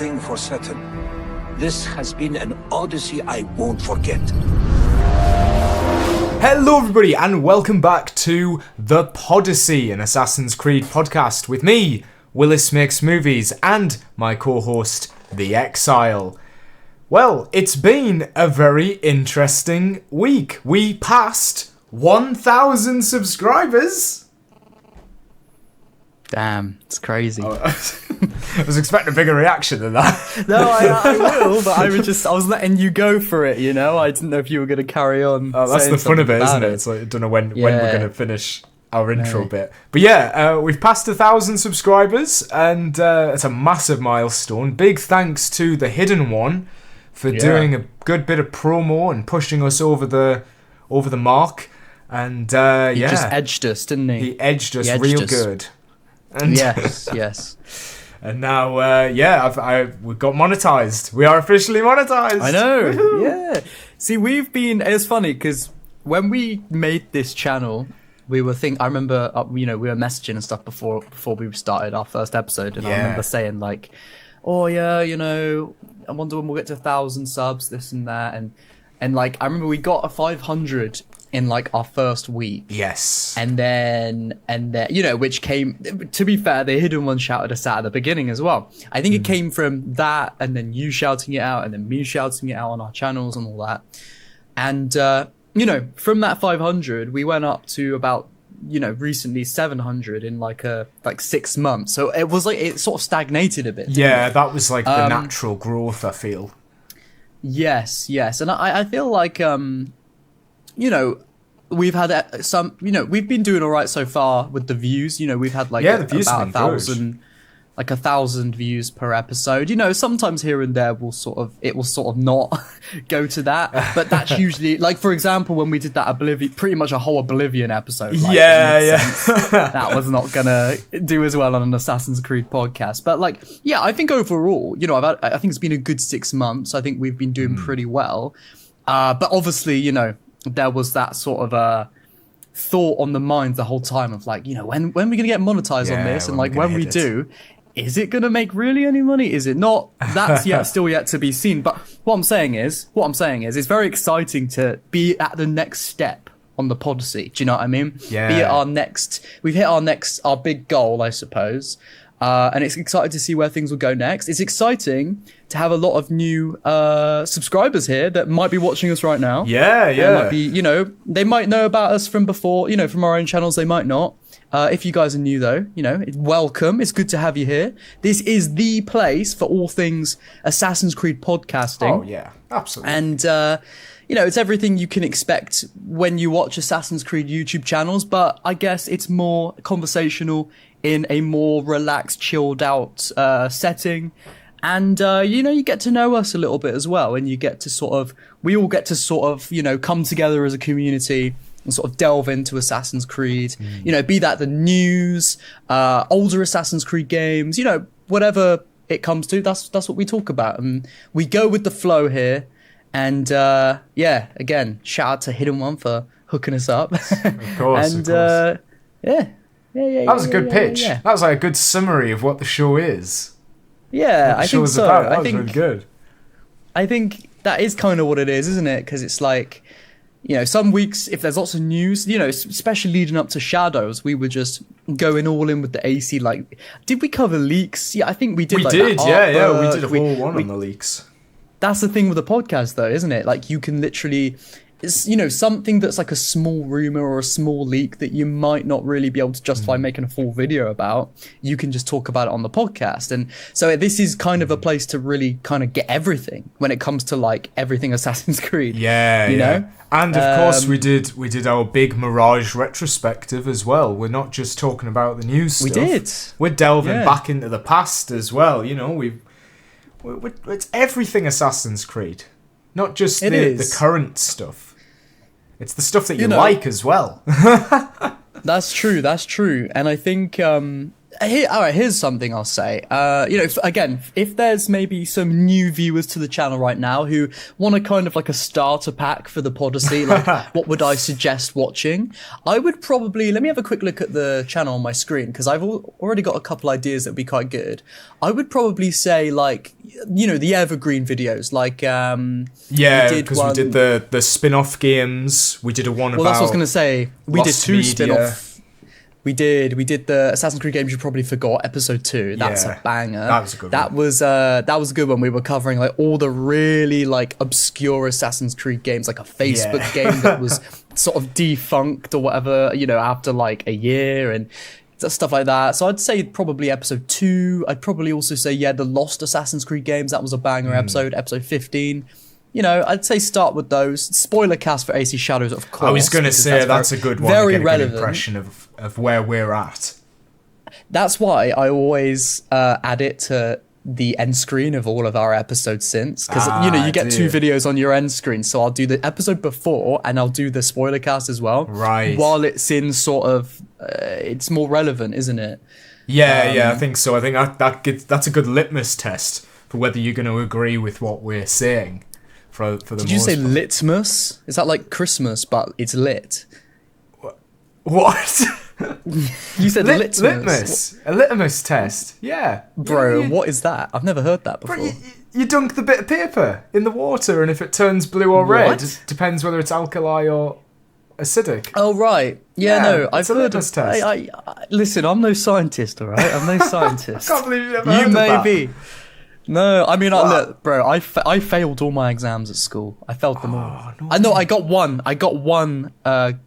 thing for certain. This has been an odyssey I won't forget. Hello everybody and welcome back to the Podyssey, an Assassin's Creed podcast with me, Willis Makes Movies, and my co-host, The Exile. Well, it's been a very interesting week. We passed 1,000 subscribers. Damn, it's crazy. I was expecting a bigger reaction than that. No, I will, but I was letting you go for it, you know? I didn't know if you were going to carry on. Oh, that's the fun of it, isn't it? It's like, I don't know when we're going to finish our intro bit. But yeah, we've passed 1,000 subscribers, and it's a massive milestone. Big thanks to the Hidden One for doing a good bit of promo and pushing us over the mark. And he just edged us, didn't he? He edged us real good. And yes. And now, we got monetized. We are officially monetized. I know. Woohoo! Yeah. See, it's funny because when we made this channel, we were I remember, we were messaging and stuff before we started our first episode, and I remember saying like, oh yeah, I wonder when we'll get to 1,000 subs, this and that, and like I remember we got a 500 in like our first week. Yes. And then which came, to be fair, the Hidden One shouted us out at the beginning as well. I think it came from that, and then you shouting it out, and then me shouting it out on our channels and all that. And from that 500 we went up to about recently 700 in like 6 months. So it was like it sort of stagnated a bit. Yeah, that was like the natural growth, I feel. Yes. And I feel like we've had some, we've been doing all right so far with the views. We've had like the views about have been 1,000 views per episode. Sometimes here and there it will sort of not go to that, but that's usually like, for example, when we did that pretty much a whole Oblivion episode. Like, that was not gonna do as well on an Assassin's Creed podcast. But like, yeah, I think overall, I think it's been a good 6 months. I think we've been doing pretty well. But obviously, there was that sort of thought on the mind the whole time of like, when we're gonna get monetized on this, and like when we do, is it gonna make really any money? Is it not? That's still yet to be seen. But what I'm saying is it's very exciting to be at the next step on the Podyssey. Do you know what I mean? Yeah. Be at we've hit our big goal, I suppose. And it's exciting to see where things will go next. It's exciting to have a lot of new subscribers here that might be watching us right now. Yeah. Might be, they might know about us from before, from our own channels. They might not. If you guys are new though, welcome. It's good to have you here. This is the place for all things Assassin's Creed podcasting. Oh yeah, absolutely. And it's everything you can expect when you watch Assassin's Creed YouTube channels, but I guess it's more conversational in a more relaxed, chilled out setting. And, you get to know us a little bit as well. And you get to we all get to come together as a community and sort of delve into Assassin's Creed, be that the news, older Assassin's Creed games, whatever it comes to, that's what we talk about. And we go with the flow here. And, again, shout out to Hidden One for hooking us up. Of course, and, of course. That was a good pitch. Yeah. That was like a good summary of what the show is. Yeah, I think so. That was really good. I think that is kind of what it is, isn't it? Because it's like, some weeks, if there's lots of news, especially leading up to Shadows, we were just going all in with the AC. Like, did we cover leaks? Yeah, I think we did. We did, yeah. We did a whole one on the leaks. That's the thing with the podcast, though, isn't it? Like, you can literally... It's, something that's like a small rumor or a small leak that you might not really be able to justify making a full video about. You can just talk about it on the podcast. And so this is kind of a place to really kind of get everything when it comes to like everything Assassin's Creed. Yeah, you know? And of course we did our big Mirage retrospective as well. We're not just talking about the news stuff. We did. We're delving back into the past as well. It's everything Assassin's Creed. Not just the current stuff. It's the stuff that you like as well. That's true. And I think Here's something I'll say. If there's maybe some new viewers to the channel right now who want a kind of like a starter pack for the Podyssey, like what would I suggest watching? I would probably, let me have a quick look at the channel on my screen, because I've already got a couple ideas that would be quite good. I would probably say like, the evergreen videos, like because we did the spin-off games. We did a one about. Well, that's what I was gonna say. We did two media. spin-off. We did the Assassin's Creed games you probably forgot, episode 2. That's a banger. That was a good one. That was a good one. We were covering like all the really like obscure Assassin's Creed games, like a Facebook game that was sort of defunct or whatever, after like a year and stuff like that. So I'd say probably episode 2. I'd probably also say, the Lost Assassin's Creed games. That was a banger episode 15. I'd say start with those. Spoiler cast for AC Shadows, of course. I was going to say that's a good one. Very to get relevant. A good impression of where we're at. That's why I always add it to the end screen of all of our episodes since, because you get 2 videos on your end screen. So I'll do the episode before and I'll do the spoiler cast as well. Right. While it's in sort of, it's more relevant, isn't it? Yeah, I think so. I think that's a good litmus test for whether you're going to agree with what we're saying. For the Did you say litmus? Is that like Christmas, but it's lit? What? You said litmus. Litmus. A litmus test. Yeah. Bro, what is that? I've never heard that before. Bro, you dunk the bit of paper in the water, and if it turns blue or red, it depends whether it's alkali or acidic. Oh, right. Yeah, I've heard litmus test. Listen, I'm no scientist, all right? I'm no scientist. I can't believe you've never heard of that. You may be. No, I mean, look, bro, I failed all my exams at school. I failed them all. No. I know, I got one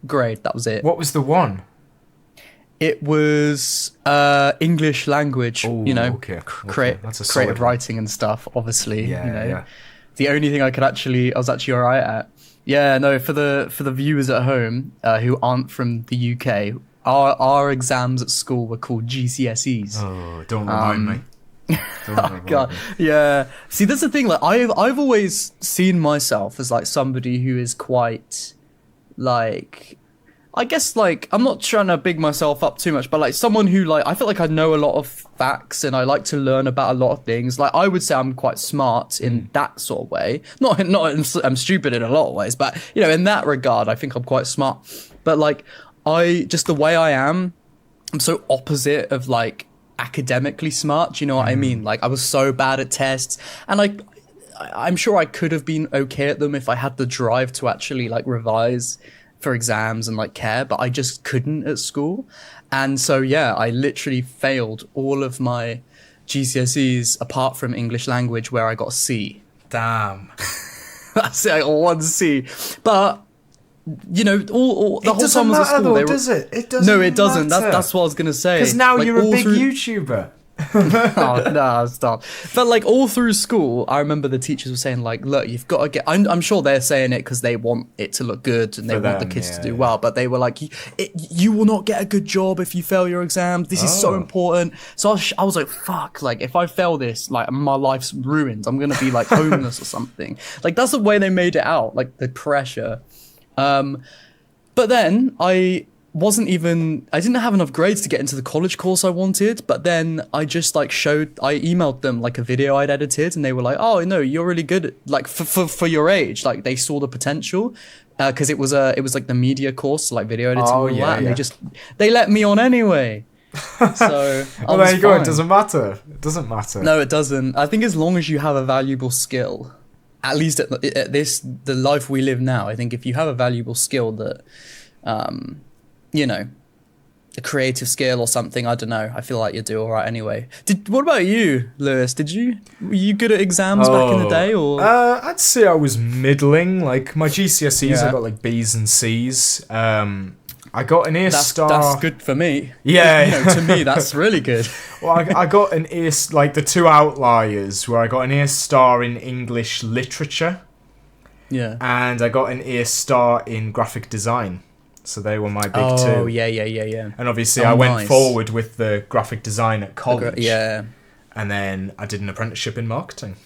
grade, that was it. What was the one? It was English language, okay. That's a solid creative writing and stuff, obviously. Yeah. The only thing I was actually all right at. Yeah, no, for the viewers at home who aren't from the UK, our exams at school were called GCSEs. Oh, don't remind me. Oh god, yeah. See, that's the thing. Like, I've always seen myself as like somebody who is quite, like, I guess, like, I'm not trying to big myself up too much, but like someone who, like, I feel like I know a lot of facts and I like to learn about a lot of things. Like, I would say I'm quite smart in that sort of way. Not I'm stupid in a lot of ways, but in that regard, I think I'm quite smart. But like, just the way I'm so opposite of like academically smart, do you know what I mean? Like, I was so bad at tests, and like I'm sure I could have been okay at them if I had the drive to actually like revise for exams and like care, but I just couldn't at school. And so I literally failed all of my GCSEs apart from English language, where I got a C. Damn. That's it, I got 1 C. But all the whole time I was at school, though, does it? It doesn't. No, it doesn't. matter. That's what I was gonna say. Because now like, you're a big YouTuber. Oh, no, stop. But like all through school, I remember the teachers were saying like, look, you've got to get, I'm sure they're saying it because they want it to look good and they want the kids to do well, but they were like, you will not get a good job if you fail your exams. This is so important. So I was like, fuck, like if I fail this, like my life's ruined. I'm going to be like homeless or something. Like that's the way they made it out, like the pressure. But then I didn't have enough grades to get into the college course I wanted, but then I just like I emailed them like a video I'd edited, and they were like, oh no, you're really good at, like for your age. Like they saw the potential, because it was like the media course, like video editing and all that, and they let me on anyway. So well, there you go. It doesn't matter. No, it doesn't. I think as long as you have a valuable skill, at least at the life we live now, I think if you have a valuable skill that a creative skill or something, I don't know, I feel like you do all right anyway. What about you, Lewis? Were you good at exams back in the day, or? I'd say I was middling. Like my GCSEs, I got like B's and C's. I got an A star. That's good for me. Yeah, to me that's really good. Well, I got an A, like the two outliers where I got an A star in English literature. Yeah. And I got an A star in graphic design. So they were my big two. Oh, yeah. And obviously I went forward with the graphic design at college. Yeah. And then I did an apprenticeship in marketing.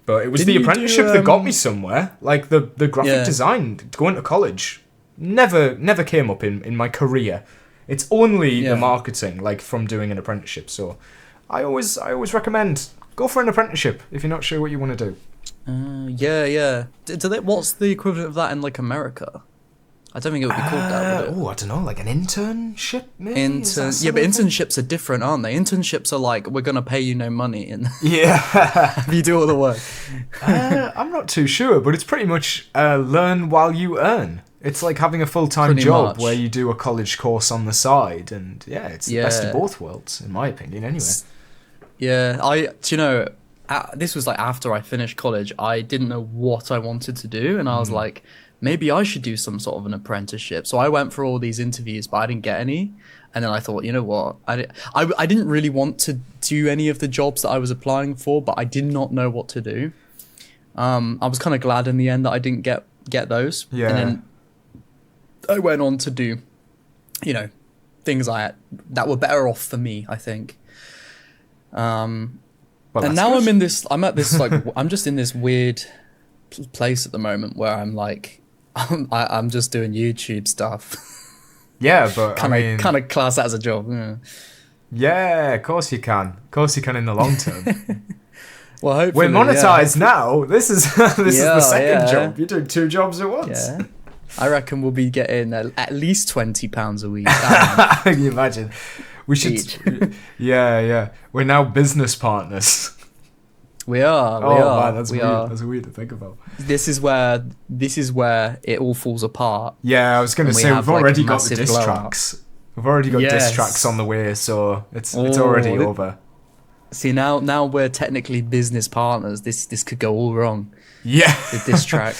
But it was the apprenticeship that got me somewhere. Like the graphic design, going to college, never came up in my career. It's only the marketing, like from doing an apprenticeship. So I always recommend go for an apprenticeship if you're not sure what you want to do. What's the equivalent of that in like America? I don't think it would be called that. Would it? I don't know, like an internship, maybe? But internships are different, aren't they? Internships are like, we're going to pay you no money and you do all the work. I'm not too sure, but it's pretty much learn while you earn. It's like having a full-time Pretty job much. where you do a college course on the side, and it's the best of both worlds, in my opinion, anyway. Yeah, this was like after I finished college, I didn't know what I wanted to do, and I was like, maybe I should do some sort of an apprenticeship. So I went for all these interviews, but I didn't get any. And then I thought, you know what? I didn't really want to do any of the jobs that I was applying for, but I did not know what to do. I was kind of glad in the end that I didn't get those. Yeah. And then I went on to do, things that were better off for me, I think. And now good. I'm just in this weird place at the moment where I'm like, I'm just doing YouTube stuff. Yeah, but kind of class that as a job. Yeah, of course you can. Of course you can in the long term. Well, hopefully, we're monetized now. This is the second job. Yeah. You're doing two jobs at once. Yeah. I reckon we'll be getting at least £20 a week. Can you imagine? We should. Each. Yeah. We're now business partners. We are. Man, that's weird. That's weird to think about. This is where it all falls apart. Yeah, I was going to say we've already got the diss blowout. tracks. We've already got diss tracks on the way, so it's already over. See, now we're technically business partners. This could go all wrong. Yeah, the diss track.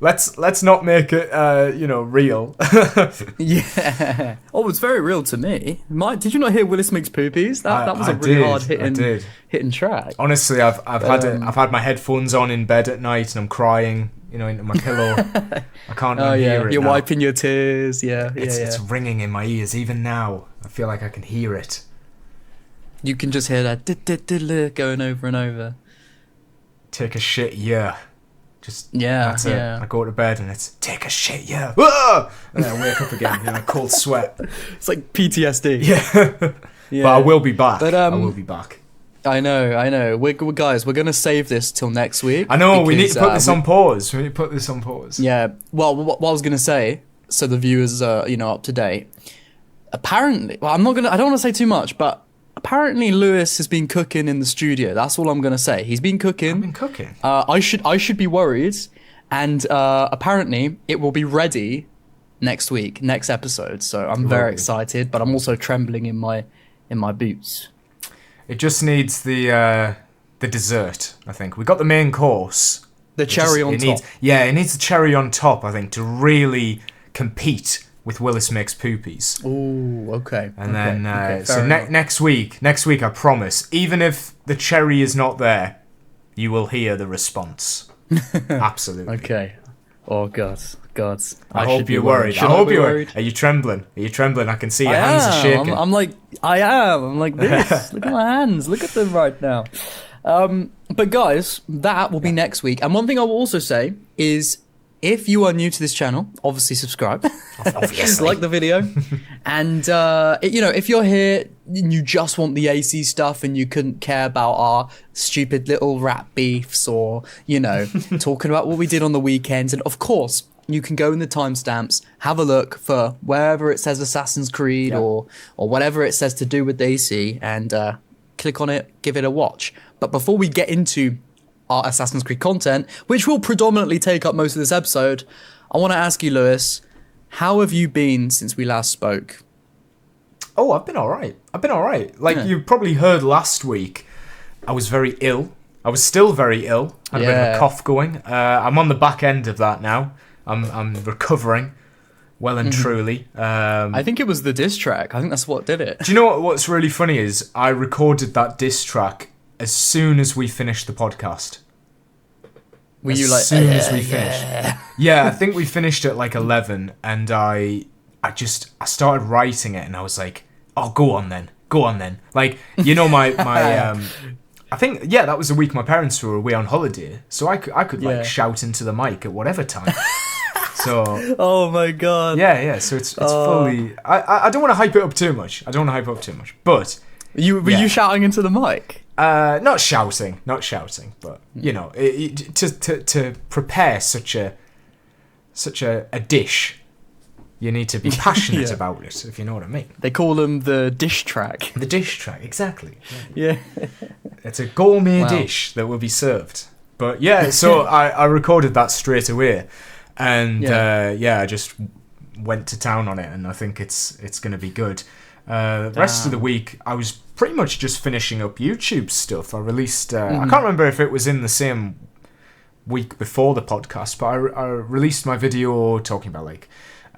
let's not make it real. Yeah. Oh, it's very real to me. Did you not hear Willis Makes Poopies? That was a really hard hitting track. Honestly, I've had my headphones on in bed at night and I'm crying, into my pillow. I can't hear it. You're now. wiping your tears. It's ringing in my ears even now. I feel like I can hear it. You can just hear that going over and over. Take a shit, yeah. That's it. I go to bed and it's take a shit, yeah. Whoa! And then I wake up again in a cold sweat. It's like PTSD. Yeah. But I will be back. I will be back. I know. We're guys. We're gonna save this till next week. I know. We need to put this on pause. We need to put this on pause. Yeah. Well, what I was gonna say, so the viewers are up to date. Apparently, I don't want to say too much, but apparently Lewis has been cooking in the studio. That's all I'm gonna say. He's been cooking. I've been cooking. I should be worried, and apparently it will be ready next week, next episode. So I'm very excited, but I'm also trembling in my boots. It just needs the dessert. I think we got the main course. The cherry on top. It needs the cherry on top. I think to really compete with Willis Makes Poopies. Oh, okay. And then next week, I promise, even if the cherry is not there, you will hear the response. Absolutely. Okay. Oh God. I hope you're worried. I hope you're worried. Are you trembling? I can see your hands are shaking. I'm like this. Look at my hands. Look at them right now. But guys, that will be next week. And one thing I will also say is, if you are new to this channel, obviously subscribe. Obviously. Like the video. And, if you're here and you just want the AC stuff and you couldn't care about our stupid little rap beefs or, talking about what we did on the weekends. And of course, you can go in the timestamps, have a look for wherever it says Assassin's Creed or whatever it says to do with AC and click on it, give it a watch. But before we get into our Assassin's Creed content, which will predominantly take up most of this episode, I want to ask you, Lewis, how have you been since we last spoke? Oh, I've been all right. Like you probably heard last week, I was very ill. I was still very ill. Had a bit of a cough going. I'm on the back end of that now. I'm recovering well and truly. I think it was the diss track. I think that's what did it. Do you know what's really funny is I recorded that diss track as soon as we finished the podcast. Were you like, as soon as we finished? Yeah, I think we finished at like 11, and I started writing it, and I was like, oh, go on then. Like, my I think, that was the week my parents were away on holiday, so I could like shout into the mic at whatever time. So Oh my god. yeah. So it's fully. I don't want to hype it up too much. But Were you shouting into the mic? not shouting, but to prepare such a dish, you need to be passionate about it, if you know what I mean. They call them the dish track. The dish track, exactly. Yeah. It's a gourmet Wow. dish that will be served. But yeah, so I recorded that straight away, and I just went to town on it, and I think it's going to be good. The rest of the week, I was pretty much just finishing up YouTube stuff. I released, I can't remember if it was in the same week before the podcast, but I released my video talking about like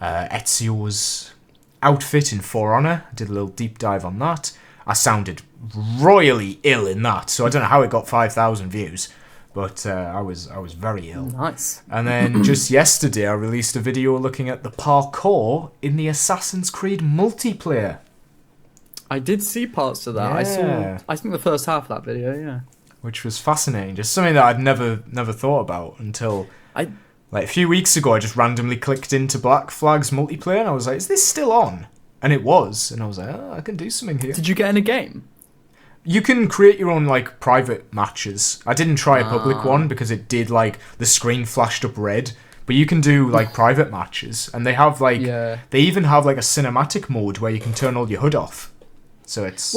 Ezio's outfit in For Honor. I did a little deep dive on that. I sounded royally ill in that, so I don't know how it got 5,000 views, but I was very ill. Nice. And then just yesterday, I released a video looking at the parkour in the Assassin's Creed multiplayer. I did see parts of that. Yeah. I think the first half of that video, yeah. Which was fascinating, just something that I'd never thought about until like a few weeks ago. I just randomly clicked into Black Flag's multiplayer, and I was like, "Is this still on?" And it was, and I was like, "Oh, I can do something here." Did you get in a game? You can create your own like private matches. I didn't try a public one because it did like the screen flashed up red. But you can do like private matches, and they have like they even have like a cinematic mode where you can turn all your HUD off. So it's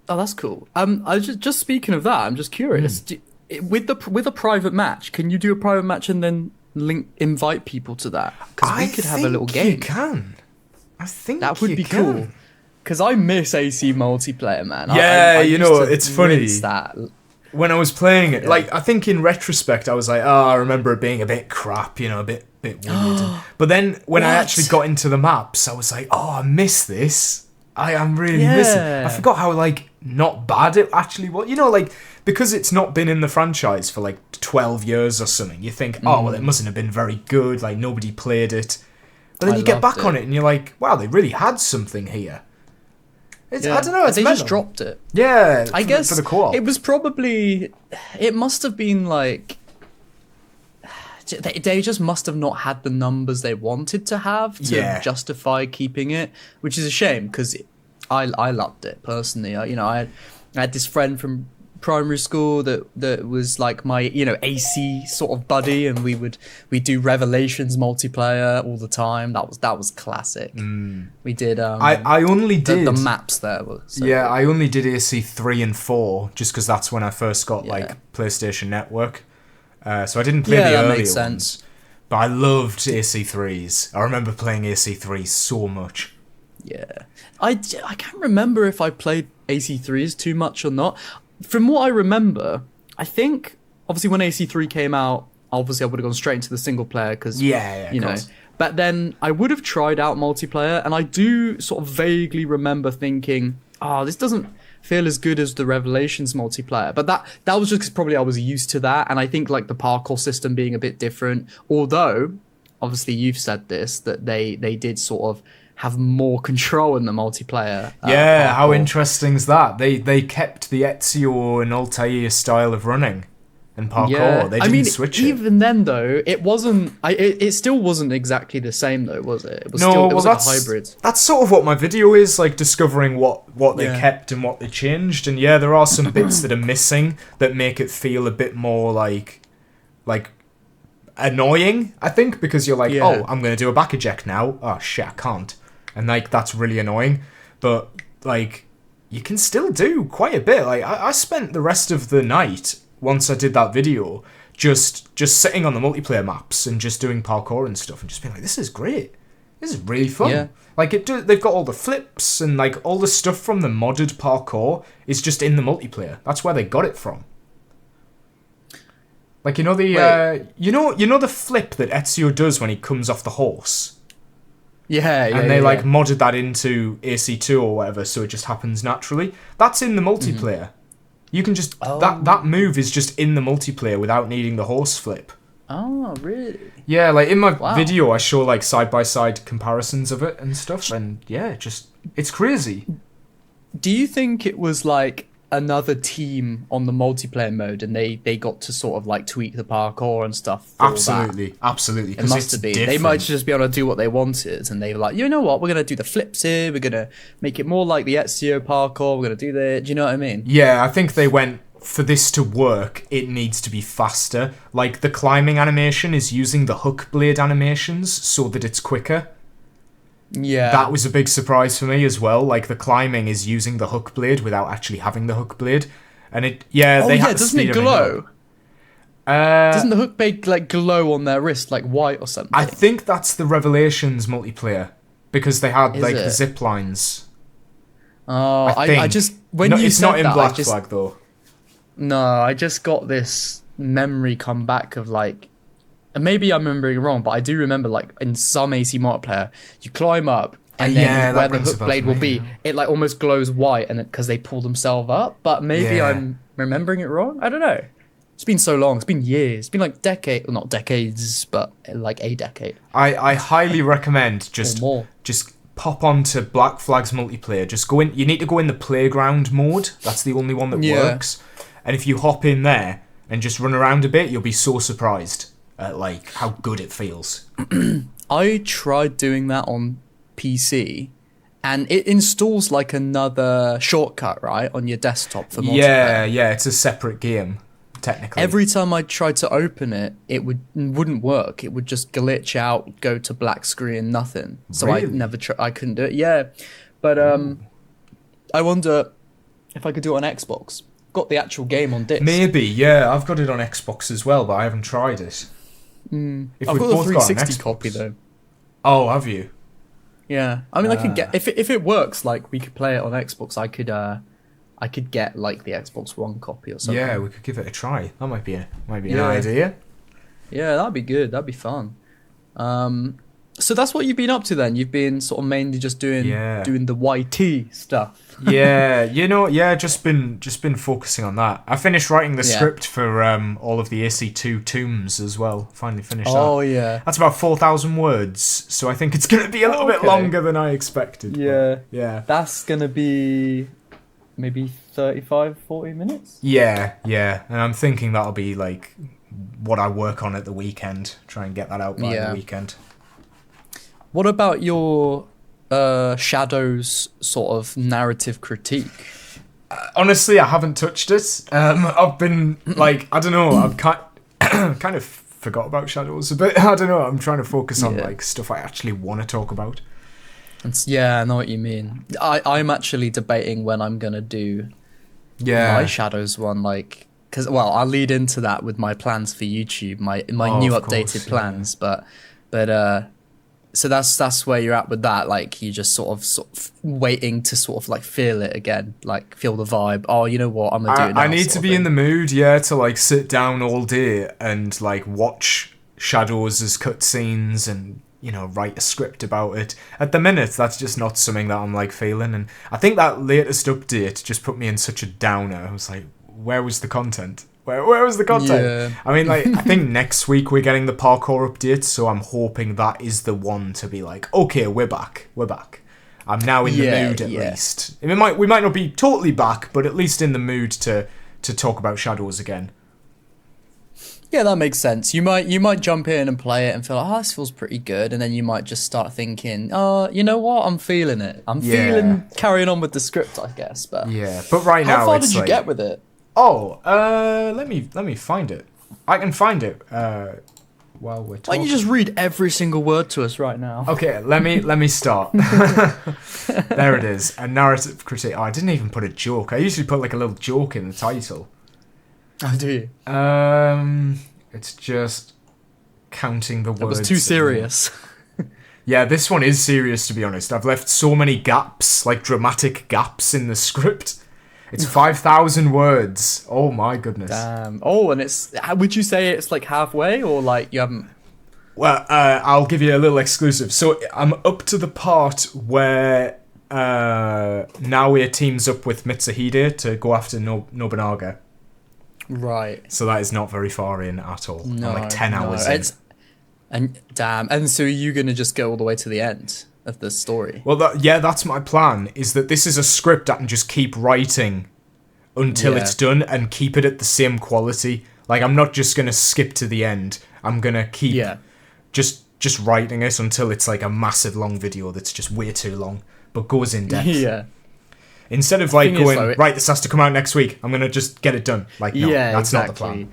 Oh, that's cool. I was just speaking of that, I'm just curious. With a private match, can you do a private match and then invite people to that? Because we could have a little game. You can. I think that would be can. cool. Because I miss AC multiplayer, man. Yeah, I used to it's funny. rinse that. When I was playing it, like I think in retrospect, I was like, I remember it being a bit crap, a bit weird. But then when I actually got into the maps, I was like, I miss this. I'm really missing. I forgot how like not bad it actually was. Like because it's not been in the franchise for like 12 years or something. You think, well, it mustn't have been very good. Like nobody played it. But then you get back on it and you're like, wow, they really had something here. I don't know. It's they mental. just dropped it. Yeah, I guess for the co-op. It was probably. It must have been like. They just must have not had the numbers they wanted to have to justify keeping it, which is a shame because I loved it personally. I had this friend from primary school that was like my AC sort of buddy, and we'd do Revelations multiplayer all the time. That was classic. We did. I only did the maps there. I only did AC 3 and 4 just because that's when I first got like PlayStation Network. So I didn't play the earlier ones, but I loved AC3s. I remember playing AC3 so much. Yeah, I can't remember if I played AC3s too much or not. From what I remember, I think obviously when AC3 came out, obviously I would have gone straight into the single player because you know. But then I would have tried out multiplayer, and I do sort of vaguely remember thinking, this doesn't feel as good as the Revelations multiplayer. But that was just 'cause probably I was used to that, and I think like the parkour system being a bit different. Although, obviously you've said this, that they did sort of have more control in the multiplayer. How interesting is that? They kept the Ezio and Altair style of running and parkour. They didn't switch it. Even then though, it wasn't. It still wasn't exactly the same though, was it? It was still like a hybrid. That's sort of what my video is, like discovering what they kept and what they changed. And there are some bits that are missing that make it feel a bit more like annoying, I think, because you're like, I'm going to do a back eject now. Oh shit, I can't. And like that's really annoying. But like you can still do quite a bit. Like I spent the rest of the night once I did that video just sitting on the multiplayer maps and just doing parkour and stuff and just being like, this is great. This is really fun. Yeah. Like they've got all the flips and like all the stuff from the modded parkour is just in the multiplayer. That's where they got it from. Like the the flip that Ezio does when he comes off the horse. And they modded that into AC2 or whatever, so it just happens naturally. That's in the multiplayer. You can just that move is just in the multiplayer without needing the horse flip. Oh, really? Yeah, like in my video I show like side by side comparisons of it and stuff, and it's crazy. Do you think it was like another team on the multiplayer mode, and they got to sort of like tweak the parkour and stuff. For Absolutely, absolutely. It must have been. They might just be able to do what they wanted, and they were like, you know what, we're gonna do the flips here. We're gonna make it more like the Ezio parkour. We're gonna do that. Do you know what I mean? Yeah, I think they went, for this to work, it needs to be faster. Like, the climbing animation is using the hook blade animations so that it's quicker. Yeah. That was a big surprise for me as well. Like, the climbing is using the hook blade without actually having the hook blade. And they had to doesn't speed it everything glow? up. Doesn't the hook blade like glow on their wrist like white or something? I think that's the Revelations multiplayer, because they had Is like it? the zip lines. Oh, I think. just when No, you it's said not in that, Black I just, Flag though. No, I just got this memory come back of like, and maybe I'm remembering wrong, but I do remember like in some AC multiplayer, you climb up and then Yeah, where that the rings a hook bell blade for will me, be, yeah. it like almost glows white, and because they pull themselves up. But maybe Yeah. I'm remembering it wrong. I don't know. It's been so long. It's been years. It's been like well, not decades, but like a decade. I highly recommend just more. pop onto Black Flag's multiplayer. Just go in. You need to go in the playground mode. That's the only one that Yeah. works. And if you hop in there and just run around a bit, you'll be so surprised at like how good it feels. I tried doing that on PC, and it installs like another shortcut, right, on your desktop for multiplayer. Yeah, it's a separate game technically. Every time I tried to open it, it wouldn't work. It would just glitch out, go to black screen, nothing. So Really? I couldn't do it. Yeah, but I wonder if I could do it on Xbox. Got the actual game on disc. Maybe, yeah. I've got it on Xbox as well, but I haven't tried it. If I've we've got the both an 360 Xbox- copy though. Oh, have you? Yeah, I mean, I could get if it works. Like we could play it on Xbox. I could get like the Xbox One copy or something. Yeah, we could give it a try. That might be an Yeah. idea. Yeah, that'd be good. That'd be fun. So that's what you've been up to then. You've been sort of mainly just doing the YT stuff. Just been focusing on that. I finished writing the script for all of the AC2 tombs as well. Finally finished that. Oh yeah. That's about 4,000 words, so I think it's going to be a little bit longer than I expected. Yeah. Yeah. That's gonna be maybe 35, 40 minutes. Yeah. And I'm thinking that'll be like what I work on at the weekend. Try and get that out by the weekend. What about your Shadows sort of narrative critique? Honestly, I haven't touched it. I've been like, I don't know, I've kind of forgot about Shadows a bit. I don't know, I'm trying to focus on like stuff I actually want to talk about. Yeah, I know what you mean. I'm actually debating when I'm gonna do my Shadows one, like, because I'll lead into that with my plans for YouTube, my new updated plans, but so that's where you're at with that. Like, you just sort of waiting to sort of like feel it again, like feel the vibe. Oh, you know what? I'm gonna do it now. I need to be in the mood, to like sit down all day and like watch Shadows as cutscenes and write a script about it. At the minute, that's just not something that I'm like feeling. And I think that latest update just put me in such a downer. I was like, where was the content? Where was the content? Yeah. I mean, like, I think next week we're getting the parkour update, so I'm hoping that is the one to be like, okay, we're back. I'm now in the mood at least. We might not be totally back, but at least in the mood to talk about Shadows again. Yeah, that makes sense. You might jump in and play it and feel like, this feels pretty good, and then you might just start thinking, you know what? I'm feeling it. I'm feeling carrying on with the script, I guess. But but right now, how far did you get with it? Let me find it. I can find it while we're talking. Why don't you just read every single word to us right now? Okay, let me start. There it is. A narrative critique. Oh, I didn't even put a joke. I usually put like a little joke in the title. Oh, do you? It's just counting the words. It was too serious. Yeah, this one is serious, to be honest. I've left so many gaps, like dramatic gaps in the script. It's 5,000 words. Oh my goodness. Damn. Oh, and would you say it's like halfway, or like you haven't? Well, I'll give you a little exclusive. So I'm up to the part where Naoya teams up with Mitsuhide to go after Nobunaga. Right. So that is not very far in at all. I'm like 10 hours in. And so are you going to just go all the way to the end of the story? Well, that's my plan, is that this is a script I can just keep writing until Yeah. it's done and keep it at the same quality. Like, I'm not just going to skip to the end. I'm going to keep just writing it until it's like a massive long video that's just way too long, but goes in depth. Yeah. Instead of like going, though, right, this has to come out next week, I'm going to just get it done. Like, no, that's not the plan.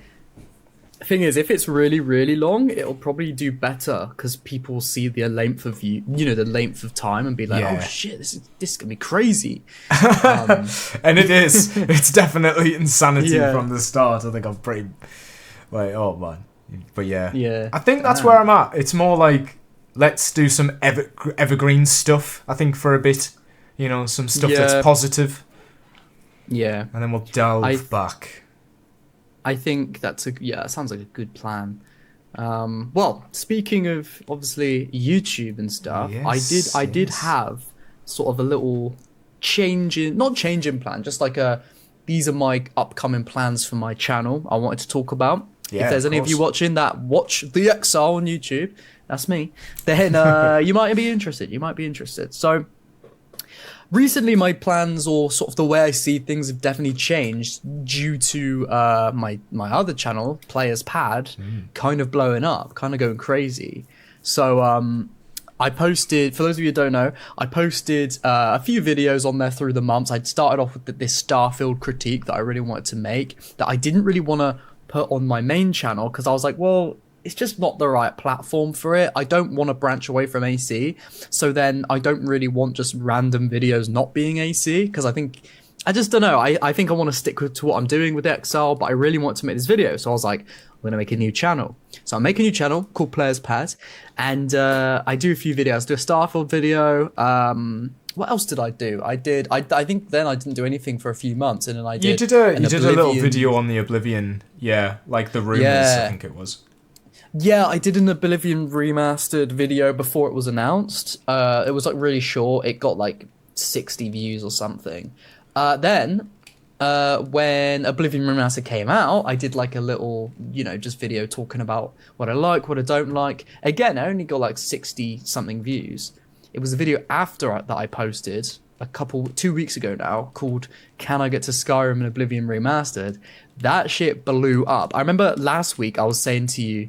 The thing is, if it's really, really long, it'll probably do better because people see the length of the length of time and be like, Yeah. oh shit, this is going to be crazy. And it is. It's definitely insanity Yeah. from the start. I think I'm pretty like, oh man. But yeah. Yeah. I think that's where I'm at. It's more like, let's do some evergreen stuff, I think, for a bit. You know, some stuff that's positive. Yeah. And then we'll delve back. I think that sounds like a good plan. Well, speaking of obviously YouTube and stuff, I did have sort of a little not change in plan, just like these are my upcoming plans for my channel I wanted to talk about. Yeah, if there's any of you watching that watch The Exile on YouTube, that's me, then you might be interested. So recently my plans, or sort of the way I see things, have definitely changed due to my other channel, Players Pad, kind of blowing up, kind of going crazy. So I posted, for those of you who don't know, I posted a few videos on there through the months. I'd started off with this Starfield critique that I really wanted to make, that I didn't really want to put on my main channel because I was like, well, it's just not the right platform for it. I don't want to branch away from AC, so then I don't really want just random videos not being AC, because I just don't know. I think I want to stick to what I'm doing with XL, but I really want to make this video. So I was like, I'm going to make a new channel. So I make a new channel called Players Pad, and I do a few videos. I do a Starfield video. What else did I do? I think then I didn't do anything for a few months, and then I did. You did a little video on the Oblivion, like the rumors, I think it was. Yeah, I did an Oblivion remastered video before it was announced. It was like really short. It got like 60 views or something. Then when Oblivion Remastered came out, I did like a little, just video talking about what I like, what I don't like. Again, I only got like 60 something views. It was a video after that I posted 2 weeks ago now, called Can I Get to Skyrim and Oblivion Remastered? That shit blew up. I remember last week I was saying to you,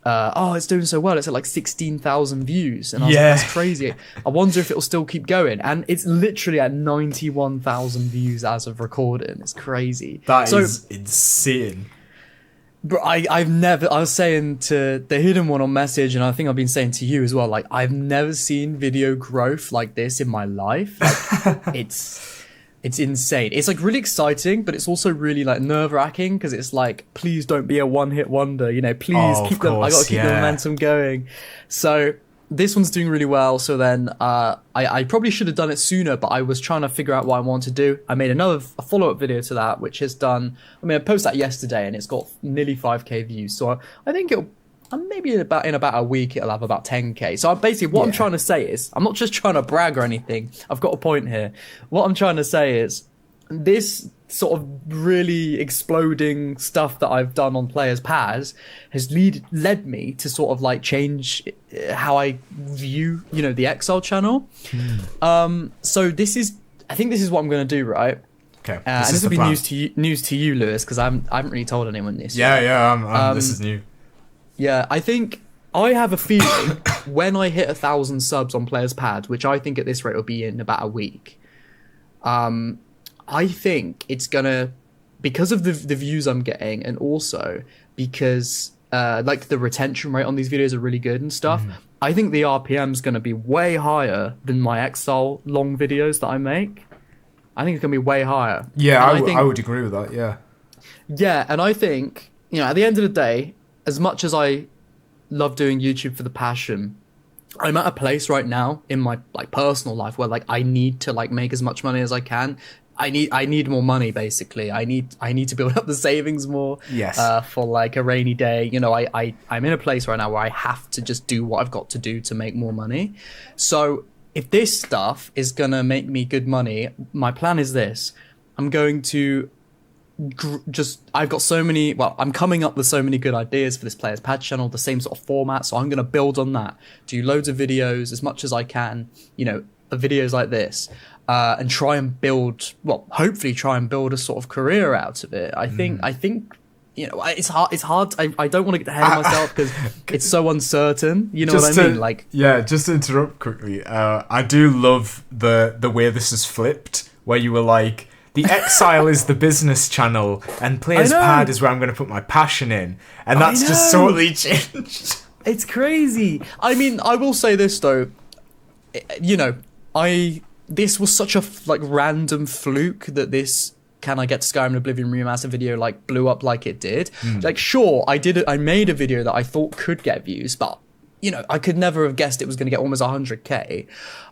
it's doing so well, it's at like 16,000 views, and I was like, that's crazy. I wonder if it'll still keep going, and it's literally at 91,000 views as of recording. It's crazy. That is insane. But I was saying to the Hidden One on message, and I think I've been saying to you as well, like, I've never seen video growth like this in my life. Like, it's insane. It's like really exciting, but it's also really like nerve-wracking, because it's like, please don't be a one-hit wonder, please I gotta keep the momentum going. So this one's doing really well. So then I probably should have done it sooner, but I was trying to figure out what I want to do. I made a follow-up video to that, which has done, I posted that yesterday, and it's got nearly 5k views. So I think it'll, maybe in about a week, it'll have about 10k. So basically what I'm trying to say is, I'm not just trying to brag or anything. I've got a point here. What I'm trying to say is, this sort of really exploding stuff that I've done on Players Pads has led me to sort of like change how I view, the Exile channel. So I think this is what I'm going to do, right? Okay. And this will be news to you, Lewis, because I haven't really told anyone this. This is new. Yeah, I think I have a feeling when I hit 1,000 subs on Players Pad, which I think at this rate will be in about a week, I think it's gonna, because of the views I'm getting, and also because like the retention rate on these videos are really good and stuff. I think the RPM's gonna be way higher than my Exile long videos that I make. I think it's gonna be way higher. Yeah, I would agree with that. Yeah. Yeah, and I think, at the end of the day, as much as I love doing YouTube for the passion, I'm at a place right now in my like personal life where like I need to like make as much money as I can. I need more money, basically. I need to build up the savings more. Yes. For like a rainy day. I'm in a place right now where I have to just do what I've got to do to make more money. So if this stuff is gonna make me good money, my plan is this: I'm going to I've got I'm coming up with so many good ideas for this Players Pad channel, the same sort of format, so I'm going to build on that, do loads of videos as much as I can, videos like this and try and build, well, hopefully try and build a sort of career out of it. I think, you know, it's hard. I don't want to get ahead of myself because it's so uncertain. You know what I mean? Like, yeah, just to interrupt quickly, I do love the way this is flipped, where you were like, the Exile is the business channel, and Players Pad is where I'm going to put my passion in, and that's just totally changed. It's crazy. I mean, I will say this though, you know, this was such a like random fluke that this Can I Get to Skyrim Oblivion Remastered video like blew up like it did. Like, sure, I made a video that I thought could get views, but you know, I could never have guessed it was going to get almost 100k.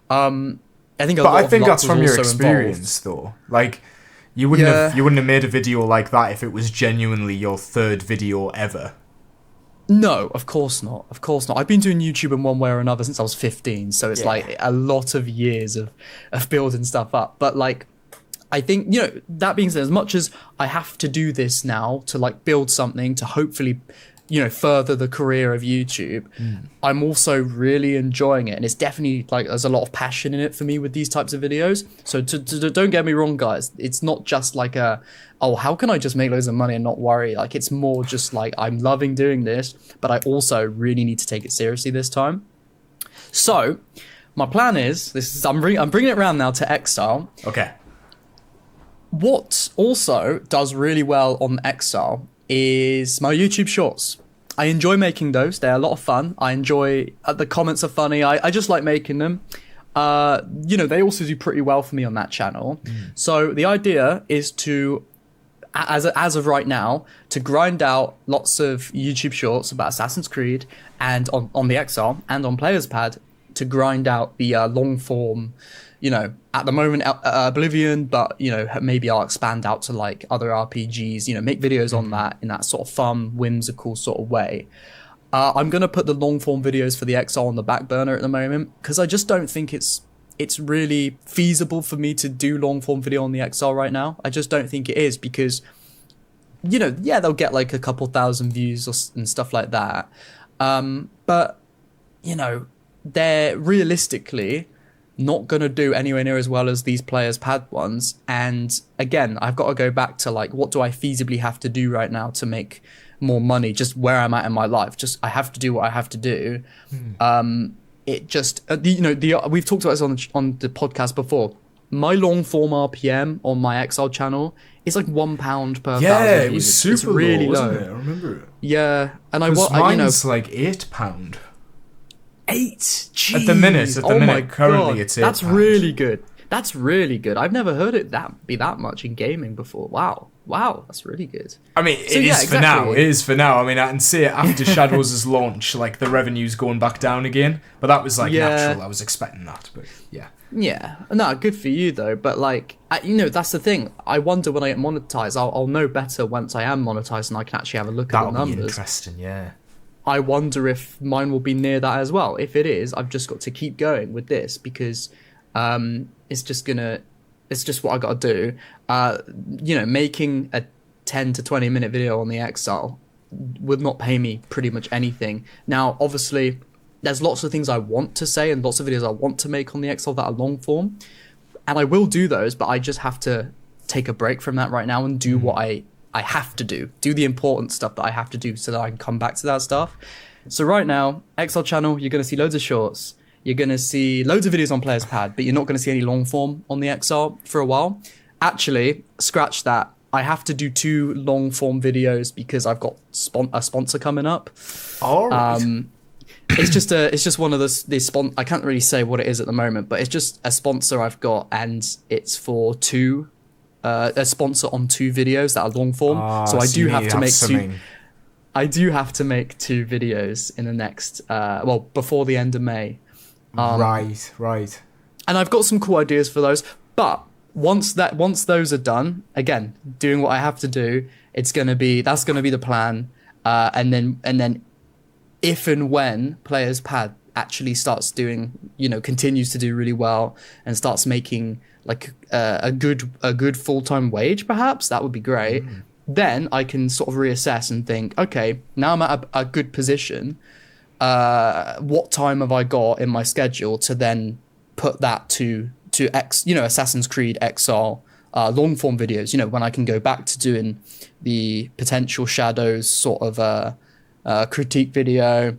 I think that's from your experience, though. Like, you wouldn't have made a video like that if it was genuinely your third video ever. No, of course not. Of course not. I've been doing YouTube in one way or another since I was 15, so it's like a lot of years of building stuff up. But like, I think, you know, that being said, as much as I have to do this now to like build something to hopefully, you know, further the career of YouTube, I'm also really enjoying it, and it's definitely like there's a lot of passion in it for me with these types of videos. So don't get me wrong, guys, it's not just like how can I just make loads of money and not worry? Like, it's more just like I'm loving doing this, but I also really need to take it seriously this time. So my plan is I'm bringing it around now to Exile. Okay. What also does really well on Exile is my YouTube shorts. I enjoy making those. They're a lot of fun. I enjoy the comments are funny. I just like making them. You know, they also do pretty well for me on that channel. So the idea is to, as of right now, to grind out lots of YouTube shorts about Assassin's Creed and on the Exile and on Players Pad to grind out the long form, you know, at the moment Oblivion, but you know, maybe I'll expand out to like other RPGs, you know, make videos on that in that sort of fun, whimsical sort of way. I'm gonna put the long form videos for the Exile on the back burner at the moment because I just don't think it's really feasible for me to do long form video on the Exile right now. I just don't think it is because, you know, yeah, they'll get like a couple thousand views and stuff like that, but you know, they're realistically not going to do anywhere near as well as these Players Pad ones. And again, I've got to go back to like, what do I feasibly have to do right now to make more money, just where I'm at in my life. Just I have to do what I have to do. It just you know, we've talked about this on the podcast before. My long form RPM on my Exile channel is like £1 per thousand views. It was super it's really low, low. wasn't it? I remember it. Yeah, and mine's like £8. 8? Jeez. At the minute, currently it's £8. That's really good. That's really good. I've never heard it be that much in gaming before. Wow, that's really good. I mean, it is for now. It is for now. I mean, I can see it after Shadows' launch, like the revenue's going back down again. But that was like natural. I was expecting that. But yeah. Yeah, no, good for you though. But like, you know, that's the thing. I wonder when I get monetized, I'll know better once I am monetized and I can actually have a look at the numbers. That'll be interesting, yeah. I wonder if mine will be near that as well. If it is, I've just got to keep going with this because it's just what I got to do. You know, making a 10 to 20 minute video on the Exile would not pay me pretty much anything. Now, obviously, there's lots of things I want to say and lots of videos I want to make on the Exile that are long form, and I will do those, but I just have to take a break from that right now and do what I have to do the important stuff that I have to do so that I can come back to that stuff. So right now, Exile channel, you're going to see loads of shorts. You're going to see loads of videos on Players Pad, but you're not going to see any long form on the Exile for a while. Actually, scratch that. I have to do 2 long form videos because I've got a sponsor coming up. All right. It's just one of the I can't really say what it is at the moment, but it's just a sponsor I've got, and it's for a sponsor on 2 videos that are long form. So I do have to make 2. I do have to make 2 videos in the next before the end of May. Right. And I've got some cool ideas for those, but once those are done, again, doing what I have to do, that's gonna be the plan. And then if and when Players Pad actually starts doing, you know, continues to do really well and starts making like a good full-time wage, perhaps that would be great. Then I can sort of reassess and think, okay, now I'm at a good position. What time have I got in my schedule to then put that to Assassin's Creed Exile long form videos. When I can go back to doing the potential Shadows sort of critique video,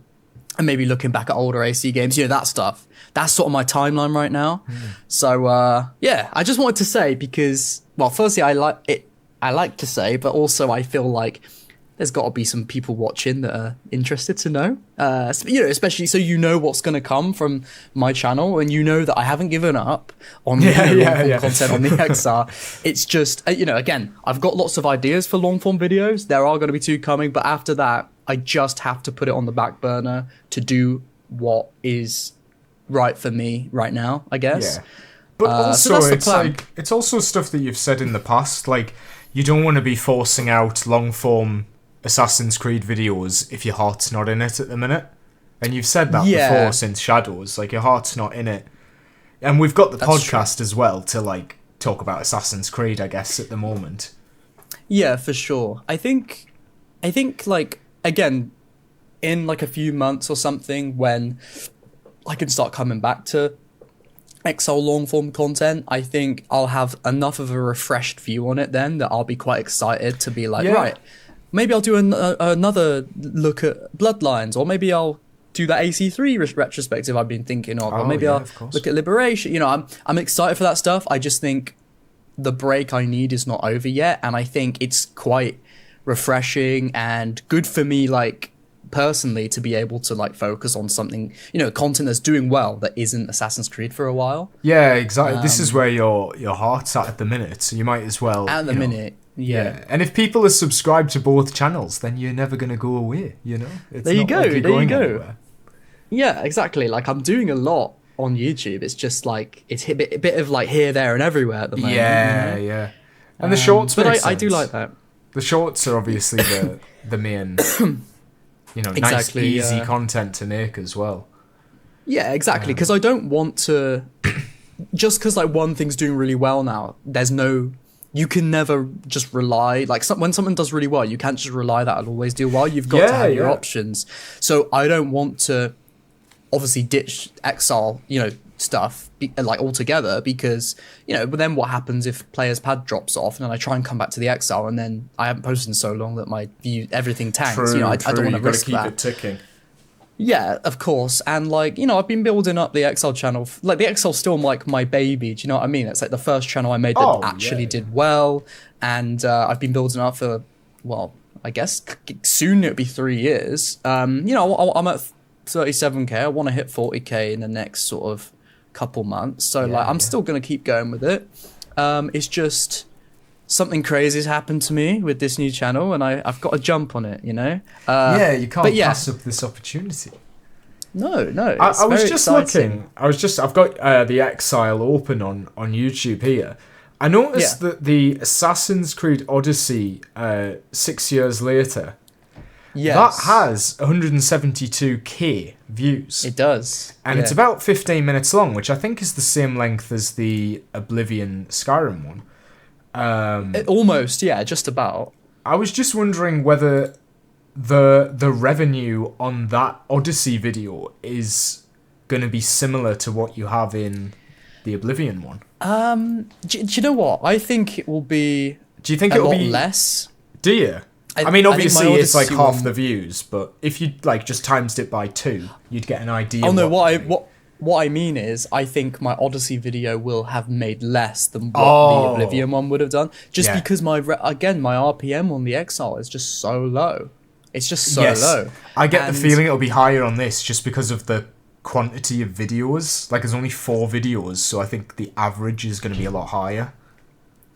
and maybe looking back at older AC games, that stuff. That's sort of my timeline right now. So I just wanted to say, because, well, firstly, I like to say, but also I feel like there's got to be some people watching that are interested to know, especially so what's going to come from my channel, and that I haven't given up on long-form content on the XR. It's just, again, I've got lots of ideas for long-form videos. There are going to be 2 coming, but after that, I just have to put it on the back burner to do what is right for me right now, I guess. Yeah. But also, so it's also stuff that you've said in the past, like, you don't want to be forcing out long-form Assassin's Creed videos if your heart's not in it at the minute. And you've said that before since Shadows, like, your heart's not in it. And we've got the podcast as well to, like, talk about Assassin's Creed, I guess, at the moment. Yeah, for sure. I think like, again, in like a few months or something, when I can start coming back to XL long form content, I think I'll have enough of a refreshed view on it then that I'll be quite excited to be like, right, maybe I'll do another look at Bloodlines, or maybe I'll do that AC3 retrospective I've been thinking of, or maybe I'll look at Liberation. I'm excited for that stuff. I just think the break I need is not over yet, and I think it's quite refreshing and good for me, like, personally, to be able to, like, focus on something, content that's doing well that isn't Assassin's Creed for a while. Yeah, exactly. This is where your heart's at the minute, so you might as well minute. Yeah. And if people are subscribed to both channels, then you're never going to go away, It's there you go. Like you're there you go. Anywhere. Yeah, exactly. Like, I'm doing a lot on YouTube. It's just like, it's a bit of like here, there, and everywhere at the moment. Yeah. And the shorts, but make I do sense. like that. The shorts are obviously the main, nice, easy content to make as well. Yeah, exactly. Because I don't want to, just because like one thing's doing really well now, you can never just rely, like when someone does really well, you can't just rely that it'll always do well. You've got to have your options. So I don't want to obviously ditch Exile, stuff like altogether, because but then what happens if player's pad drops off and then I try and come back to the Exile and then I haven't posted in so long that my view, everything tanks. True, I don't want to risk keep that. It ticking. Yeah, of course. And like, I've been building up the Exile channel. Like, the Exile's still like my baby. Do you know what I mean? It's like the first channel I made that actually did well. And I've been building up for, well, I guess soon it'll be 3 years. I'm at 37k. I want to hit 40k in the next sort of couple months. So I'm still going to keep going with it. It's just something crazy has happened to me with this new channel, and I've got to jump on it, you can't pass up this opportunity. No, I was just exciting. looking. I've got the Exile open on YouTube here. I noticed that the Assassin's Creed Odyssey 6 years later, that has 172k views. It does. And it's about 15 minutes long, which I think is the same length as the Oblivion Skyrim one. Almost, just about. I was just wondering whether the revenue on that Odyssey video is going to be similar to what you have in the Oblivion one. Do you know what? I think it will be. Do you think it will be less? Do you? I mean, obviously it's like half the views, but if you like just times it by 2, you'd get an idea. Oh no! What I mean is, I think my Odyssey video will have made less than what the Oblivion one would have done, just because my RPM on the Exile is just so low. It's just so low. I get the feeling it'll be higher on this just because of the quantity of videos. Like, there's only 4 videos, so I think the average is going to be a lot higher.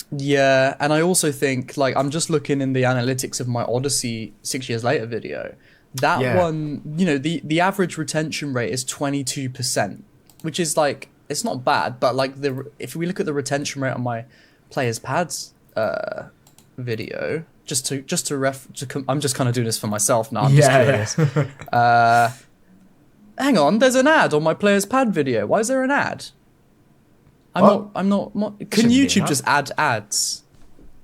Yeah, and I also think, like, I'm just looking in the analytics of my Odyssey 6 years later video. That one, the average retention rate is 22%, which is like, it's not bad, but like if we look at the retention rate on my player's pads video, I'm just kind of doing this for myself now. I'm just curious. Hang on, there's an ad on my player's pad video. Why is there an ad? I'm not. Can YouTube just add ads?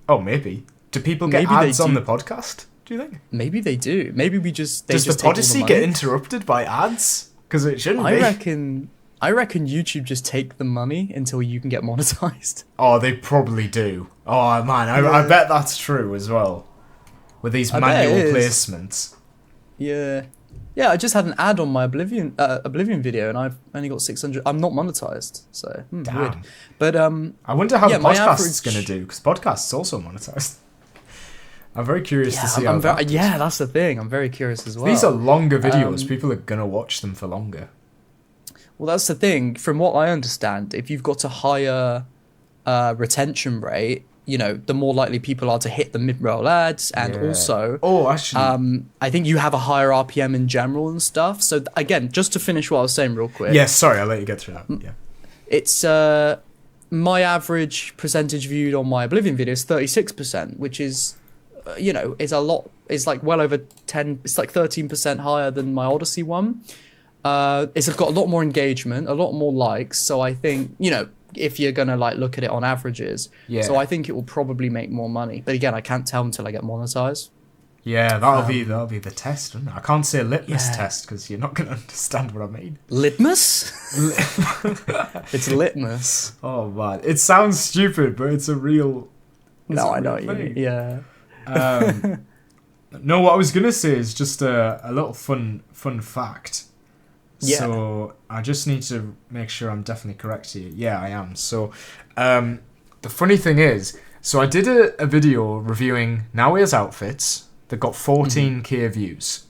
Oh, maybe. Do people get ads on the podcast? Do you think? Maybe they do. Maybe we just. Does the Podyssey get interrupted by ads? Because it shouldn't be. I reckon YouTube just take the money until you can get monetized. Oh, they probably do. Oh man, I bet that's true as well. With these manual placements. Yeah. Yeah, I just had an ad on my Oblivion video, and I've only got 600. I'm not monetized, so weird. But I wonder how the my podcast's gonna do, because podcast's also monetized. I'm very curious to see how that does. Yeah, that's the thing. I'm very curious as well. These are longer videos. People are gonna watch them for longer. Well, that's the thing. From what I understand, if you've got a higher retention rate, you know, the more likely people are to hit the mid-roll ads, and also, actually, I think you have a higher RPM in general and stuff. So again, just to finish what I was saying real quick. Yeah, sorry, I'll let you get through that. Yeah, it's my average percentage viewed on my Oblivion video is 36%, which is, you know, is a lot. It's like well over 10. It's like 13% higher than my Odyssey one. It's got a lot more engagement, a lot more likes. So I think, you know, if you're gonna like look at it on averages, so I think it will probably make more money. But again, I can't tell until I get monetized. Yeah, that'll be the test, isn't it? I can't say litmus test because you're not gonna understand what I mean. Litmus? It's litmus. Oh man, it sounds stupid, but it's a real. No, I know what you mean. Yeah. No, what I was gonna say is just a little fun fact. Yeah. So I just need to make sure I'm definitely correct here. Yeah, I am. So the funny thing is, so I did a video reviewing Naoya's outfits that got 14k views.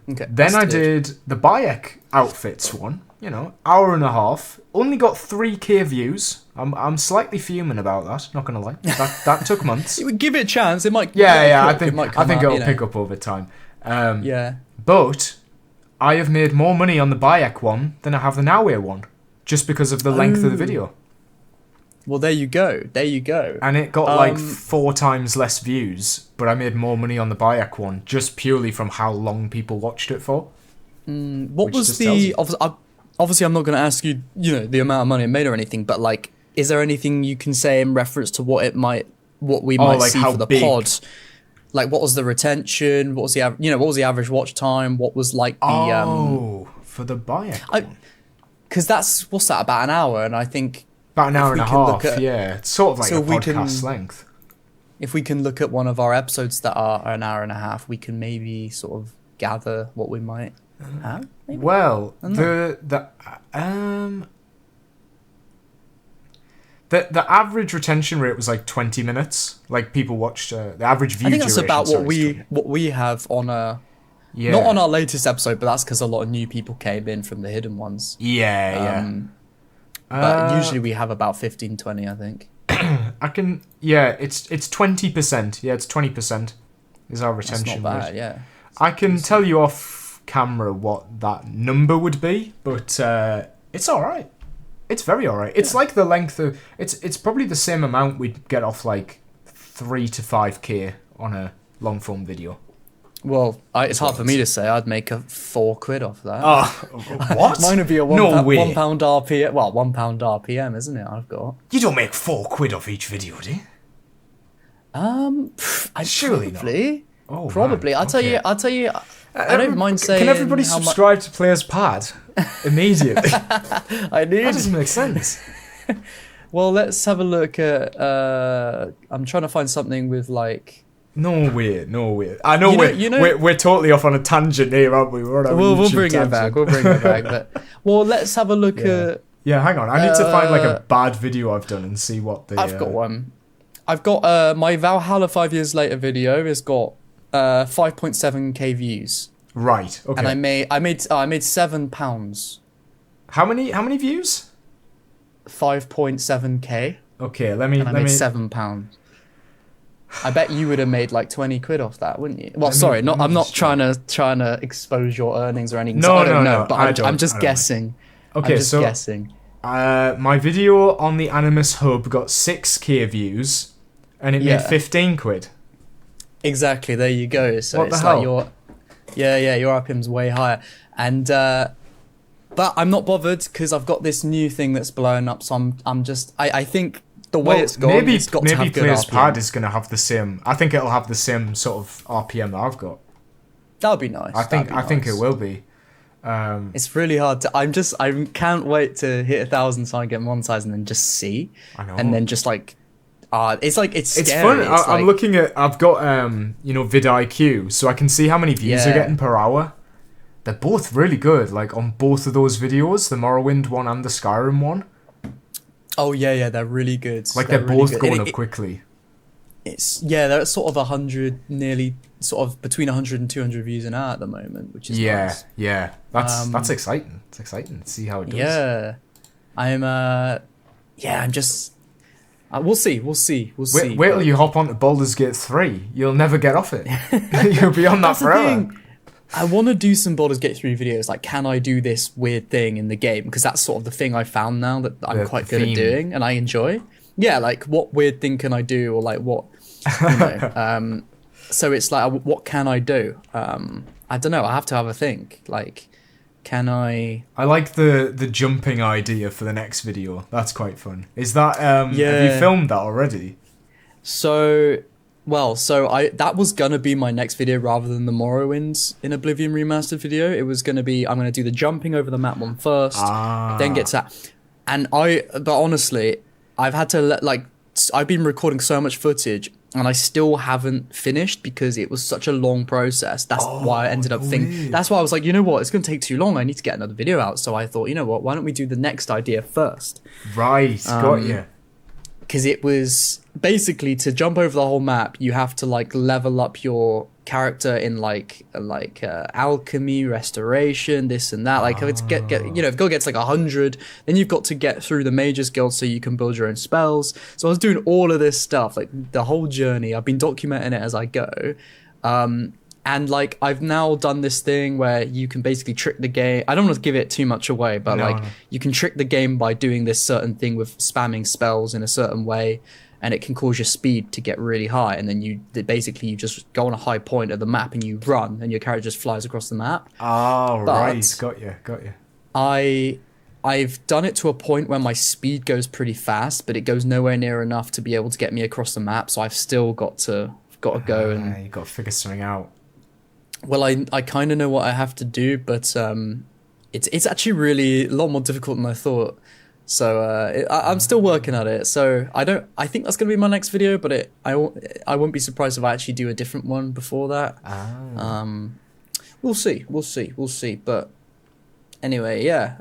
Okay. Then I did the Bayek outfits one, you know, hour and a half, only got 3k views. I'm slightly fuming about that, not gonna lie. That took months. Give it a chance. It might. Yeah. I think it'll pick up over time. But I have made more money on the Bayek one than I have the Naoya one, just because of the length of the video. Well, there you go. And it got like 4 times less views, but I made more money on the Bayek one just purely from how long people watched it for. What was the... Obviously, I'm not going to ask you, you know, the amount of money it made or anything, but like, is there anything you can say in reference to what we might see for the pod? Like, what was the retention? What was the average watch time? What was like the for the Bayek one? Because that's what's that, about an hour, and I think about an hour and a half. It's sort of like a podcast length. If we can look at one of our episodes that are an hour and a half, we can maybe sort of gather what we might have. Maybe? Well, The average retention rate was like 20 minutes. Like people watched the average view. I think that's duration, about what we have on a not on our latest episode, but that's because a lot of new people came in from the hidden ones. But usually we have about 15-20, I think. It's 20%. Yeah, it's 20% is our retention That's not bad, rate. yeah. I can tell you off camera what that number would be, but it's all right. It's very alright. It's like the length of... It's probably the same amount we'd get off like 3 to 5k on a long form video. Well, it's hard for me to say. I'd make a £4 off that. Oh, what? Mine would be a no way. £1 RPM. Well, £1 RPM, isn't it? I've got. You don't make £4 off each video, do you? Surely probably. Not. Oh, probably. Man. I'll tell you. I don't mind saying. Can everybody subscribe to Players Pad immediately? I do. That doesn't make sense. Well, let's have a look at. I'm trying to find something with like. No way. I know we're totally off on a tangent here, aren't we? We'll bring it back. But let's have a look at. Yeah, hang on. I need to find like a bad video I've done and see what the. I've got one. I've got my Valhalla 5 years later video has got 5.7k views. Right. Okay. And I made £7. How many views? 5.7k. Okay, let me. I made £7. I bet you would have made like £20 off that, wouldn't you? Well, I'm not trying to expose your earnings or anything. No, I don't know, no. But I'm just guessing. Okay, I'm just guessing. My video on the Animus Hub got 6k views, and it made £15. Exactly. There you go. So what it's the hell? like your RPM's way higher, and but I'm not bothered because I've got this new thing that's blowing up. So I think the way it's gone, it's got to have good Players RPM. Pad is going to have the same. I think it'll have the same sort of RPM that I've got. That would be nice. I think it will be. It's really hard to. I can't wait to hit 1,000 so I get monetized and then just see. I know. And then just like, it's scary. It's fun. I'm looking at. I've got vidIQ, so I can see how many views they're getting per hour. They're both really good. Like on both of those videos, the Morrowind one and the Skyrim one. Oh yeah, they're really good. Like they're really both good. going up quickly. They're at sort of 100, nearly sort of between 100 and 200 views an hour at the moment, which is nice. Yeah. That's exciting. It's exciting to see how it does. Yeah, I'm just. We'll see. Wait till you hop onto Baldur's Gate 3. You'll never get off it. You'll be on that forever. I want to do some Baldur's Gate 3 videos. Like, can I do this weird thing in the game? Because that's sort of the thing I found now that I'm quite good at doing and I enjoy. Yeah, like what weird thing can I do, or like what, so it's like, what can I do? I don't know. I have to have a think. Like, can I? I like the jumping idea for the next video. That's quite fun. Is that have you filmed that already? That was gonna be my next video rather than the Morrowind in Oblivion remastered video. It was gonna be, I'm gonna do the jumping over the map one first, then get to that. But honestly, I've had to I've been recording so much footage and I still haven't finished because it was such a long process. That's why I ended up thinking. That's why I was like, you know what, it's gonna take too long. I need to get another video out. So I thought, you know what, why don't we do the next idea first? Right, got you. Because it was basically to jump over the whole map, you have to like level up your character in like alchemy, restoration, this and that. Like if it's if it gets like 100, then you've got to get through the Mages Guild so you can build your own spells. So I was doing all of this stuff, like the whole journey. I've been documenting it as I go. And like I've now done this thing where you can basically trick the game. I don't want to give it too much away, but you can trick the game by doing this certain thing with spamming spells in a certain way, and it can cause your speed to get really high. And then you just go on a high point of the map and you run, and your character just flies across the map. Right, got you. I've done it to a point where my speed goes pretty fast, but it goes nowhere near enough to be able to get me across the map. So I've still got to go and you got to figure something out. Well, I kind of know what I have to do, but it's actually really a lot more difficult than I thought. So I'm still working at it. So I think that's gonna be my next video, but I won't be surprised if I actually do a different one before that. We'll see. But anyway, yeah.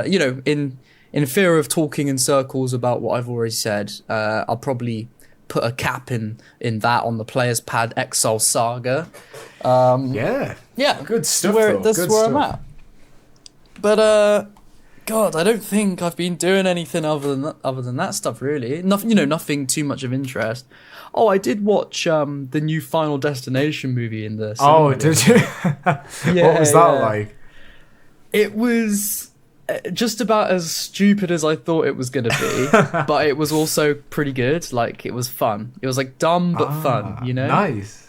In fear of talking in circles about what I've already said, I'll probably put a cap in that on the Player's Pad Exile Saga. Yeah, good stuff. That's where I'm at. But God, I don't think I've been doing anything other than that stuff really. Nothing too much of interest. Oh, I did watch the new Final Destination movie in the cinema. Oh, did you? What was that like? It was just about as stupid as I thought it was gonna be, but it was also pretty good. Like, it was fun. It was like dumb but fun, you know? Nice.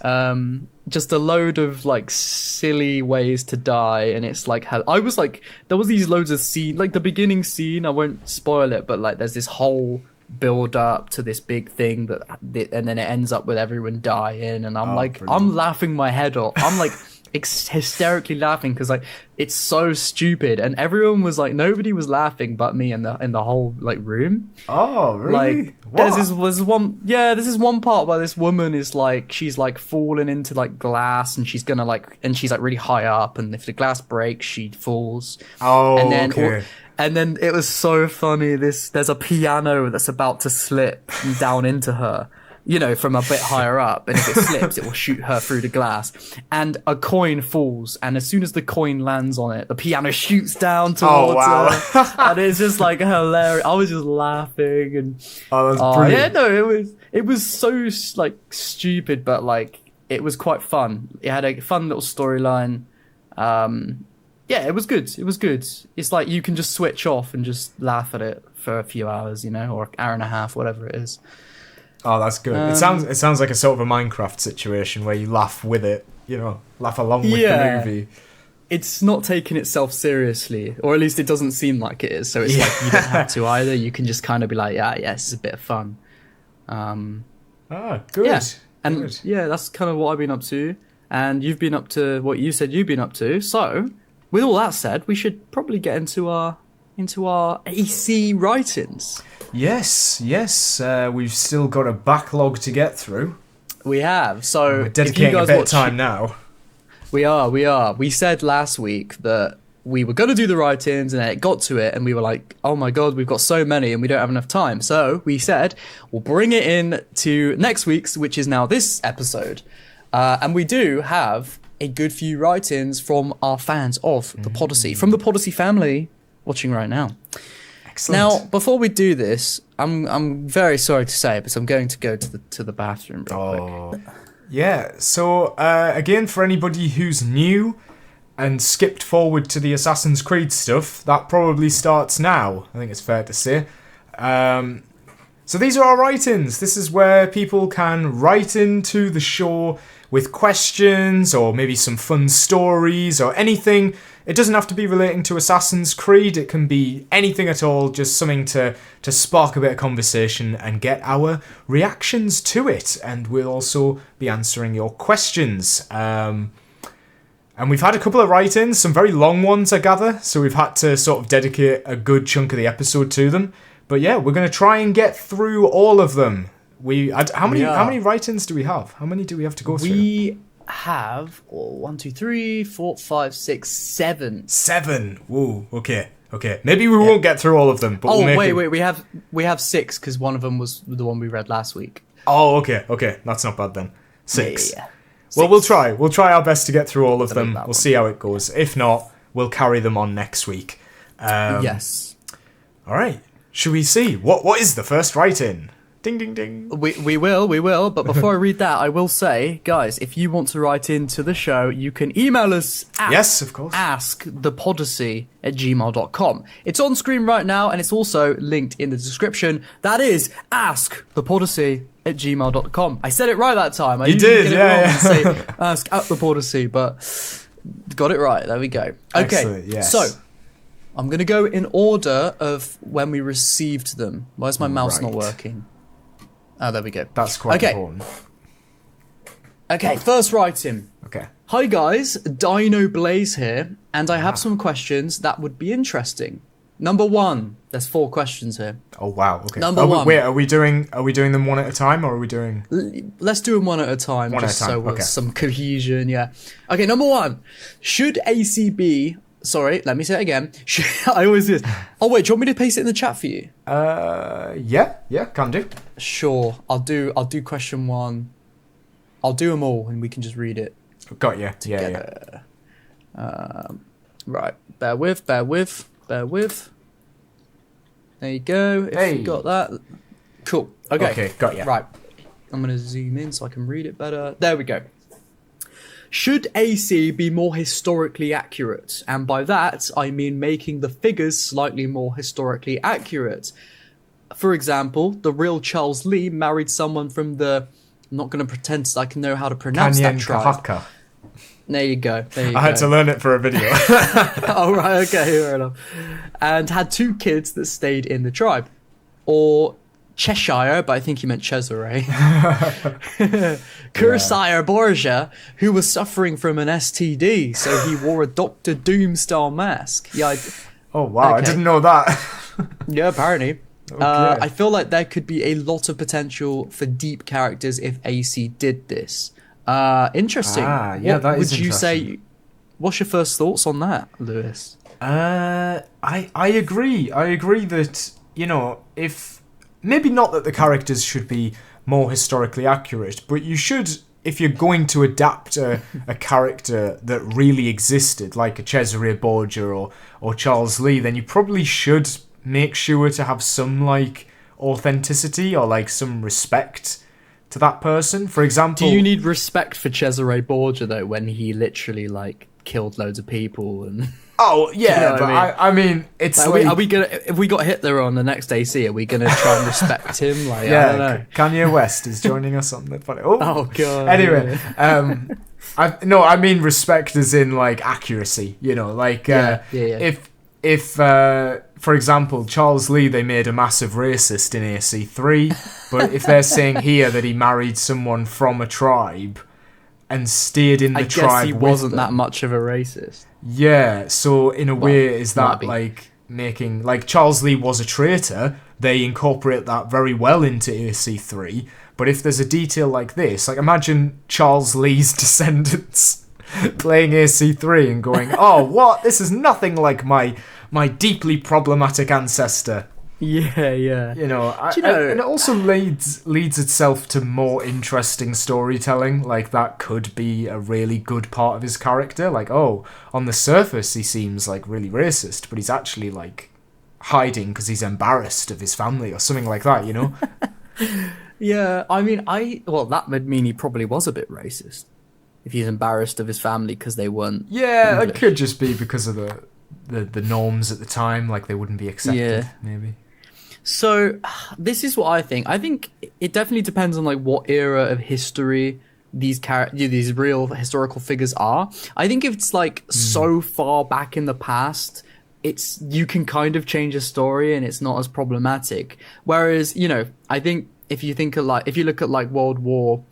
Just a load of like silly ways to die, and it's like I was like, there was these loads of scene, like the beginning scene, I won't spoil it, but like there's this whole build up to this big thing and then it ends up with everyone dying, and I'm like, brilliant. I'm laughing my head off. I'm like hysterically laughing because like it's so stupid, and everyone was like, nobody was laughing but me in the whole like room. Oh, really? Like there's this one part where this woman is like, she's like falling into like glass, and she's gonna like, and she's like really high up, and if the glass breaks she falls. And then it was so funny, there's a piano that's about to slip down into her, from a bit higher up, and if it slips, it will shoot her through the glass. And a coin falls, and as soon as the coin lands on it, the piano shoots down towards her. And it's just like hilarious. I was just laughing, and that's brilliant. Yeah, no, it was so like stupid, but like it was quite fun. It had a fun little storyline. Yeah, it was good. It's like you can just switch off and just laugh at it for a few hours, or an hour and a half, whatever it is. Oh, that's good. It sounds like a sort of a Minecraft situation where you laugh with it, laugh along with the movie. It's not taking itself seriously, or at least it doesn't seem like it is. So it's like you don't have to either. You can just kind of be like, yeah, this is a bit of fun. Good. Yeah, and yeah, that's kind of what I've been up to. And you've been up to what you said you've been up to. So with all that said, we should probably get into our AC write-ins. Yes. We've still got a backlog to get through. We have. So We're dedicating a bit of time now. We are. We said last week that we were going to do the write-ins, and it got to it, and we were like, oh my god, we've got so many and we don't have enough time. So we said we'll bring it in to next week's, which is now this episode. And we do have a good few write-ins from our fans of the Podyssey, from the Podyssey family watching right now. Excellent. Now, before we do this, I'm very sorry to say, but I'm going to go to the bathroom real quick. Yeah, so again, for anybody who's new and skipped forward to the Assassin's Creed stuff, that probably starts now, I think it's fair to say. So these are our write-ins. This is where people can write into the show with questions or maybe some fun stories or anything. It doesn't have to be relating to Assassin's Creed. It can be anything at all, just something to spark a bit of conversation and get our reactions to it. And we'll also be answering your questions. And we've had a couple of write-ins, some very long ones, I gather. So we've had to sort of dedicate a good chunk of the episode to them. But yeah, we're going to try and get through all of them. How many write-ins do we have? How many do we have to go through? We have 1, 2, 3, 4, 5, 6, 7. 7. Whoa. Okay. Maybe we won't get through all of them. But wait. We have 6 because one of them was the one we read last week. Oh, okay. That's not bad then. 6. Yeah. Well, we'll try. We'll try our best to get through all of them. We'll one. see how it goes. If not, we'll carry them on next week. Yes. All right. Should we see what is the first write-in? Ding, ding, ding. We will. But before I read that, I will say, guys, if you want to write into the show, you can email us at yes, of course. askthepodyssey@gmail.com. It's on screen right now, and it's also linked in the description. That is askthepodyssey@gmail.com. I said it right that time. You did, and say ask at the Podyssey, but got it right. There we go. Okay, excellent, yes. So I'm going to go in order of when we received them. Why is my mouse not working? Oh, there we go. That's quite important. Okay, first writing. Okay. Hi guys, Dino Blaze here, and I have some questions that would be interesting. Number 1, there's 4 questions here. Oh wow. Okay. Number 1. Wait, are we doing them one at a time, or are we doing? Let's do them one at a time, One just at a time, so okay. some cohesion. Yeah. Okay. Number 1, should ACB? Sorry, let me say it again. I always do this. Oh wait, do you want me to paste it in the chat for you? Yeah, can do. Sure, I'll do question 1. I'll do them all, and we can just read it. Got you. Together. Yeah. Right, bear with. There you go. If you got that, cool. Okay, got you. Right, I'm gonna zoom in so I can read it better. There we go. Should AC be more historically accurate? And by that, I mean making the figures slightly more historically accurate. For example, the real Charles Lee married someone from the... I'm not going to pretend I can know how to pronounce that tribe. Kahaka. There you go. I had to learn it for a video. Oh, right, okay, fair enough. And had 2 kids that stayed in the tribe. Or Cheshire, but I think he meant Cesare. Cursire Borgia, who was suffering from an STD, so he wore a Doctor Doom style mask. Yeah. Oh wow, okay. I didn't know that. Yeah, apparently. Okay. I feel like there could be a lot of potential for deep characters if AC did this. Interesting. Yeah, that is interesting. Would you say? What's your first thoughts on that, Lewis? I agree. I agree that, if maybe not that the characters should be more historically accurate, but you should, if you're going to adapt a character that really existed, like a Cesare Borgia or Charles Lee, then you probably should make sure to have some, authenticity or, some respect to that person. For example... Do you need respect for Cesare Borgia, though, when he literally, killed loads of people and... Oh, yeah, but I mean, it's are we gonna, if we got Hitler on the next AC, are we going to try and respect him? I don't know. Kanye West is joining us on the funny. Oh, God. Anyway, I mean respect as in, accuracy, if for example, Charles Lee, they made a massive racist in AC3, but if they're saying here that he married someone from a tribe, and stayed in the I tribe. guess he wasn't with that them. much of a racist. Yeah, so in a way, is might that be. like making like Charles Lee was a traitor? They incorporate that very well into AC3. But if there's a detail like this, like imagine Charles Lee's descendants playing AC3 and going, "Oh, what? This is nothing like my deeply problematic ancestor." Yeah, yeah. You know, Do you know- and it also leads itself to more interesting storytelling. Like that could be a really good part of his character. Like, oh, on the surface he seems like really racist, but he's actually like hiding because he's embarrassed of his family or something like that. You know? Yeah, I mean, well, that would mean he probably was a bit racist if he's embarrassed of his family because they weren't. Yeah, it English. could just be because of the norms at the time. Like they wouldn't be accepted. Yeah. Maybe. So, this is what I think. I think it definitely depends on like what era of history these these real historical figures are. I think if it's like so far back in the past, you can kind of change a story and it's not as problematic. Whereas, you know, I think if you look at like World War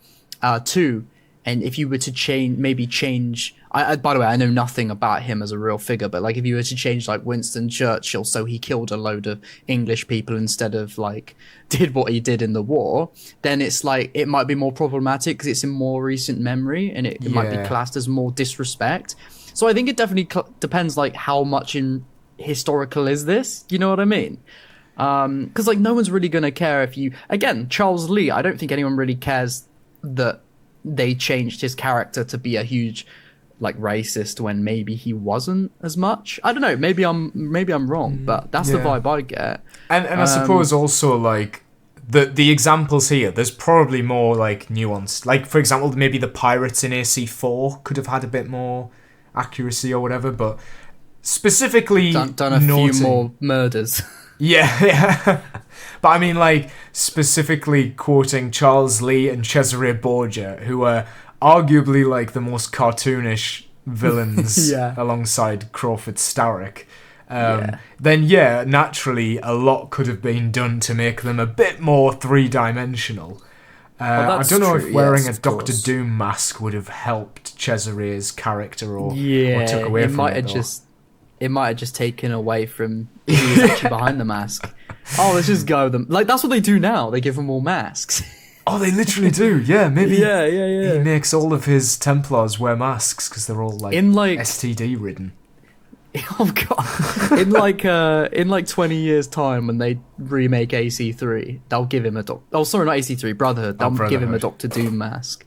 II, and if you were to change, I by the way, I know nothing about him as a real figure, but like if you were to change like Winston Churchill, so he killed a load of English people instead of like did what he did in the war, then it's like it might be more problematic because it's in more recent memory and it might be Yeah. classed as more disrespect. So I think it definitely depends like how much in historical is this, you know what I mean? Because like no one's really gonna care if you, again, Charles Lee, I don't think anyone really cares that they changed his character to be a huge like racist when maybe he wasn't as much. I don't know, maybe I'm wrong, but that's the yeah. vibe I get. And I suppose also like the examples here, there's probably more like nuanced. Like for example, maybe the pirates in AC4 could have had a bit more accuracy or whatever, but specifically Done a noting, few more murders. Yeah. But I mean like specifically quoting Charles Lee and Cesare Borgia, who are arguably like the most cartoonish villains Yeah. alongside Crawford Starrick. Yeah. Then yeah, naturally a lot could have been done to make them a bit more three-dimensional. I that's don't know true, if wearing yes, a of Doctor course. Doom mask would have helped Cesare's character or Yeah, took away it from might it. have Or... it might have just taken away from who was actually behind the mask. Oh, let's just go with them. Like that's what they do now. They give them all masks. Oh, they literally do. Yeah, maybe. Yeah. He makes all of his Templars wear masks because they're all like, In, like- STD ridden. Oh god! In like 20 years' time, when they remake AC3, they'll give him a Oh, sorry, not AC3, Brotherhood. They'll give him a Brotherhood. Doctor Doom mask.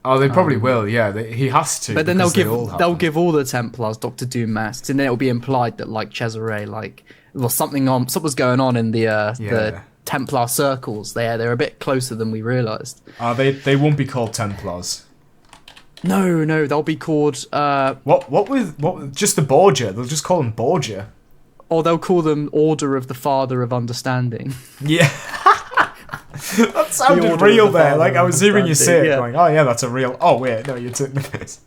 Oh, they probably will. Yeah, he has to. But then because they all have they'll them. give all the Templars Doctor Doom masks, and then it'll be implied that like Cesare, like well, something's going on in the Yeah. Templar circles. They're a bit closer than we realised. They won't be called Templars. No, they'll be called What just the Borgia? They'll just call them Borgia. or they'll call them Order of the Father of Understanding. Yeah. That sounded Order real of the there. Father Like I was hearing you say it, yeah. going, "Oh yeah, that's a real." Oh wait, no, you're taking the piss.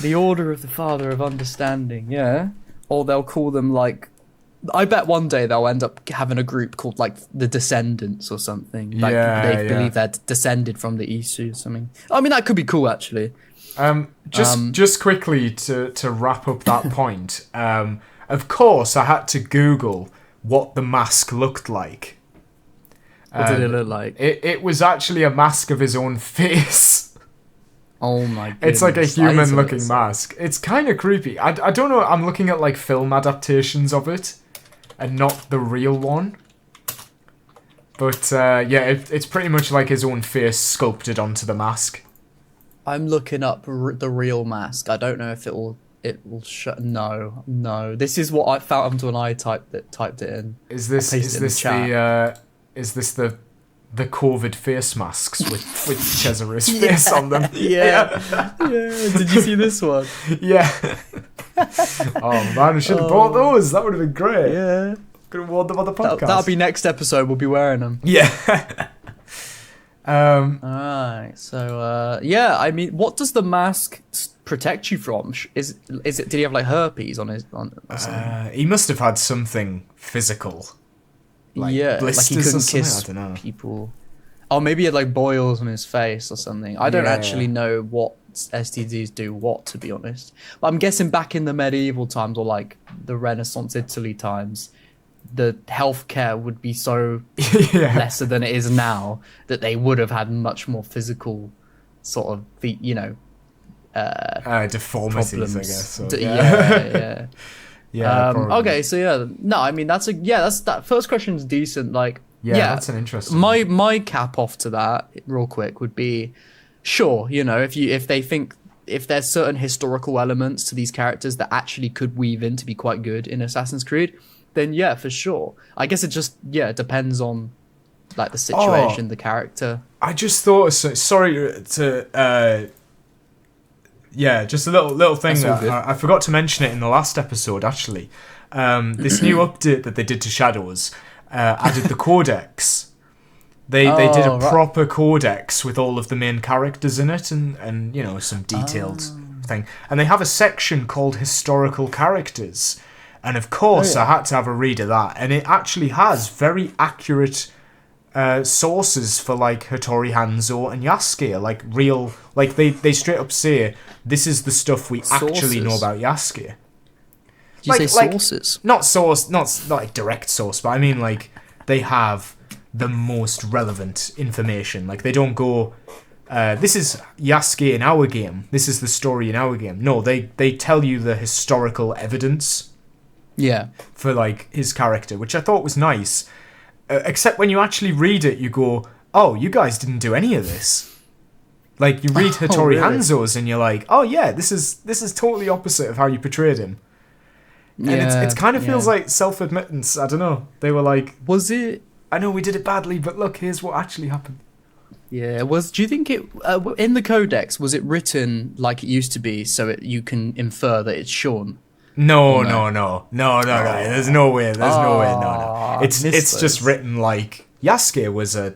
The Order of the Father of Understanding, yeah. Or they'll call them like, I bet one day they'll end up having a group called like the Descendants or something. Like they believe they're descended from the Isu or something. I mean, that could be cool actually. Just quickly to wrap up that point. Of course, I had to Google what the mask looked like. What did it look like? It was actually a mask of his own face. Oh my goodness. It's like a That is human-looking awesome. mask. It's kind of creepy. I don't know. I'm looking at like film adaptations of it, and not the real one. But yeah, it's pretty much like his own face sculpted onto the mask. I'm looking up the real mask. I don't know if it will show. No. This is what I found when I typed it in. Is this pasted it in the is this the COVID face masks with Cesare's face on them? Yeah. Did you see this one? Yeah. Oh man, I should have bought those. That would have been great. Yeah. Could have worn them on the podcast. That'll be next episode. We'll be wearing them. Yeah. Alright, so yeah, I mean, what does the mask protect you from? Is it? Did he have like herpes on his or something? He must have had something physical. Like yeah, like he blisters or couldn't something? kiss I don't know. people. Oh, maybe he had like boils on his face or something. I don't Yeah. actually know what STDs do what, to be honest. But I'm guessing back in the medieval times or like the Renaissance Italy times, the healthcare would be so lesser than it is now that they would have had much more physical sort of, deformities, problems. I guess. So, Yeah. probably. Okay, so no, I mean that first question's decent. Like, that's an interesting. My cap off to that real quick would be, sure, if they think if there's certain historical elements to these characters that actually could weave in to be quite good in Assassin's Creed, then yeah, for sure. I guess it just depends on like the situation, the character. I just thought, sorry to. Just a little thing that I forgot to mention it in the last episode, actually. This new update that they did to Shadows added the codex. They did a proper codex with all of the main characters in it and some detailed thing. And they have a section called Historical Characters. And of course, I had to have a read of that. And it actually has very accurate sources for like Hattori Hanzo and Yasuke, like real, like they straight up say this is the stuff we actually know about Yasuke. Did you say sources? Not like direct source, but I mean like they have the most relevant information. Like they don't go, this is Yasuke in our game. This is the story in our game. No, they tell you the historical evidence. Yeah. For like his character, which I thought was nice. Except when you actually read it, you go, "Oh, you guys didn't do any of this." Like you read Hattori Hanzo's, and you're like, "Oh yeah, this is totally opposite of how you portrayed him." And it kind of feels like self-admittance. I don't know. They were like, "Was it? I know we did it badly, but look, here's what actually happened." Yeah. Do you think it in the codex was it written like it used to be, so you can infer that it's Sean? No. There's no way. No. It's just written like Yasuke was a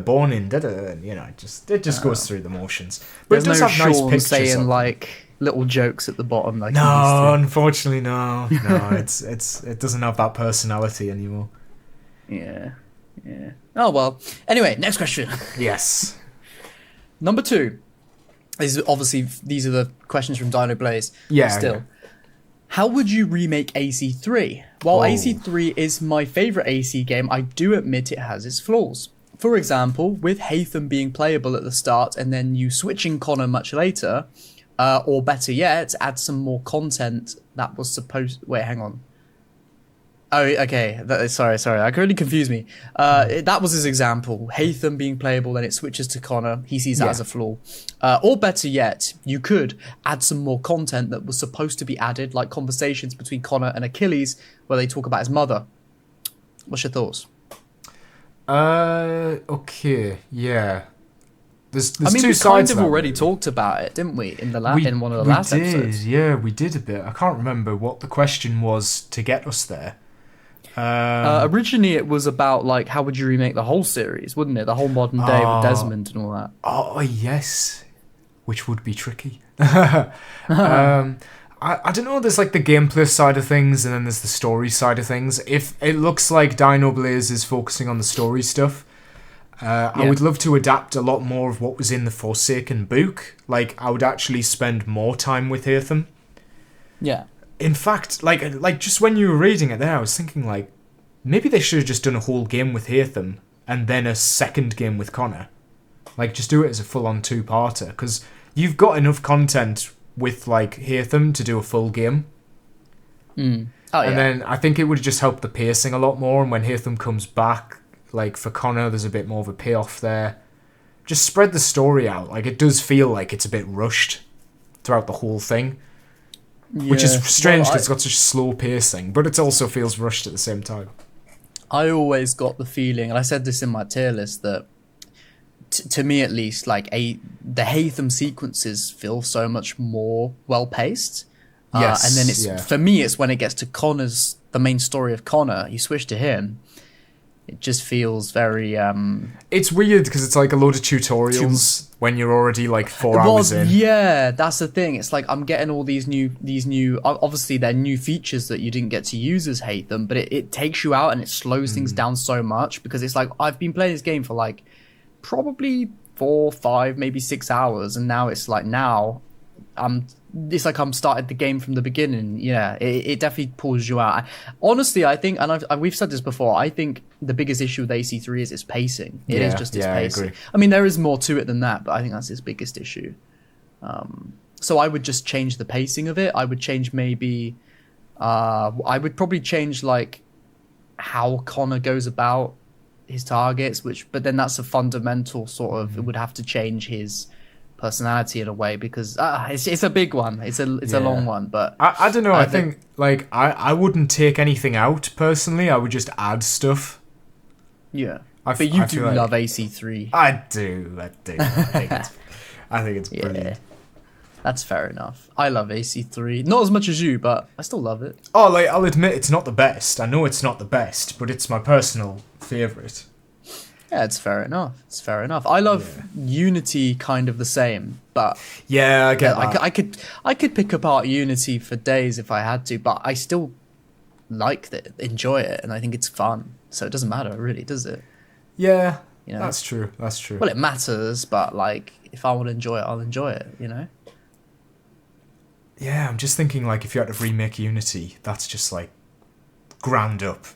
born in it just goes through the motions. But there's it does have nice Sean pictures saying like little jokes at the bottom. Like no, unfortunately, no. It doesn't have that personality anymore. Yeah. Oh well. Anyway, next question. Yes. Number 2. These are the questions from Dino Blaze. Yeah. Still. Okay. How would you remake AC3? While AC3 is my favourite AC game, I do admit it has its flaws. For example, with Haytham being playable at the start and then you switching Connor much later, or better yet, add some more content that was supposed... Wait, hang on. Oh, okay. Sorry. That really confused me. That was his example. Haytham being playable, then it switches to Connor. He sees that as a flaw. Or better yet, you could add some more content that was supposed to be added, like conversations between Connor and Achilles, where they talk about his mother. What's your thoughts? Okay, yeah. There's two we sides. kind of already talked about it, didn't we? In one of the last episodes. Yeah, we did a bit. I can't remember what the question was to get us there. Originally, it was about like how would you remake the whole series, wouldn't it? The whole modern day with Desmond and all that. Oh yes, which would be tricky. I don't know. There's like the gameplay side of things, and then there's the story side of things. If it looks like Dino Blaze is focusing on the story stuff, I would love to adapt a lot more of what was in the Forsaken book. Like I would actually spend more time with Haytham. Yeah. In fact, like just when you were reading it there, I was thinking like maybe they should have just done a whole game with Haytham and then a second game with Connor. Like just do it as a full-on two-parter because you've got enough content with like Haytham to do a full game. And then I think it would just help the pacing a lot more. And when Haytham comes back, like for Connor, there's a bit more of a payoff there. Just spread the story out. Like it does feel like it's a bit rushed throughout the whole thing. Yeah. Which is strange because it's got such slow pacing, but it also feels rushed at the same time. I always got the feeling, and I said this in my tier list, that to me at least, like the Haytham sequences feel so much more well paced. Yes, and then for me, it's when it gets to Connor's, the main story of Connor, you switch to him. It just feels very... It's weird because it's like a load of tutorials when you're already like 4 hours in. Yeah, that's the thing. It's like I'm getting all these new... Obviously, they're new features that you didn't get to use as Haytham, but it takes you out and it slows things down so much because it's like I've been playing this game for like probably 4, 5, maybe 6 hours, and now it's like it's like I'm started the game from the beginning. Yeah, it definitely pulls you out. Honestly, I think, and we've said this before, I think the biggest issue with AC3 is its pacing. It is just its pacing. I agree. I mean, there is more to it than that, but I think that's its biggest issue. So I would just change the pacing of it. I would change maybe, I would probably change like how Connor goes about his targets, but then that's a fundamental sort of, it would have to change his personality in a way, because it's a big one. It's a long one, but I don't know. I think like I wouldn't take anything out personally. I would just add stuff. Yeah, but you do love AC3. I do. I think it's brilliant. Yeah, that's fair enough. I love AC3, not as much as you, but I still love it. Oh, like I'll admit it's not the best. I know it's not the best, but it's my personal favorite. Yeah, it's fair enough. I love Unity kind of the same, but yeah, I get that. I could pick apart Unity for days if I had to, but I still like it, enjoy it, and I think it's fun. So it doesn't matter, really, does it? Yeah, that's true. Well, it matters, but like if I want to enjoy it, I'll enjoy it. Yeah, I'm just thinking like if you had to remake Unity, that's just like ground up.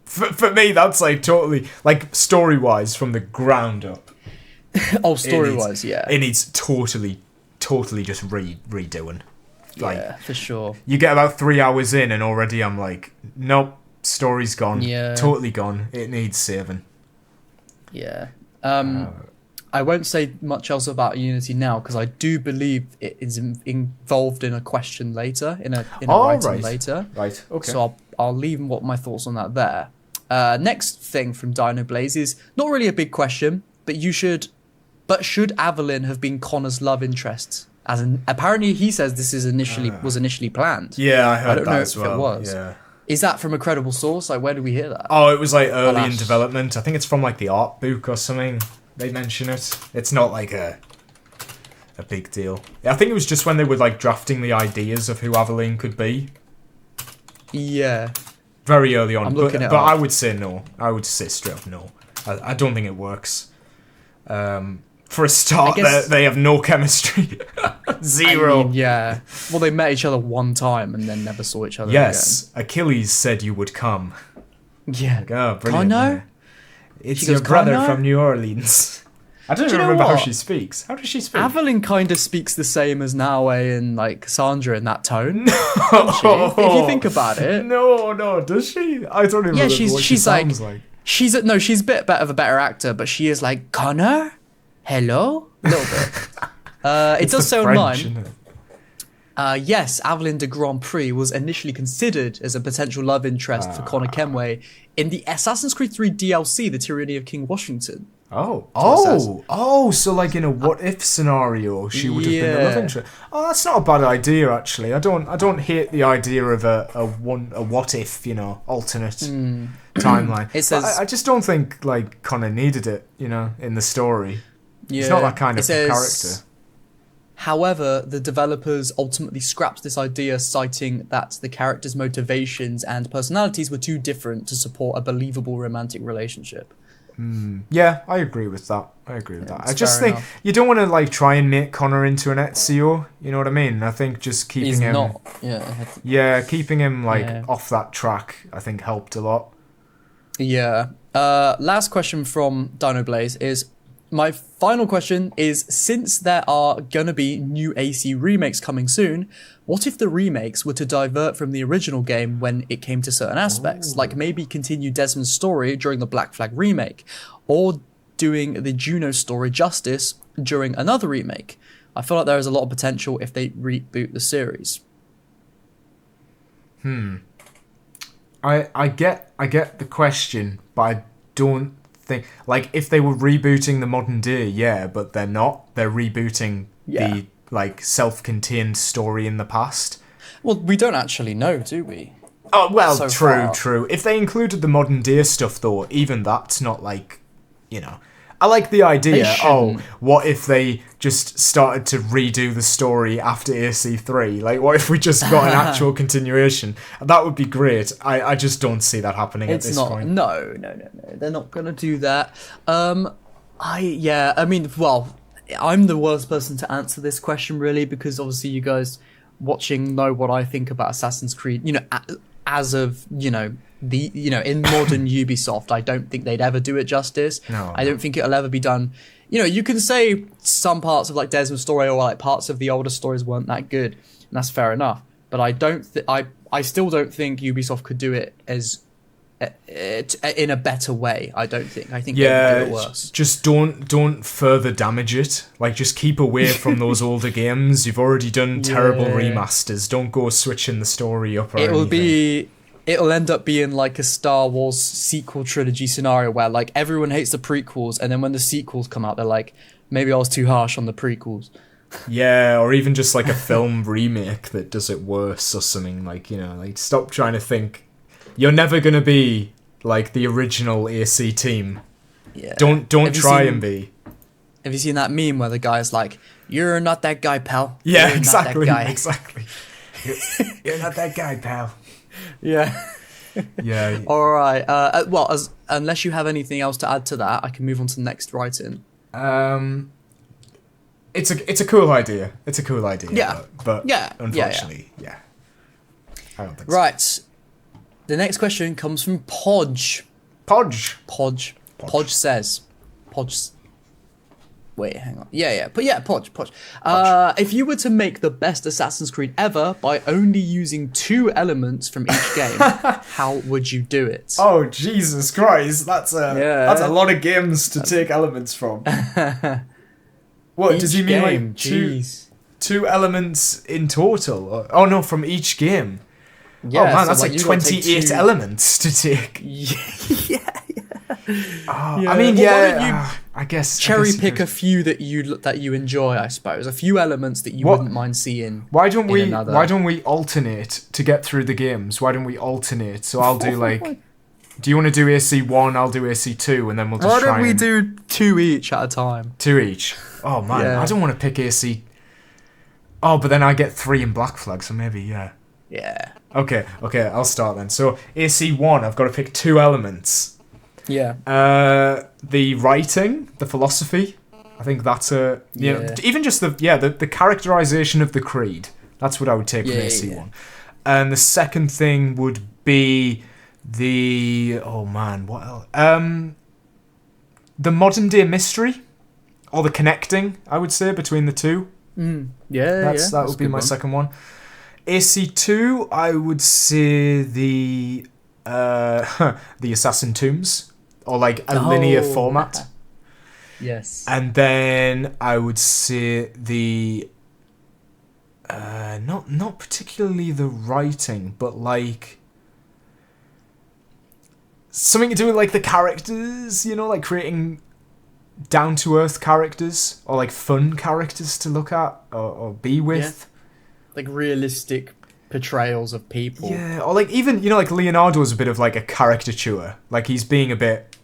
For me, that's like totally, like story-wise, from the ground up. Oh, story-wise, yeah. It needs totally just redoing. Like, yeah, for sure. You get about 3 hours in and already I'm like, nope, story's gone. Yeah. Totally gone. It needs saving. Yeah. I won't say much else about Unity now, because I do believe it is involved in a question later, in a writing later. Right, okay. So I'll leave my thoughts on that there. Next thing from Dino Blaze is not really a big question, but should Evelyn have been Connor's love interest? Apparently he says this is was initially planned. Yeah, I heard that as well. It was. Yeah. Is that from a credible source? Like, where do we hear that? Oh, it was like early in development. I think it's from like the art book or something. They mention it. It's not like a big deal. I think it was just when they were like drafting the ideas of who Aveline could be. Yeah. Very early on. But I would say no. I would say straight up no. I don't think it works. For a start, they have no chemistry. Zero. I mean, yeah. Well, they met each other one time and then never saw each other again. Achilles said you would come. Yeah. Like, oh, brilliant. Connor? It's your brother from New Orleans. I don't even remember how she speaks. How does she speak? Aveline kind of speaks the same as Naue and like Cassandra in that tone. No. If you think about it. No, does she? I don't even remember what she sounds like. She's a bit of a better actor, but she is like, Connor? Hello? A little bit. It does say online. Yes, Aveline de Grand Prix was initially considered as a potential love interest for Connor Kenway in the Assassin's Creed 3 DLC, The Tyranny of King Washington. So like in a what-if scenario, she would have been the love interest. Oh, that's not a bad idea, actually. I don't hate the idea of a what-if, alternate timeline. It says, I just don't think like Connor needed it, in the story. Yeah, he's not that kind of character. However, the developers ultimately scrapped this idea, citing that the characters' motivations and personalities were too different to support a believable romantic relationship. Yeah, I agree with that. I just think you don't want to like try and make Connor into an Ezio. You know what I mean? I think just keeping him, keeping him like off that track, I think helped a lot. Yeah. Last question from Dino Blaze is. My final question is, since there are gonna be new AC remakes coming soon, what if the remakes were to divert from the original game when it came to certain aspects, like maybe continue Desmond's story during the Black Flag remake, or doing the Juno story justice during another remake? I feel like there is a lot of potential if they reboot the series. I get the question, but I don't think, like, if they were rebooting the modern day, but they're not. They're rebooting the like self-contained story in the past. Well, we don't actually know, do we? Oh well, so true. If they included the modern day stuff, though, even that's not like, I like the idea. What if they just started to redo the story after AC3? Like, what if we just got an actual continuation? That would be great. I just don't see that happening at this point. No. They're not going to do that. I mean, well, I'm the worst person to answer this question really, because obviously you guys watching know what I think about Assassin's Creed. You know, as of in modern Ubisoft, I don't think they'd ever do it justice. No. I don't think it'll ever be done. You know, you can say some parts of like Desmond's story or like parts of the older stories weren't that good, and that's fair enough. But I don't. I still don't think Ubisoft could do it as in a better way. I don't think. I think they would do it worse. Just don't further damage it. Like, just keep away from those older games. You've already done terrible remasters. Don't go switching the story up or anything. It'll end up being like a Star Wars sequel trilogy scenario where like everyone hates the prequels, and then when the sequels come out, they're like, maybe I was too harsh on the prequels. Yeah, or even just like a film remake that does it worse or something. Like, you know, like, stop trying to think. You're never gonna be like the original AC team. Yeah. Don't try and be. Have you seen that meme where the guy's like, "You're not that guy, pal." Yeah, You're exactly. Not that guy. Exactly. You're not that guy, pal. Yeah. Yeah. All right. Well, unless you have anything else to add to that, I can move on to the next write-in. It's a cool idea. It's a cool idea. Yeah. But Yeah. unfortunately, yeah. I don't think so. Right. The next question comes from Podge. Podge. Podge says. Podge. Wait, hang on. Yeah. But yeah, Podge. If you were to make the best Assassin's Creed ever by only using 2 elements from each game, how would you do it? Oh, Jesus Christ. That's a lot of games to take elements from. What, Each does he mean game, like jeez. two elements in total? Oh no, from each game. Yeah, oh man, so that's like you gotta take 28 2 elements to take. Yeah. Oh, Yeah. I mean, Well, why yeah, don't you I guess cherry I guess pick a few that you enjoy, I suppose. A few elements that you wouldn't mind seeing. Why don't we another. alternate to get through the games? Why don't we alternate? So I'll do like, do you want to do AC1? I'll do AC2, and then we'll just Why try don't we and do 2 each at a time? 2 each. Oh man, Yeah. I don't want to pick AC. Oh, but then I get 3 in Black Flag, so maybe yeah. Yeah. Okay, I'll start then. So AC1, I've got to pick 2 elements. Yeah. The writing, the philosophy. I think that's Yeah. even just the characterization of the creed. That's what I would take from AC1. Yeah. And the second thing would be the what else? The modern day mystery, or the connecting, I would say, between the two. That would be my second one. AC2, I would say the Assassin Tombs, or like a linear format. Yes. And then I would say the not particularly the writing, but like something to do with like the characters, you know, like creating down to earth characters, or like fun characters to look at or be with. Like realistic portrayals of people. Yeah, or like even, you know, like Leonardo's a bit of like a caricature. Like he's being a bit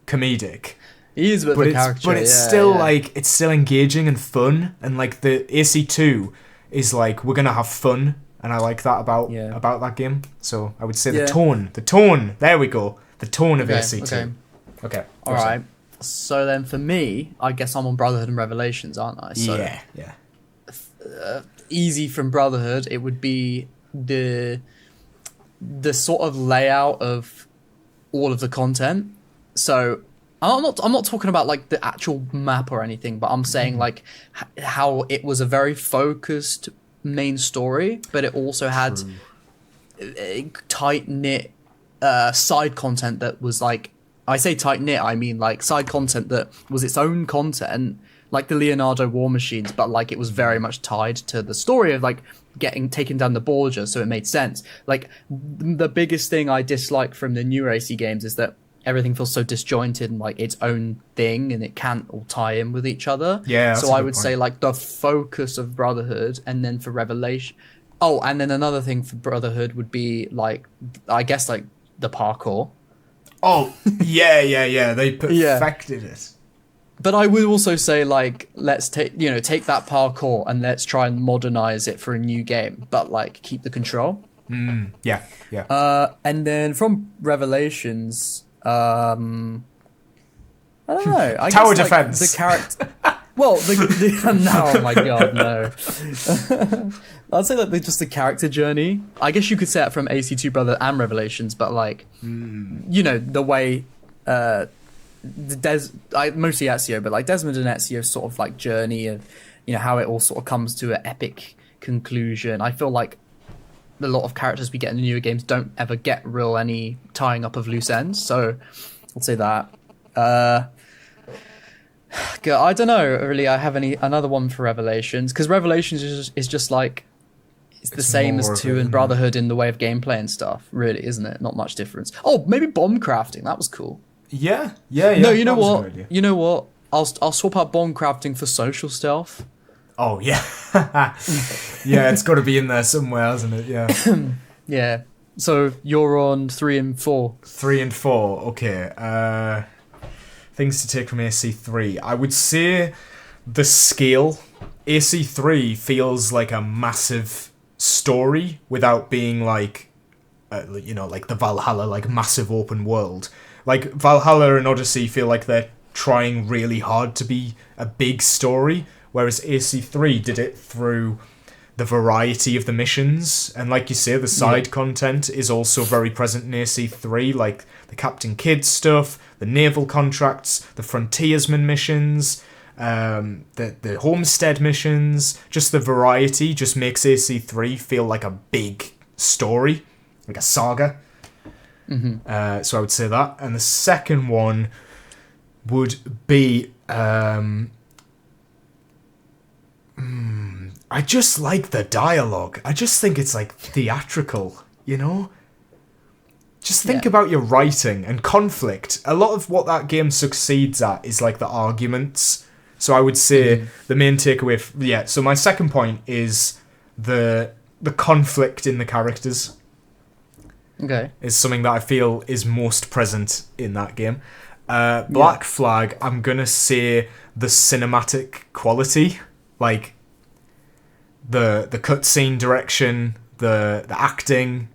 comedic. He is a bit of a caricature. But it's still like, it's still engaging and fun, and like the AC2 is like, we're gonna have fun, and I like that about that game. So I would say the tone. There we go. The tone of AC2. Okay. All right. So then for me, I guess I'm on Brotherhood and Revelations, aren't I? So yeah. Easy from Brotherhood, it would be the sort of layout of all of the content. So I'm not talking about like the actual map or anything, but I'm saying like how it was a very focused main story, but it also had tight knit side content that was like, I say tight knit, I mean like side content that was its own content, like the Leonardo War Machines, but like it was very much tied to the story of like taking down the Borgia, so it made sense. Like the biggest thing I dislike from the newer AC games is that everything feels so disjointed and like its own thing, and it can't all tie in with each other. Yeah. So I would say like the focus of Brotherhood, and then for Revelation. Oh, and then another thing for Brotherhood would be like, I guess like the parkour. Oh, yeah. They perfected it. But I would also say, like, let's take that parkour and let's try and modernize it for a new game, but like keep the control. Yeah. And then from Revelations, I I don't know. Tower guess, defense. The character. Well, no, oh my god, no. I'd say like just the character journey. I guess you could say it from AC2 Brother and Revelations, but like, you know, the way mostly Ezio, but like Desmond and Ezio's sort of like journey of, you know, how it all sort of comes to an epic conclusion. I feel like a lot of characters we get in the newer games don't ever get real any tying up of loose ends. So I'd say that. I don't know really. I have another one for Revelations, because Revelations is just like it's the same as 2 and Brotherhood in the way of gameplay and stuff. Really, isn't it? Not much difference. Oh, maybe bomb crafting. That was cool. Yeah. No, you know what? You know what? I'll swap out bomb crafting for social stealth. Oh yeah, yeah. It's got to be in there somewhere, hasn't it? Yeah. Yeah. So you're on 3 and 4. 3 and 4. Okay. Things to take from AC3. I would say the scale. AC3 feels like a massive story without being like, you know, like the Valhalla, like massive open world. Like Valhalla and Odyssey feel like they're trying really hard to be a big story, whereas AC3 did it through the variety of the missions. And like you say, the side content is also very present in AC3, like the Captain Kidd stuff, the naval contracts, the frontiersman missions, the homestead missions. Just the variety just makes AC3 feel like a big story, like a saga. So I would say that. And the second one would be I just like the dialogue. I just think it's like theatrical, you know? Just think about your writing and conflict. A lot of what that game succeeds at is like the arguments. So I would say the main takeaway so my second point is the conflict in the characters. Okay. Is something that I feel is most present in that game. Black Flag, I'm gonna say the cinematic quality, like the cutscene direction, the acting,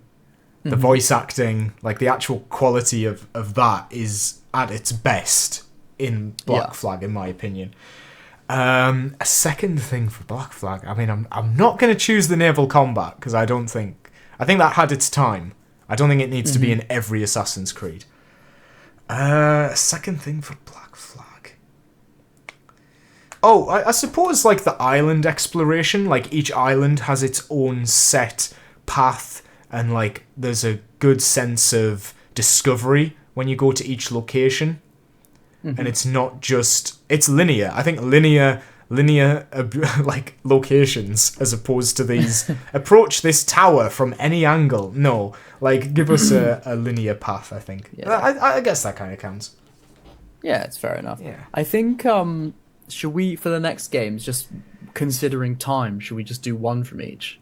the voice acting, like the actual quality of that is at its best in Black Flag, in my opinion. A second thing for Black Flag, I mean, I'm not gonna choose the naval combat because I think that had its time. I don't think it needs to be in every Assassin's Creed. Second thing for Black Flag. Oh, I suppose like the island exploration, like each island has its own set path and like there's a good sense of discovery when you go to each location. And it's not just, it's linear. I think linear like locations as opposed to these approach this tower from any angle. No, like give us a linear path. I think I guess that kind of counts. Yeah, it's fair enough. Yeah, I think should we, for the next games, just considering time, should we just do one from each?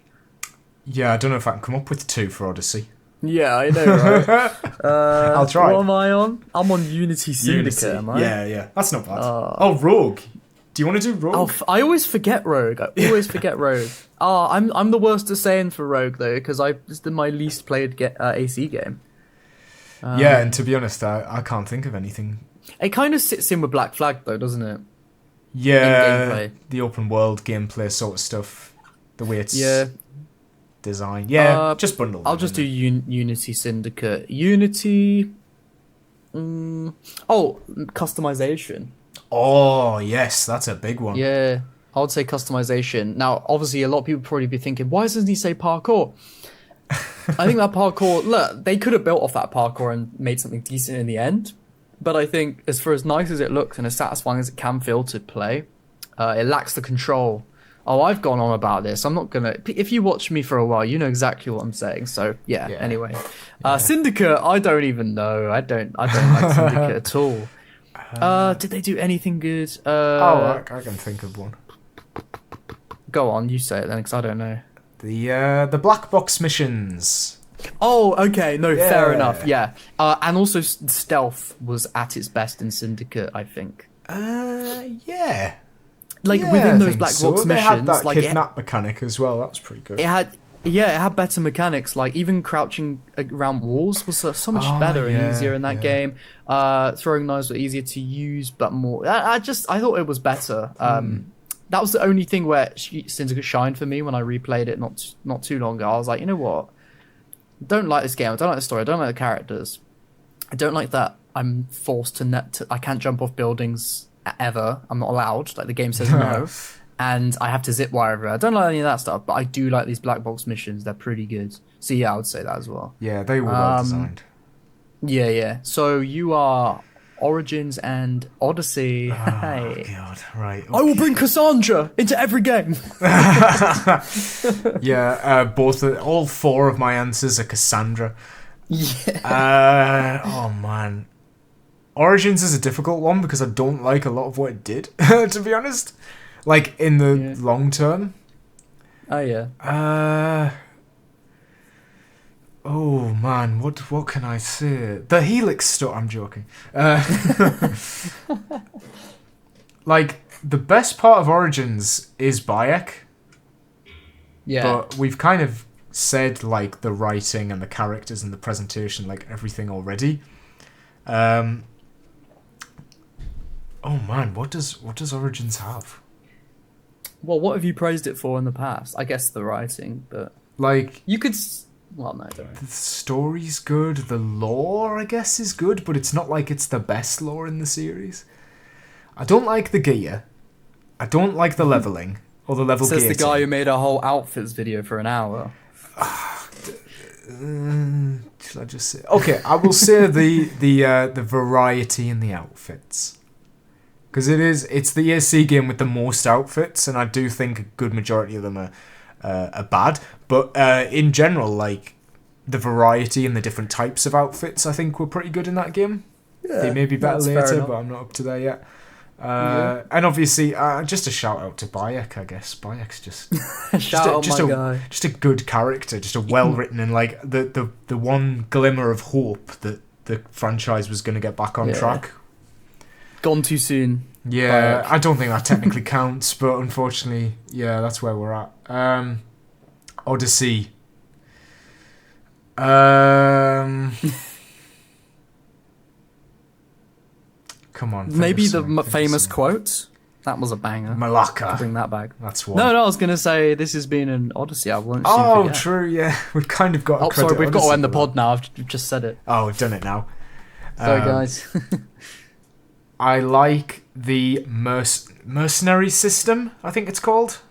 Yeah, I don't know if I can come up with 2 for Odyssey. Yeah, I know, right? I'll try. What am I on? I'm on Unity Syndicate, am I? Yeah, that's not bad. Rogue. Do you want to do Rogue? I always forget Rogue. I'm the worst at saying for Rogue though, because it's my least played AC game. Yeah, and to be honest, I can't think of anything. It kind of sits in with Black Flag though, doesn't it? Yeah, the open world gameplay sort of stuff, the way it's designed. Yeah, just bundle. I'll just do Unity Syndicate. Unity. Customization. Oh, yes, that's a big one. Yeah, I would say customization. Now, obviously, a lot of people probably be thinking, why doesn't he say parkour? I think that parkour, look, they could have built off that parkour and made something decent in the end. But I think, as nice as it looks and as satisfying as it can feel to play, it lacks the control. Oh, I've gone on about this. I'm not going to... If you watch me for a while, you know exactly what I'm saying. So, anyway. Syndicate, I don't even know. I don't like Syndicate at all. Did they do anything good? I can think of one. Go on, you say it then, because I don't know. The black box missions. Oh, okay. No, fair enough. Yeah. And also stealth was at its best in Syndicate, I think. Yeah. Like within those black box missions, they had that like kidnap mechanic as well. That was pretty good. It Yeah, it had better mechanics. Like even crouching around walls was so much better and easier in that game. Throwing knives were easier to use, but more. I thought it was better. That was the only thing where Syndicate shined for me when I replayed it not too long ago. I was like, you know what? I don't like this game. I don't like the story. I don't like the characters. I don't like that I'm forced to I can't jump off buildings ever. I'm not allowed. Like the game says no. And I have to zip wire everywhere. I don't like any of that stuff, but I do like these black box missions. They're pretty good. So yeah, I would say that as well. Yeah, they were well designed. Yeah. So you are Origins and Odyssey. Oh, Hey. God, right. Okay. I will bring Cassandra into every game. Yeah, all 4 of my answers are Cassandra. Yeah. Oh, man. Origins is a difficult one because I don't like a lot of what it did, to be honest. Like, in the long term. Oh, yeah. Oh, man, what can I say? The Helix stuff, I'm joking. Like, the best part of Origins is Bayek. Yeah. But we've kind of said, like, the writing and the characters and the presentation, like, everything already. Oh, man, what does Origins have? Well, what have you praised it for in the past? I guess the writing, but... Like... You could... Well, no, don't worry. The story's good, the lore, I guess, is good, but it's not like it's the best lore in the series. I don't like the gear. I don't like the leveling, or the level Says gating. the guy who made a whole outfits video for an hour. Should I just say... Okay, I will say the variety in the outfits. Because it's the ESC game with the most outfits, and I do think a good majority of them are bad. But in general, like, the variety and the different types of outfits, I think, were pretty good in that game. Yeah, they may be better that's fair later, enough. but I'm not up to there yet. And obviously, just a shout out to Bayek, I guess. Bayek's just guy. just a good character, just a well written, and like the one glimmer of hope that the franchise was going to get back on track. Gone too soon. Yeah, Bayek. I don't think that technically counts, but unfortunately, yeah, that's where we're at. Odyssey. Come on. Maybe the famous quote. That was a banger. Malacca. Bring that back. That's one. No, I was going to say this has been an Odyssey. I won't Oh, forget. true, yeah. We've kind of got Oh, credit sorry, we've got to Odyssey end the for pod that. now. I've just said it. Oh, we've done it now. Sorry, guys. I like the mercenary system, I think it's called.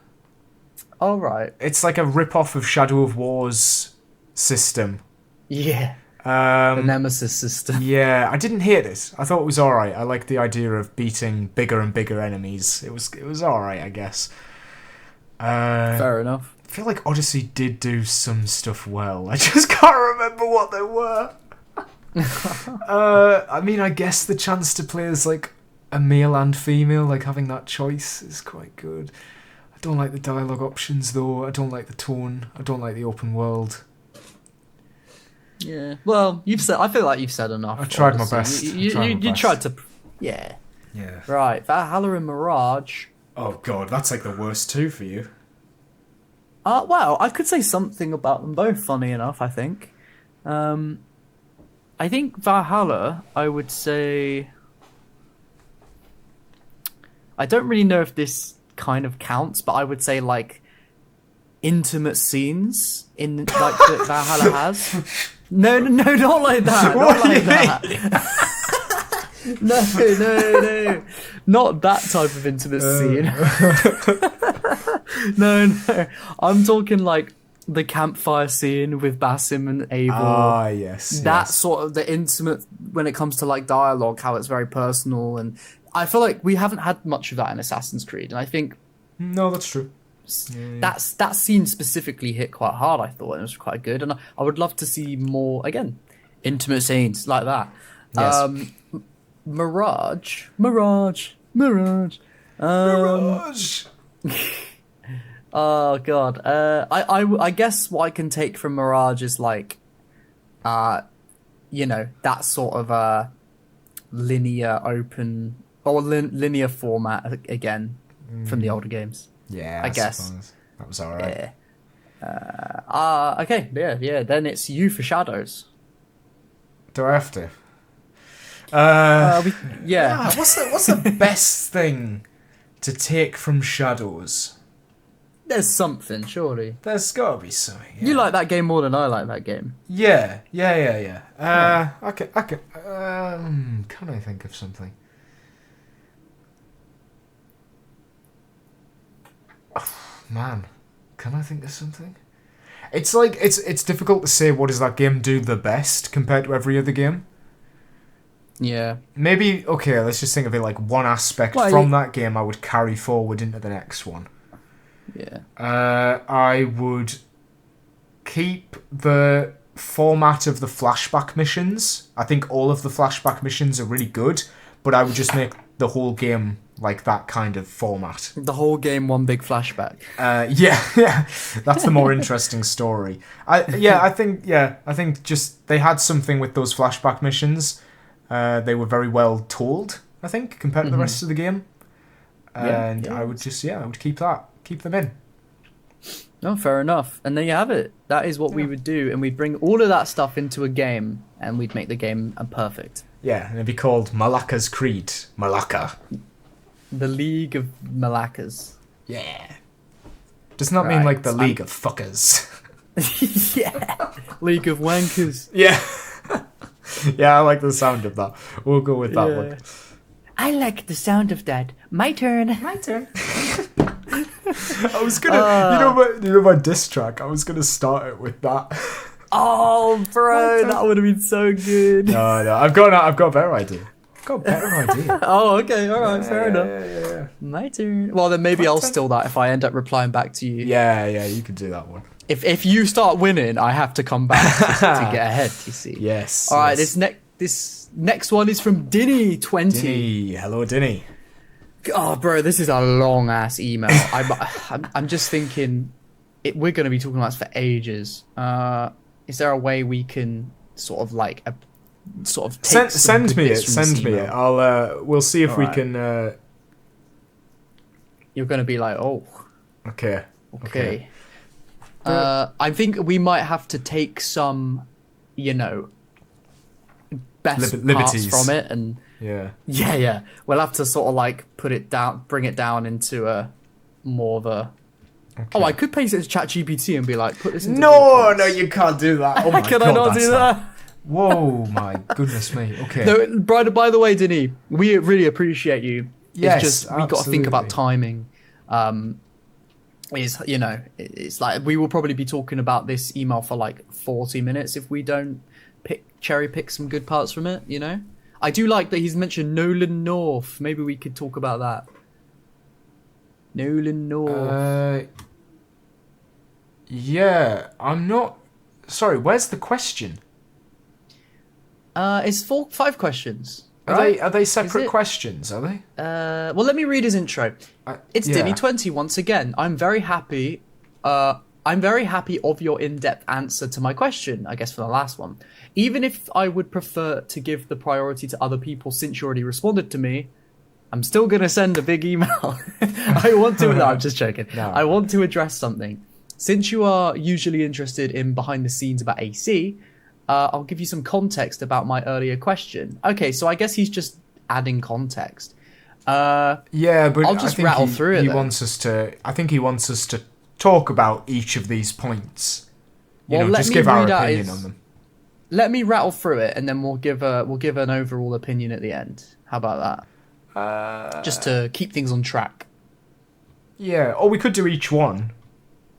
All right. It's like a rip-off of Shadow of War's system. Yeah. The Um, Nemesis system. yeah, I didn't hate it. I thought it was alright. I liked the idea of beating bigger and bigger enemies. It was alright, I guess. Fair enough. I feel like Odyssey did do some stuff well. I just can't remember what they were. I mean, I guess the chance to play as like a male and female, like having that choice is quite good. I don't like the dialogue options though. I don't like the tone. I don't like the open world. Yeah. Well, I feel like you've said enough. I tried my honestly. best. You tried to. Yeah. Yeah. Right. Valhalla and Mirage. Oh god, that's like the worst two for you. Well, I could say something about them both. Funny enough, I think. I think Valhalla, I would say... I don't really know if this kind of counts, but I would say, like, intimate scenes in, like, that Valhalla has. No, not like that. Not like that. No. Not that type of intimate scene. No. I'm talking, like, the campfire scene with Basim and Abel. Ah, yes. That sort of the intimate when it comes to like dialogue, how it's very personal, and I feel like we haven't had much of that in Assassin's Creed, and I think No, that's true. that scene specifically hit quite hard. I thought and it was quite good, and I would love to see more again, intimate scenes like that. Yes. Mirage. Mirage! Oh god. I guess what I can take from Mirage is like, that sort of linear open or linear format again from the older games. Yeah, I guess. suppose. That was alright. Okay, yeah. Then it's you for Shadows. Do I have to? Yeah. What's the best thing to take from Shadows? There's something, surely. There's gotta be something. Yeah. You like that game more than I like that game. Yeah. Okay. Can I think of something? Oh, man, can I think of something? It's like it's difficult to say what does that game do the best compared to every other game. Yeah. Maybe okay. Let's just think of it like one aspect from that game I would carry forward into the next one. Yeah. I would keep the format of the flashback missions. I think all of the flashback missions are really good, but I would just make the whole game like that kind of format. The whole game, one big flashback. Yeah, that's the more interesting story. I think just they had something with those flashback missions. They were very well told, I think, compared to the rest of the game. And I would keep them in. No, fair enough. And there you have it. That is what we would do, and we'd bring all of that stuff into a game, and we'd make the game perfect. Yeah, and it'd be called Malaka's Creed. Malaka. The League of Malakas. Yeah. Doesn't that mean like the League of Fuckers? Yeah. League of Wankers. Yeah. Yeah, I like the sound of that. We'll go with that one. I like the sound of that. My turn. I was gonna, you know my diss track. I was gonna start it with that. Oh, bro, that would have been so good. No, I've got a better idea. Oh, okay, all right, fair enough. Yeah. My turn. Well, then maybe I'll steal that if I end up replying back to you. Yeah, you could do that one. If you start winning, I have to come back to get ahead. You see. Yes. All right. This next one is from Dinny20. Dinny, hello, Dinny. Oh, bro, this is a long ass email. I'm just thinking, we're going to be talking about this for ages. Is there a way we can sort of take send me it? We'll see if we can. You're going to be like, oh. Okay. I think we might have to take some, best liberties parts from it, and yeah. We'll have to sort of like bring it down into a more of a. Okay. Oh, I could paste it to ChatGPT and be like, put this into. No, you can't do that. Oh my Can God, I not do that? Whoa, my goodness me. Okay. No, by the way, Dinny, we really appreciate you. Yes, it's just we got to think about timing. It's like we will probably be talking about this email for like 40 minutes if we don't cherry pick some good parts from it. I do like that he's mentioned Nolan North. Maybe we could talk about that. Nolan North. Yeah, I'm not. Sorry, where's the question? It's 5 questions. Are they separate questions? Are they? Well, let me read his intro. It's Dinny20 once again. I'm very happy of your in-depth answer to my question, I guess for the last one. Even if I would prefer to give the priority to other people since you already responded to me, I'm still going to send a big email. I'm just joking. No. I want to address something. Since you are usually interested in behind the scenes about AC, I'll give you some context about my earlier question. Okay, so I guess he's just adding context. But I'll just rattle through it. I think he wants us to talk about each of these points. Just give our opinion on them. Let me rattle through it, and then we'll give an overall opinion at the end. How about that? Just to keep things on track. Yeah, or we could do each one,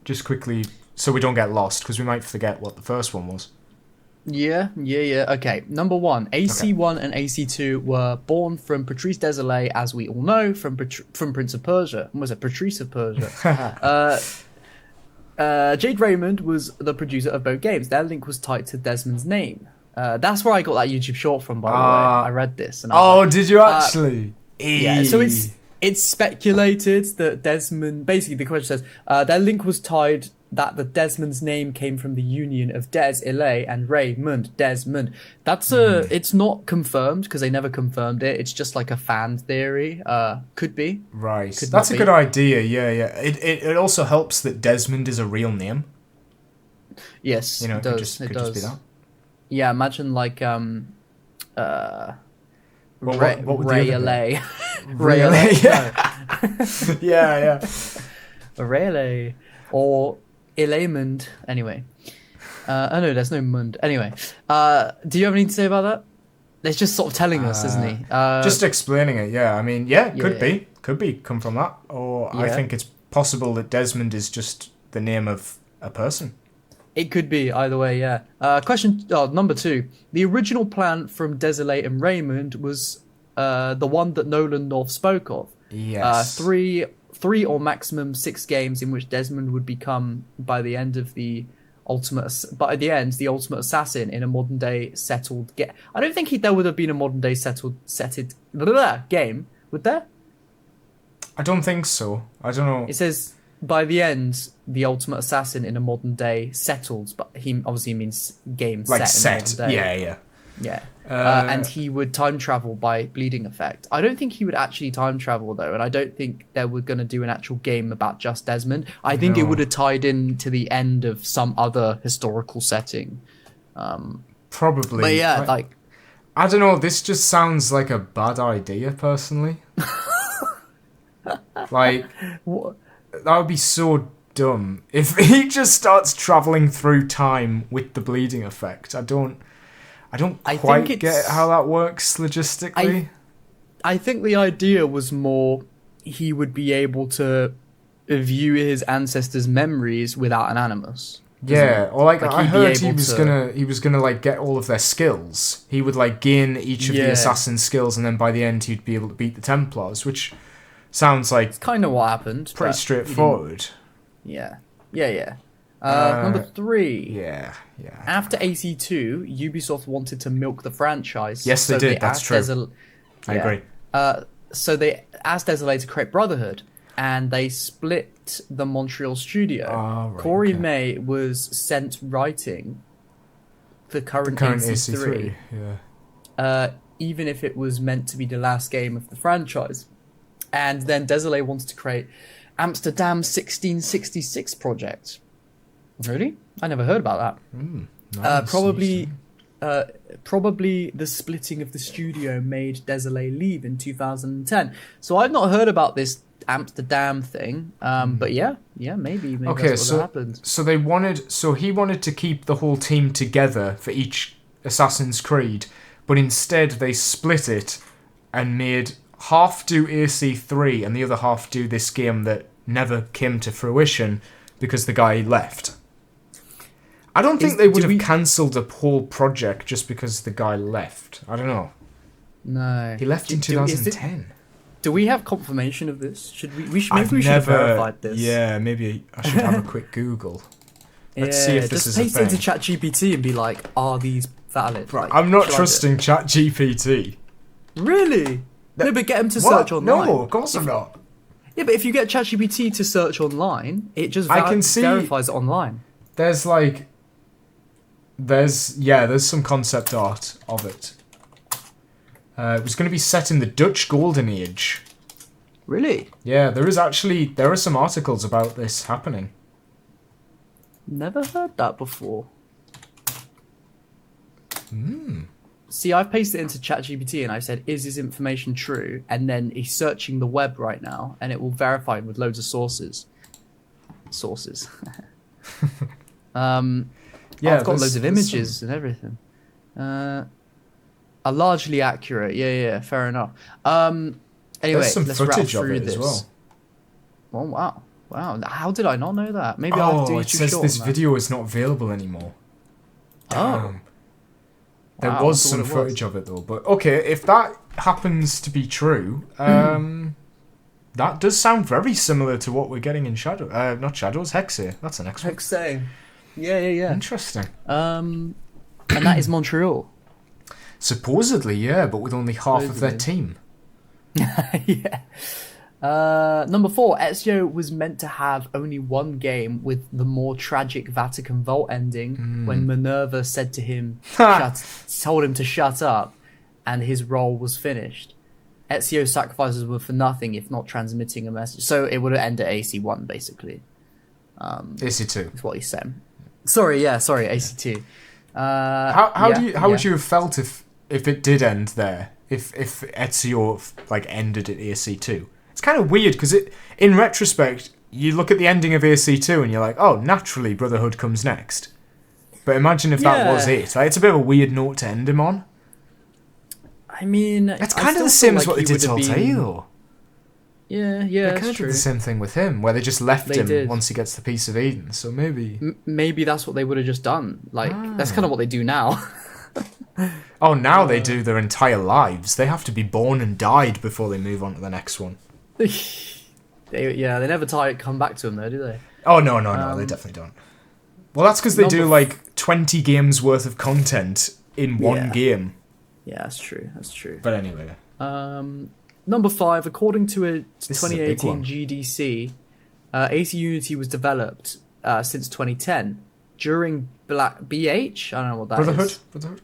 just quickly, so we don't get lost, because we might forget what the first one was. Yeah. Okay, number 1, AC1 and AC2 were born from Patrice Désilets, as we all know, from Prince of Persia. Was it Patrice of Persia? Jade Raymond was the producer of both games. Their link was tied to Desmond's name. That's where I got that YouTube short from, by the way. I read this. And did you actually? Yeah, so it's speculated that Desmond... Basically, the question says, their link was tied that the Desmond's name came from the union of Des Ile and Raymond, Desmond. That's it's not confirmed, because they never confirmed it. It's just like a fan theory. Could be. Right. That's a good idea, yeah. It also helps that Desmond is a real name. Yes, You know, it does. could just be that. Yeah, imagine like What would the Ray other LA. Ray LA, yeah. Yeah. Ray LA. Or Ilamund. Anyway. Oh no, there's no Mund. Anyway. Do you have anything to say about that? It's just sort of telling us, isn't he? Just explaining it, yeah. I mean, yeah, Yeah. Could be come from that. Or I Yeah. think it's possible that Desmond is just the name of a person. It could be either way, yeah. Question number 2. The original plan from Desolate and Raymond was the one that Nolan North spoke of. Yes. Three or maximum 6 games in which Desmond would become the ultimate assassin in a modern day settled game. I don't think there would have been a modern day settled game, would there? I don't think so. I don't know. It says by the end, the ultimate assassin in a modern day settled, but he obviously means game Like set. In set. a modern day. Yeah. Yeah. And he would time travel by bleeding effect. I don't think he would actually time travel though, and I don't think they were going to do an actual game about just Desmond. I think it would have tied in to the end of some other historical setting. Probably. But yeah, I don't know, this just sounds like a bad idea, personally. Like, what? that would be so dumb. If he just starts travelling through time with the bleeding effect, I don't quite get how that works logistically. I think the idea was more he would be able to view his ancestors' memories without an animus. Yeah, or I he'd be heard he able was gonna like get all of their skills. He would like gain each of the assassin's skills, and then by the end he'd be able to beat the Templars, which sounds like It's kind of what happened. pretty but straightforward. Yeah. Number 3. Yeah. After AC2, Ubisoft wanted to milk the franchise. Yes, they did. That's true. I agree. So they asked Desolate to create Brotherhood, and they split the Montreal studio. Oh, right, Corey okay. May was sent writing the current AC3. Yeah. Even if it was meant to be the last game of the franchise. And then Desolate wanted to create Amsterdam 1666 project. Really? I never heard about that. Nice. Probably the splitting of the studio made Desolate leave in 2010. So I've not heard about this Amsterdam thing. But maybe Okay, that's what happened. So he wanted to keep the whole team together for each Assassin's Creed, but instead they split it and made half do AC3 and the other half do this game that never came to fruition because the guy left. I don't think they would have cancelled a whole project just because the guy left. I don't know. No. He left in 2010. Do we have confirmation of this? Should we? Should I've have verified this. Yeah, maybe I should have a quick Google. Let's see if this is a thing. Just paste it into ChatGPT and be like, are these valid? Right, I'm not trusting ChatGPT. Really? No, but get him to search online. No, of course I'm not. Yeah, but if you get ChatGPT to search online, it just verifies it online. There's some concept art of it. It was going to be set in the Dutch Golden Age. Really? Yeah, there are some articles about this happening. Never heard that before. See, I've pasted it into ChatGPT and I said, is this information true? And then he's searching the web right now and it will verify it with loads of sources. Yeah, I've got loads of images and everything. Are largely accurate. Yeah, fair enough. Anyway, there's some let's footage wrap of through it this. as well. Oh, wow. How did I not know that? Maybe I have to do it says this video is not available anymore. Oh. There Wow, was I some thought it was. footage of it though, but okay, if that happens to be true, that does sound very similar to what we're getting in Shadow. Not Shadows, Hexay. That's the next one. Hexay. Yeah. Interesting. And that is Montreal. Supposedly, yeah, but with only half of their team. Yeah. Number 4, Ezio was meant to have only one game with the more tragic Vatican Vault ending when Minerva said to him, told him to shut up, and his role was finished. Ezio's sacrifices were for nothing if not transmitting a message. So it would have ended at AC1, basically. AC2. Is what he said. Sorry, AC2. How would you have felt if it did end there? If Ezio like ended at AC2? It's kind of weird because in retrospect you look at the ending of AC2 and you're like, oh, naturally Brotherhood comes next. But imagine if that was it. Like, it's a bit of a weird note to end him on. I mean, it's kind of the same as what they did to Altair. Yeah, they kind of did the same thing with him, where they just left him once he gets the piece of Eden. So maybe maybe that's what they would have just done. Like that's kind of what they do now. Oh, now they do their entire lives. They have to be born and died before they move on to the next one. They never come back to him though, do they? Oh no, they definitely don't. Well, that's because they do like 20 games worth of content in one game. Yeah, that's true. But anyway. Number 5, according to a 2018 GDC, AC Unity was developed since 2010 during BH. I don't know what that is. Brotherhood.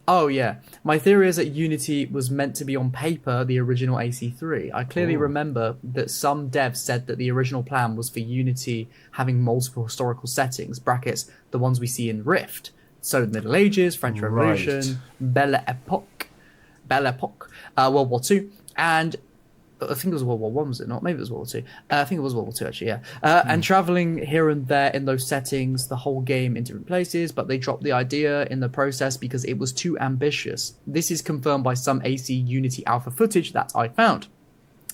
Oh yeah, my theory is that Unity was meant to be on paper the original AC3. I clearly remember that some devs said that the original plan was for Unity having multiple historical settings (brackets the ones we see in Rift). So the Middle Ages, French Revolution, Belle Epoque, World War II, and I think it was World War One, was it not? Maybe it was World War Two. I think it was World War Two, actually, yeah. And traveling here and there in those settings, the whole game in different places, but they dropped the idea in the process because it was too ambitious. This is confirmed by some AC Unity alpha footage that I found.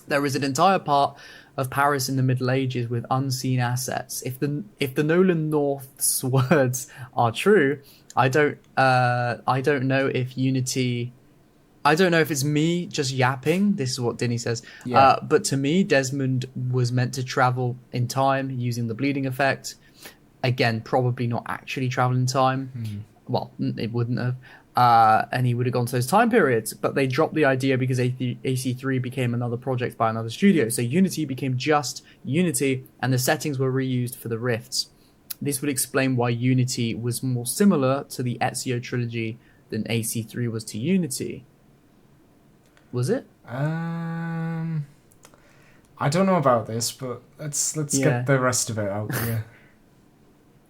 There is an entire part of Paris in the Middle Ages with unseen assets. If the Nolan North's words are true, I don't know if Unity. I don't know if it's me just yapping. This is what Dinny says. Yeah. But to me, Desmond was meant to travel in time using the bleeding effect. Again, probably not actually travel in time. Well, it wouldn't have. And he would have gone to those time periods. But they dropped the idea because AC3 became another project by another studio. So Unity became just Unity, and the settings were reused for the Rifts. This would explain why Unity was more similar to the Ezio trilogy than AC3 was to Unity. Was it? I don't know about this, but let's get the rest of it out here.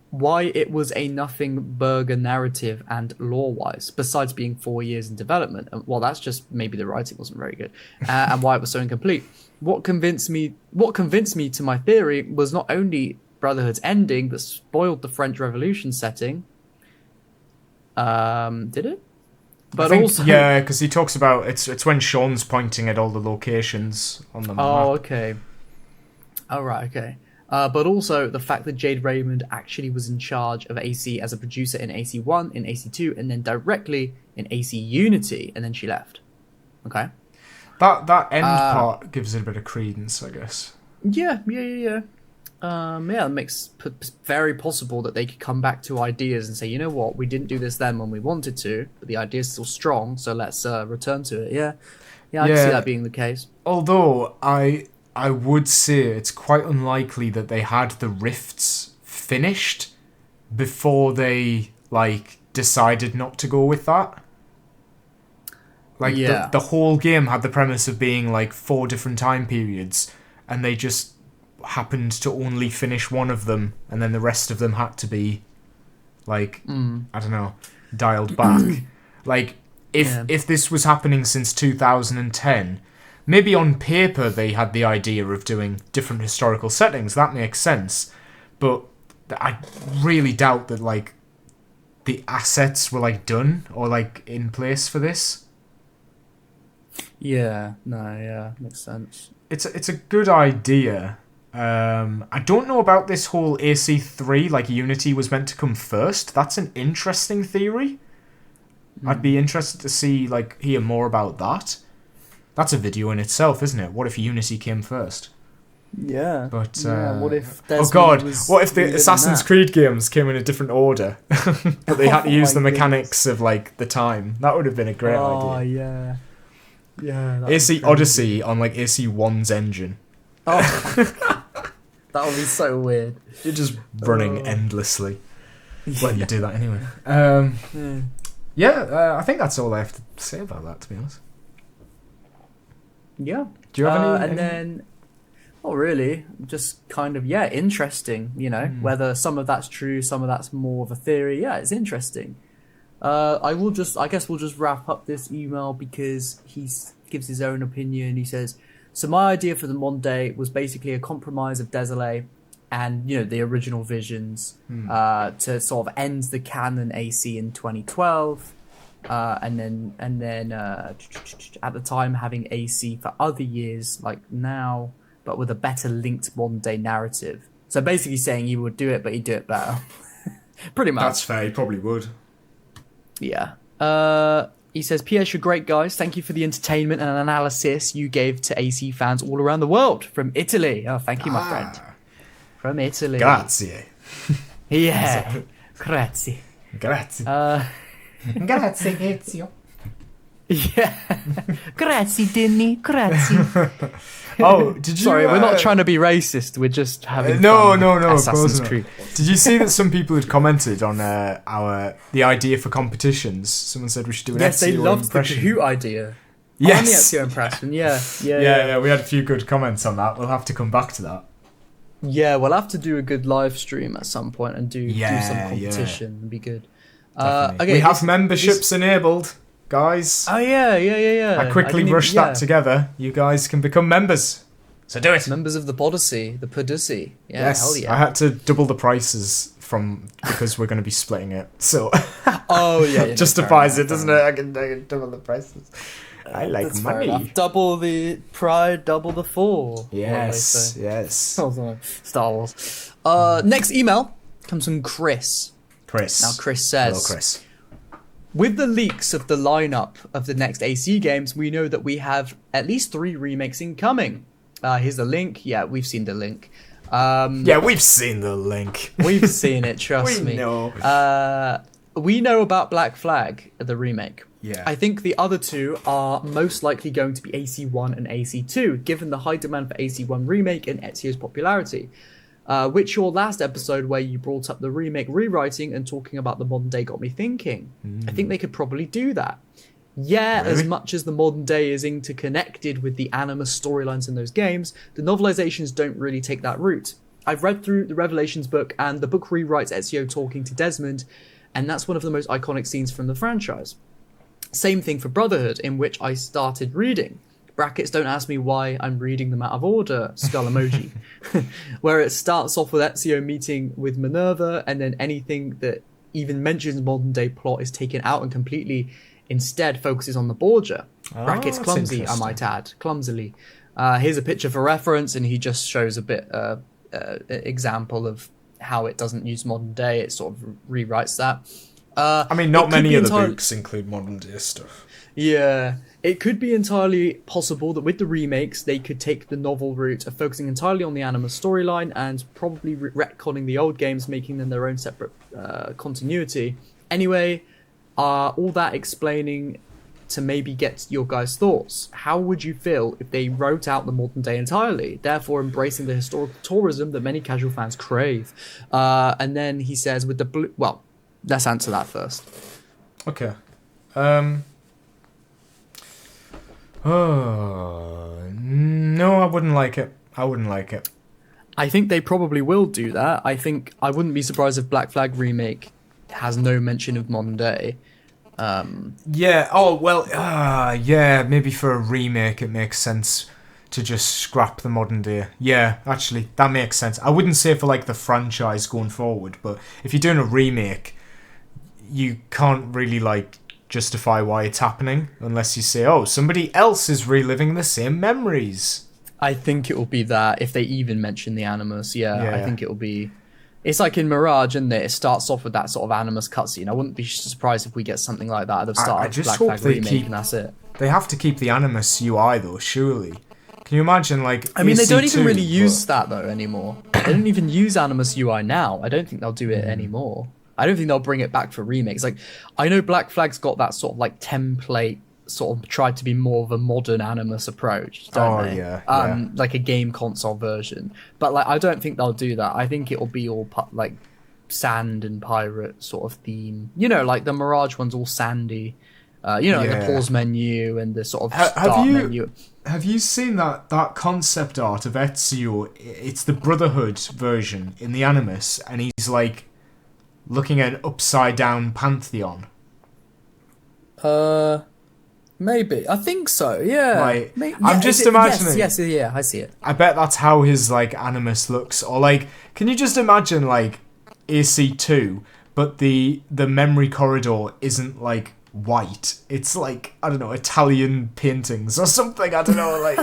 Why it was a nothing burger narrative and lore-wise, besides being 4 years in development. Well, that's just maybe the writing wasn't very good, and why it was so incomplete. What convinced me to my theory was not only Brotherhood's ending that spoiled the French Revolution setting. Did it? But also, yeah, because he talks about it's when Sean's pointing at all the locations on the map. Oh, okay. Oh, right, okay. But also the fact that Jade Raymond actually was in charge of AC as a producer in AC1, in AC2, and then directly in AC Unity, and then she left. Okay. That end part gives it a bit of credence, I guess. Yeah. It makes very possible that they could come back to ideas and say, you know what, we didn't do this then when we wanted to, but the idea's still strong, so let's return to it. Yeah, I can see that being the case. Although I would say it's quite unlikely that they had the rifts finished before they decided not to go with that. The whole game had the premise of being 4 different time periods, and they just happened to only finish one of them, and then the rest of them had to be I don't know, dialed back. If this was happening since 2010, maybe on paper they had the idea of doing different historical settings. That makes sense, but I really doubt that the assets were done or in place for this. Makes sense. It's a good idea. I don't know about this whole AC3, Unity was meant to come first. That's an interesting theory. I'd be interested to see, hear more about that. That's a video in itself, isn't it? What if Unity came first? Yeah. But, what if what if the Assassin's Creed games came in a different order? But they had to use the mechanics of, the time. That would have been a great idea. Oh, yeah. Yeah. AC Odyssey on, AC1's engine. Oh, that would be so weird. You're just running endlessly. Well, you do that anyway. I think that's all I have to say about that, to be honest. Yeah. Do you have any? And then Not really. Just kind of, interesting, whether some of that's true, some of that's more of a theory. Yeah, it's interesting. I guess we'll just wrap up this email because he gives his own opinion. He says, so my idea for the modern day was basically a compromise of Desolé and, the original visions to sort of end the canon AC in 2012. And then at the time having AC for other years like now, but with a better linked modern day narrative. So basically saying you would do it, but he'd do it better. Pretty much. That's fair, he probably would. Yeah. He says, P.S. you're great guys. Thank you for the entertainment and analysis you gave to AC fans all around the world. From Italy. Oh, thank you, my friend. From Italy. Grazie. Yeah. Grazie. Grazie. Grazie, Ezio. Yeah. Grazie, Dinny. Grazie. Oh, did you... Sorry, we're not trying to be racist. We're just having no, fun. of Assassin's course not. Creed. Did you see that some people had commented on the idea for competitions? Someone said we should do an Yes, they Ezio loved impression. the Kahoot idea. Yes. On the Ezio impression, yeah. Yeah, we had a few good comments on that. We'll have to come back to that. Yeah, we'll have to do a good live stream at some point and do some competition. It'd be good. Okay, we have memberships enabled, guys. Oh yeah. I quickly rushed that together. You guys can become members. So do it. Members of the Podyssey. Yeah, yes, hell yeah. I had to double the prices because we're going to be splitting it. So oh yeah, justifies it, doesn't it? I can double the prices. I like That's money. Double the pride, double the fall. Yes. Star Wars. Next email comes from Chris. Now Chris says, hello, Chris. With the leaks of the lineup of the next AC games, we know that we have at least 3 remakes incoming. Here's the link. Yeah, we've seen the link. We've seen the link. We've seen it, trust me. We know. We know about Black Flag, the remake. Yeah. I think the other 2 are most likely going to be AC1 and AC2, given the high demand for AC1 remake and Ezio's popularity. Which your last episode where you brought up the remake rewriting and talking about the modern day got me thinking. I think they could probably do that. Yeah, really? As much as the modern day is interconnected with the Animus storylines in those games, the novelizations don't really take that route. I've read through the Revelations book, and the book rewrites Ezio talking to Desmond, and that's one of the most iconic scenes from the franchise. Same thing for Brotherhood, in which I started reading. Brackets, don't ask me why I'm reading them out of order, skull emoji. Where it starts off with Ezio meeting with Minerva, and then anything that even mentions modern day plot is taken out and completely instead focuses on the Borgia. Brackets, clumsy, I might add. Clumsily. Here's a picture for reference, and he just shows a bit example of how it doesn't use modern day. It sort of rewrites that. I mean, not many of the books include modern day stuff. Yeah, it could be entirely possible that with the remakes, they could take the novel route of focusing entirely on the Animus storyline and probably retconning the old games, making them their own separate continuity. Anyway, all that explaining to maybe get your guys' thoughts. How would you feel if they wrote out the modern day entirely, therefore embracing the historical tourism that many casual fans crave? And then he says, with the blue... Well, let's answer that first. Okay. No, I wouldn't like it. I think they probably will do that. I wouldn't be surprised if Black Flag Remake has no mention of modern day. Yeah. Oh well. Yeah. Maybe for a remake, it makes sense to just scrap the modern day. Yeah, actually, that makes sense. I wouldn't say for like the franchise going forward, but if you're doing a remake, you can't really like justify why it's happening unless you say, oh, somebody else is reliving the same memories. I think it will be that if they even mention the Animus. Yeah. I think it will be. It's like in Mirage, isn't it? It starts off with that sort of Animus cutscene. I wouldn't be surprised if we get something like that at the start of Black Flag Remake, and that's it. They have to keep the Animus UI though, surely. Can you imagine, like... I mean, they don't even really use that, though, anymore. They don't even use Animus UI now. I don't think they'll do it anymore. I don't think they'll bring it back for remakes. Like, I know Black Flag's got that sort of, like, template, sort of tried to be more of a modern Animus approach, don't they? Yeah. Like a game console version. But, like, I don't think they'll do that. I think it'll be all, like, sand and pirate sort of theme. You know, like, the Mirage one's all sandy. Like the Yeah. pause menu and the sort of Have start you menu. have you seen that concept art of Ezio? It's the Brotherhood version in the Animus, and he's like looking at an upside down pantheon. Maybe. I think so, yeah. Like, I'm just imagining. Yes, yeah, I see it. I bet that's how his like Animus looks. Or like, can you just imagine like AC2, but the memory corridor isn't like white. It's like, I don't know, Italian paintings or something. I don't know, like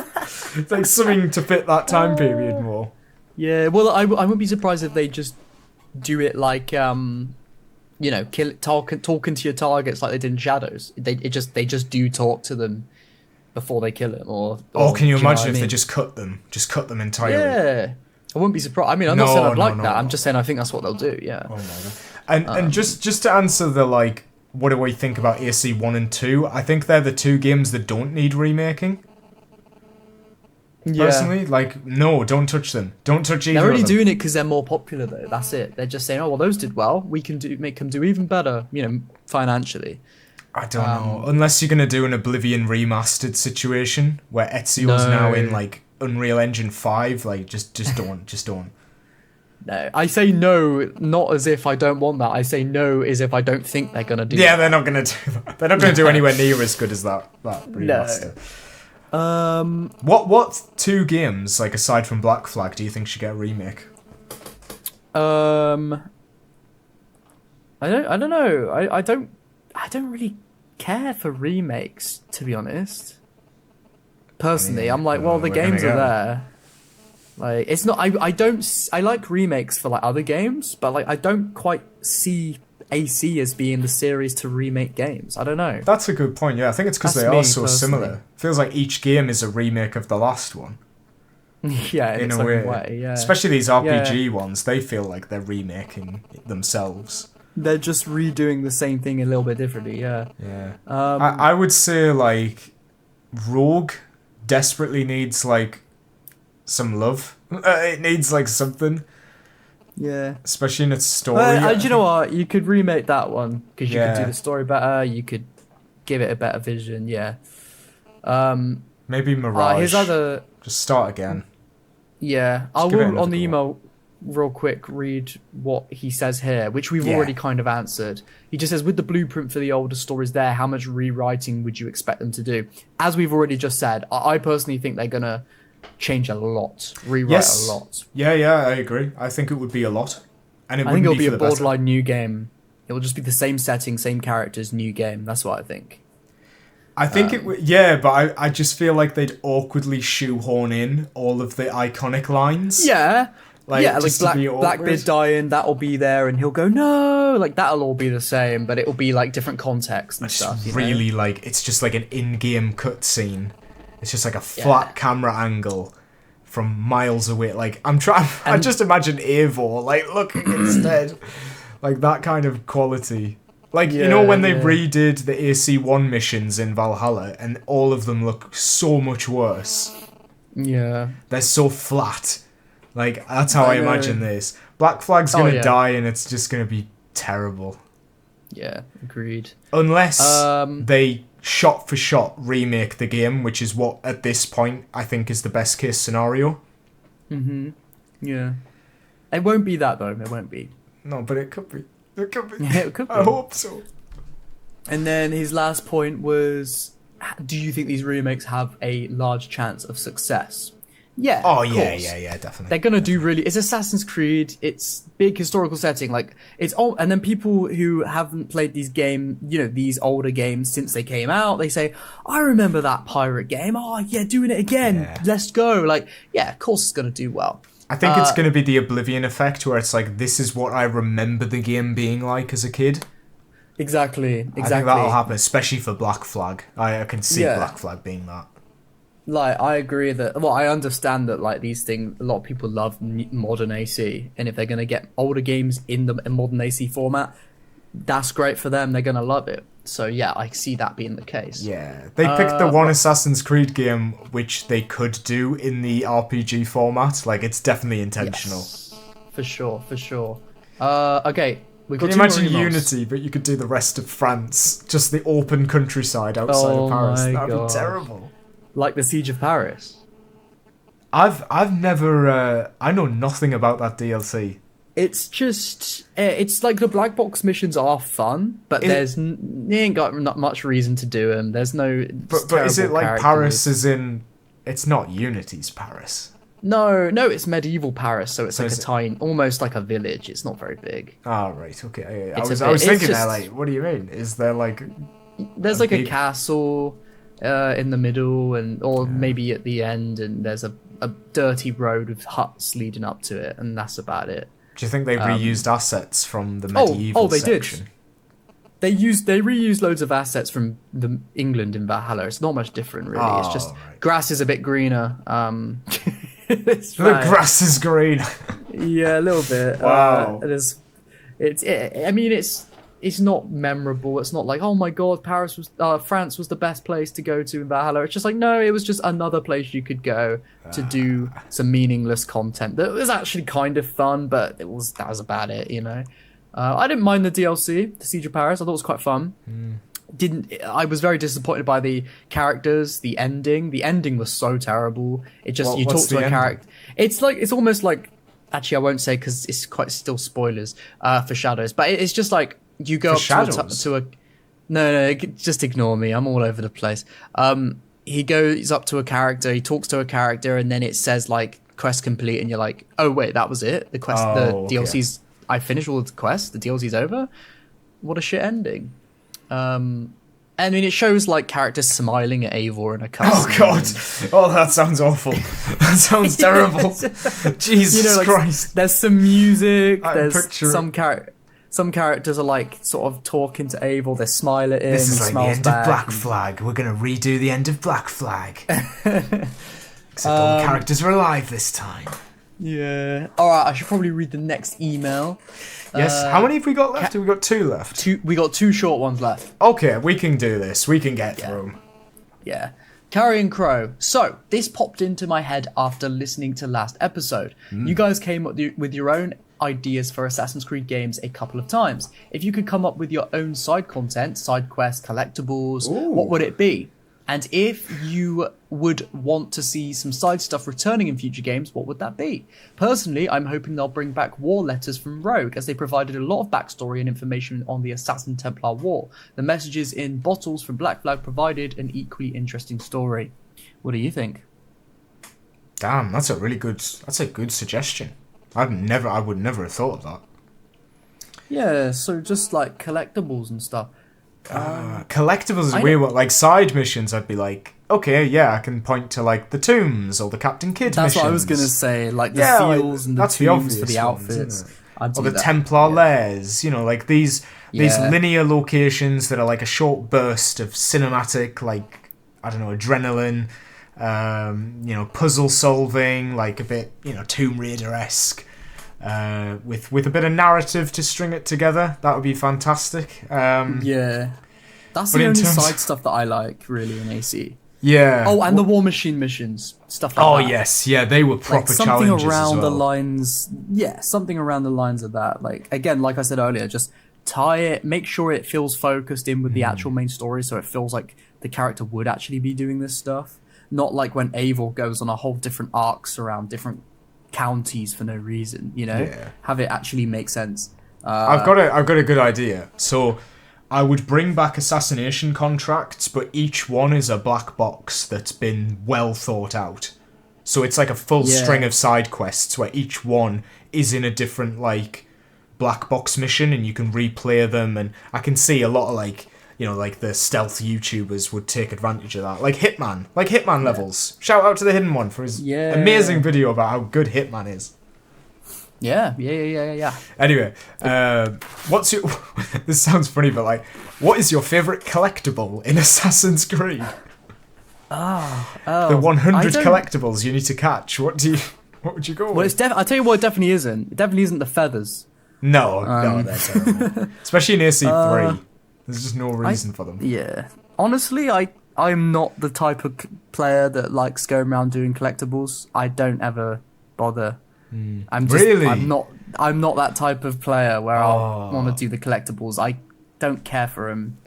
it's like something to fit that time period more. Yeah, well, I wouldn't be surprised if they just do it like, talking to your targets like they did in Shadows. They just do talk to them before they kill him, or Can you do know imagine what I if they mean? just cut them entirely? Yeah, I wouldn't be surprised. I mean, I'm not saying I'd like that. I'm no. just saying I think that's what they'll do. Yeah. Oh my god. And just to answer the like, what do we think about AC 1 and 2? I think they're the two games that don't need remaking. Yeah. Personally, like, no, don't touch them. Don't touch either They're only of them. doing it because they're more popular, though. That's it. They're just saying, "Oh, well, those did well. We can make them do even better." Financially. I don't know. Unless you're gonna do an Oblivion remastered situation where Ezio's now in like Unreal Engine 5, like just don't. No, I say no, not as if I don't want that. I say no as if I don't think they're gonna do. Yeah, that. they're not gonna do that. They're not gonna do anywhere near as good as that remaster. What two games, like aside from Black Flag, do you think should get a remake? I don't know. I don't really care for remakes, to be honest. Personally, I'm like, well, the games are there. Like, it's not. I like remakes for like other games, but like I don't quite see AC as being the series to remake games. I don't know. That's a good point. Yeah, I think it's because That's they me, are so personally. similar. Feels like each game is a remake of the last one. Yeah, in In its a own way. way. Yeah, Especially these RPG ones, they feel like they're remaking themselves. they're just redoing the same thing a little bit differently. Yeah. Yeah. I would say like Rogue desperately needs like some love. It needs like something, Yeah. especially in its story. Do you know what? You could remake that one because you could do Yeah. the story better. You could give it a better vision. Yeah. Maybe Mirage. His other. Just start again. Yeah, I give it will another on the go. email real quick read what he says here, which we've Yeah. already kind of answered. He just says, with the blueprint for the older stories there, how much rewriting would you expect them to do? As we've already just said, I personally think they're gonna change a lot, rewrite a lot. Yeah, I agree. I think it would be a lot. And it I think wouldn't it'll be for a the better. borderline new game. It will just be the same setting, same characters, new game. That's what I think. I think it would, yeah, but I just feel like they'd awkwardly shoehorn in all of the iconic lines. Yeah. Like, yeah, like just to be awkward. Blackbeard dying, that'll be there, and he'll go, no! Like, that'll all be the same, but it'll be, like, different context and It's stuff. You really know? like, it's just like an in-game cutscene. It's just like a flat camera angle from miles away. Like, I just imagine Eivor, like, looking instead. Like, that kind of quality. Like, you know when they redid the AC1 missions in Valhalla, and all of them look so much worse? Yeah. They're so flat. Like, that's how I know. imagine this. Black Flag's gonna yeah. die, and it's just gonna be terrible. Yeah, agreed. Unless they shot for shot remake the game, which is what at this point I think is the best case scenario. Yeah. It won't be that, though. It won't be. No, but it could be. It could be. Yeah, it could be. I hope so. And then his last point was, do you think these remakes have a large chance of success? Yeah. Oh of yeah, course. yeah, definitely. They're gonna do really. It's Assassin's Creed. It's big historical setting. Like it's all. And then people who haven't played these these older games since they came out, they say, "I remember that pirate game. Oh yeah, doing it again. Yeah. Let's go." Like yeah, of course it's gonna do well. I think it's going to be the Oblivion effect, where it's like, this is what I remember the game being like as a kid. Exactly. I think that'll happen, especially for Black Flag. I can see Yeah. Black Flag being that. Like I agree that. Well, I understand that like these things. A lot of people love modern AC, and if they're gonna get older games in the modern AC format, that's great for them. They're gonna love it. So yeah, I see that being the case. Yeah, they picked the one Assassin's Creed game which they could do in the RPG format. Like, it's definitely intentional. Yes. For sure. Okay, We Can got you two imagine more emails. Unity, but you could do the rest of France, just the open countryside outside Oh of Paris? my That'd God. be terrible. Like the Siege of Paris. I've never. I know nothing about that DLC. It's just, it's like the black box missions are fun, but you ain't got not much reason to do them. There's no. But is it like Paris as in? It's not Unity's Paris. No, it's medieval Paris, so it's So like is a it- tine, almost like a village. It's not very big. Oh, right, okay. I It's was a bit- thinking it's there, just- like, what do you mean? Is there like? There's A like a big- castle in the middle, or maybe at the end, and there's a dirty road with huts leading up to it, and that's about it. Do you think they reused assets from the medieval they section? did. They reused loads of assets from the England in Valhalla. It's not much different, really. It's Oh, just right. grass is a bit greener. It's The fine. grass is green. Yeah, a little bit. Wow. I mean, it's not memorable. It's not like, oh my god, France was the best place to go to in Valhalla. It's just like, no, it was just another place you could go to do some meaningless content that was actually kind of fun, but that was about it, you know. I didn't mind the DLC, the Siege of Paris. I thought it was quite fun. I was very disappointed by the characters, the ending. The ending was so terrible. It just you what's talk to the a ending? character. It's almost like, actually I won't say because it's quite still spoilers for Shadows, but it's just like you go For up Shadows? to a no, just ignore me. I'm all over the place. He goes up to a character, he talks to a character, and then it says like quest complete, and you're like, oh wait, that was it. The quest, Oh, the okay. DLC's. I finished all the quests. The DLC's over. What a shit ending. I mean, it shows like characters smiling at Eivor in a cutscene. Oh god! Oh, that sounds awful. That sounds terrible. Jesus You know, like Christ! there's some music. I'm There's picturing- some characters are like sort of talking to Eivor. They smile at him. This is he like the smiles end back. of Black Flag. We're gonna redo the end of Black Flag. Except all the characters are alive this time. Yeah. All right. I should probably read the next email. Yes. How many have we got left? Have we got 2 left? We got 2 short ones left. Okay, we can do this. We can get through 'em. Yeah. Carrion Crow. So, this popped into my head after listening to last episode. You guys came up with your own ideas for Assassin's Creed games a couple of times. If you could come up with your own side content, side quests, collectibles, what would it be? And if you would want to see some side stuff returning in future games, what would that be? Personally, I'm hoping they'll bring back war letters from Rogue, as they provided a lot of backstory and information on the Assassin Templar War. The messages in bottles from Black Flag provided an equally interesting story. What do you think? Damn, that's a good suggestion. I would never have thought of that. Yeah, so just like collectibles and stuff. Collectibles is a weird one. Like side missions, I'd be like, okay, yeah, I can point to like the tombs or the Captain Kidd That's missions. what I was gonna say, like the Yeah, like, seals and the that's the tombs for obvious the ones, isn't outfits. it? I'd Or do the that. Templar lairs, like these Yeah. linear locations that are like a short burst of cinematic, like, I don't know, adrenaline, puzzle solving, like a bit, Tomb Raider-esque, with a bit of narrative to string it together. That would be fantastic. Yeah. That's But the in only terms- side stuff that I like, really, in AC. Yeah. Oh, and the War Machine missions, stuff like Oh, that. yes, yeah, they were Like proper something challenges around as the well. lines, something around the lines of that. Like, again, like I said earlier, just tie it, make sure it feels focused in with the actual main story, so it feels like the character would actually be doing this stuff. Not like when Eivor goes on a whole different arcs around different counties for no reason, Yeah. Have it actually make sense. I've got a good idea. So I would bring back assassination contracts, but each one is a black box that's been well thought out. So it's like a full Yeah. string of side quests where each one is in a different like black box mission, and you can replay them. And I can see a lot of like the stealth YouTubers would take advantage of that, like Hitman levels. Shout out to the Hidden One for his Yeah. amazing video about how good Hitman is. Yeah. Anyway, what's your... This sounds funny, but like, what is your favourite collectible in Assassin's Creed? The 100 I don't- collectibles you need to catch. What would you go Well, with? I'll tell you what, it definitely isn't. It definitely isn't the feathers. No, they're terrible. Especially in AC3. There's just no reason for them. Yeah. Honestly, I'm not the type of player that likes going around doing collectibles. I don't ever bother. Really? I'm not that type of player where I'll want to do the collectibles. I don't care for them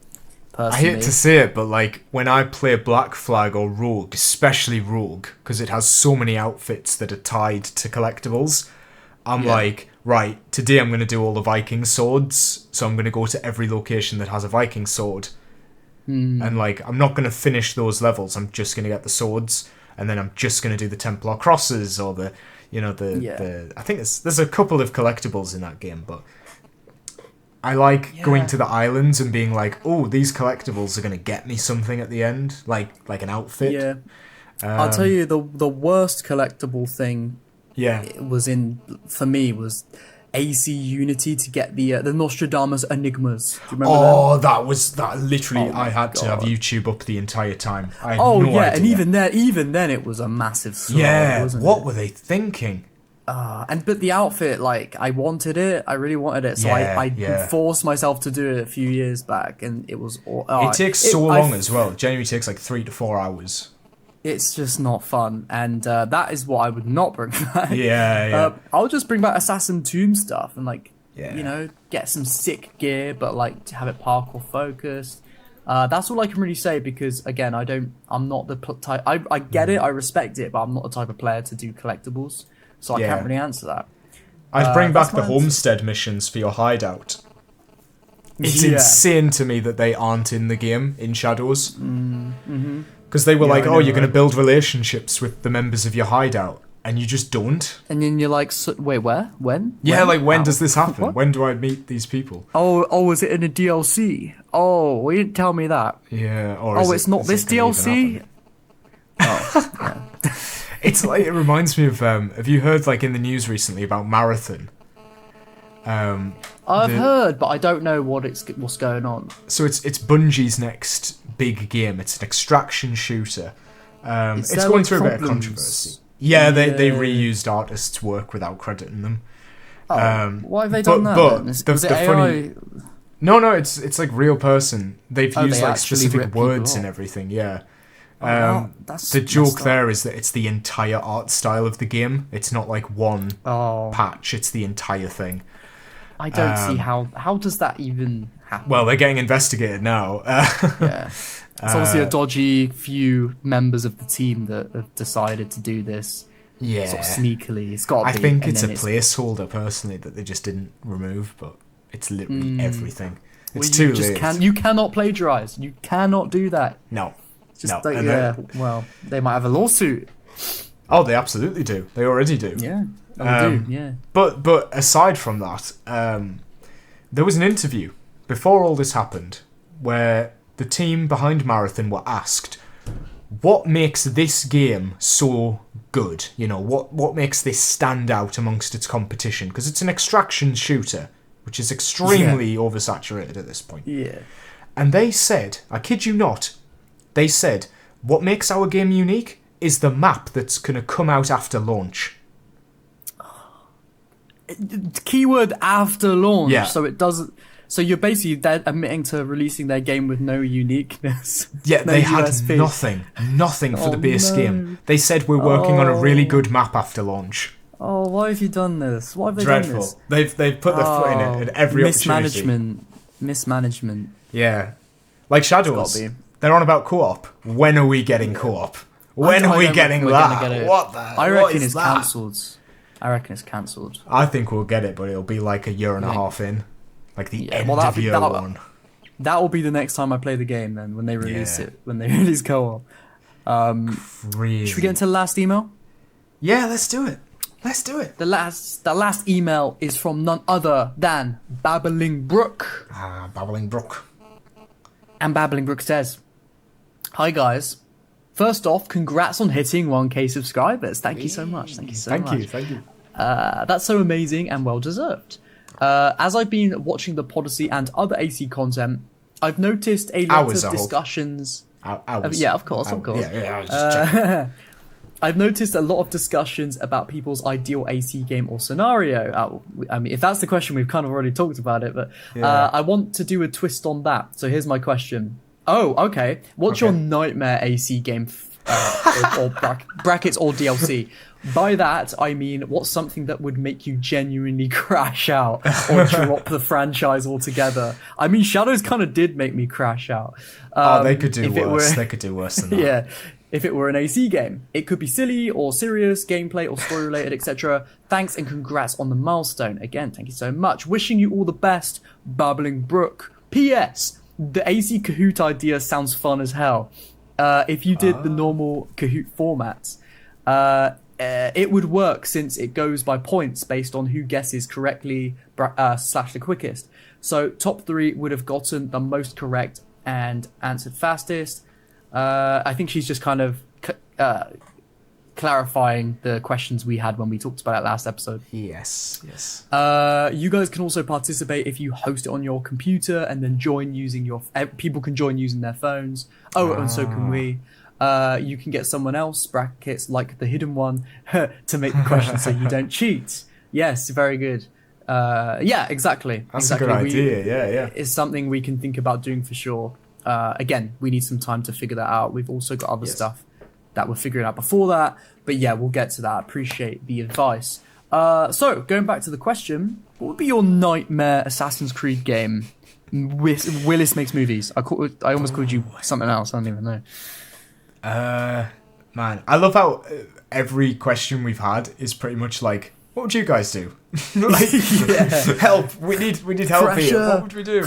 I personally. hate to say it, but like when I play Black Flag or Rogue, especially Rogue, because it has so many outfits that are tied to collectibles, I'm like, right, today I'm going to do all the Viking swords, so I'm going to go to every location that has a Viking sword. And like, I'm not going to finish those levels, I'm just going to get the swords, and then I'm just going to do the Templar crosses, or the, I think there's a couple of collectibles in that game, but I like going to the islands and being like, oh, these collectibles are going to get me something at the end, like an outfit. Yeah. I'll tell you, the worst collectible thing for me was AC Unity to get the Nostradamus Enigmas. Do you remember that literally I had to have YouTube up the entire time. I had idea. And even then it was a massive slog, wasn't what it? were they thinking? But the outfit, like, I wanted it. I really wanted it. So I forced myself to do it a few years back, and it was... it takes so long as well. It genuinely takes like 3 to 4 hours. It's just not fun, and that is what I would not bring back. I'll just bring back Assassin Tomb stuff and get some sick gear, but like to have it parkour focused. That's all I can really say because again, I'm not the type. I get it, I respect it, but I'm not the type of player to do collectibles, so I can't really answer that. I'd bring back the homestead missions for your hideout. It's insane to me that they aren't in the game in Shadows. Because they were like, you're going to build relationships with the members of your hideout, and you just don't. And then you're like, wait, where? When? When does this happen? What? When do I meet these people? Oh, is it in a DLC? Oh, well, you didn't tell me that. Yeah. It's not this DLC? It's like, it reminds me of, have you heard like in the news recently about Marathon? I've heard, but I don't know what's going on. So it's Bungie's next big game. It's an extraction shooter. It's going through a bit of controversy. Yeah, they reused artists' work without crediting them. Why have they done that? Then? Is it AI? No, it's like real person. They've used like specific words and everything. Yeah. The joke there is that it's the entire art style of the game. It's not like one patch. It's the entire thing. I don't see how does that even happen? Well, they're getting investigated now. It's obviously a dodgy few members of the team that have decided to do this. Yeah, sort of sneakily. It's got. I think it's a placeholder personally that they just didn't remove, but it's literally everything. It's too late. You cannot plagiarize. You cannot do that. No. Well, they might have a lawsuit. Oh, they absolutely do. They already do. Yeah. They do. Yeah. But aside from that, there was an interview before all this happened where the team behind Marathon were asked, what makes this game so good? You know, what makes this stand out amongst its competition? Because it's an extraction shooter, which is extremely oversaturated at this point. Yeah. And they said, I kid you not, they said, what makes our game unique is the map that's going to come out after launch. Keyword after launch. Yeah. So it doesn't... So you're basically admitting to releasing their game with no uniqueness. Yeah, no they had USP. nothing for the base game. They said we're working on a really good map after launch. Oh, why have you done this? Why have they Dreadful. done this? They've put their foot in it at every opportunity. Mismanagement. Yeah. Like Shadows. They're on about co-op. When are we getting co-op? When are we getting that? What the hell? I reckon it's cancelled. I think we'll get it, but it'll be like a year and a half in. Like the end of year one. That will be the next time I play the game then, when they release it. When they release co-op. Should we get into the last email? Yeah, let's do it. The last email is from none other than Babbling Brook. Babbling Brook. And Babbling Brook says, hi guys. First off, congrats on hitting 1k subscribers. Thank you so much. Thank you. That's so amazing and well deserved. As I've been watching the Podyssey and other AC content, I've noticed a lot of discussions. Hours. Yeah, of course. Yeah, I was just checking. I've noticed a lot of discussions about people's ideal AC game or scenario. I mean, if that's the question, we've kind of already talked about it, but I want to do a twist on that. So here's my question. Oh, okay. What's your nightmare AC game brackets or DLC. By that, I mean, what's something that would make you genuinely crash out or drop the franchise altogether? I mean, Shadows kind of did make me crash out. They could do worse. They could do worse than that. Yeah. If it were an AC game, it could be silly or serious, gameplay or story related, etc. Thanks and congrats on the milestone. Again, thank you so much. Wishing you all the best, Babbling Brook. P.S. The AC Kahoot idea sounds fun as hell. If you did the normal Kahoot formats, it would work since it goes by points based on who guesses correctly / the quickest. So top 3 would have gotten the most correct and answered fastest. I think she's just kind of clarifying the questions we had when we talked about it last episode. Yes. You guys can also participate if you host it on your computer and then join using your... People can join using their phones. And so can we. You can get someone else, brackets, like the hidden one, to make the question so you don't cheat. Yes, very good. Yeah, exactly. That's a good idea, yeah. It's something we can think about doing for sure. Again, we need some time to figure that out. We've also got other stuff that we're figuring out before that. But yeah, we'll get to that. Appreciate the advice. So, going back to the question, what would be your nightmare Assassin's Creed game? Willis Makes Movies. I almost called you something else. I don't even know. Man, I love how every question we've had is pretty much like, what would you guys do? Like, help! We need help Pressure. here. What would we do?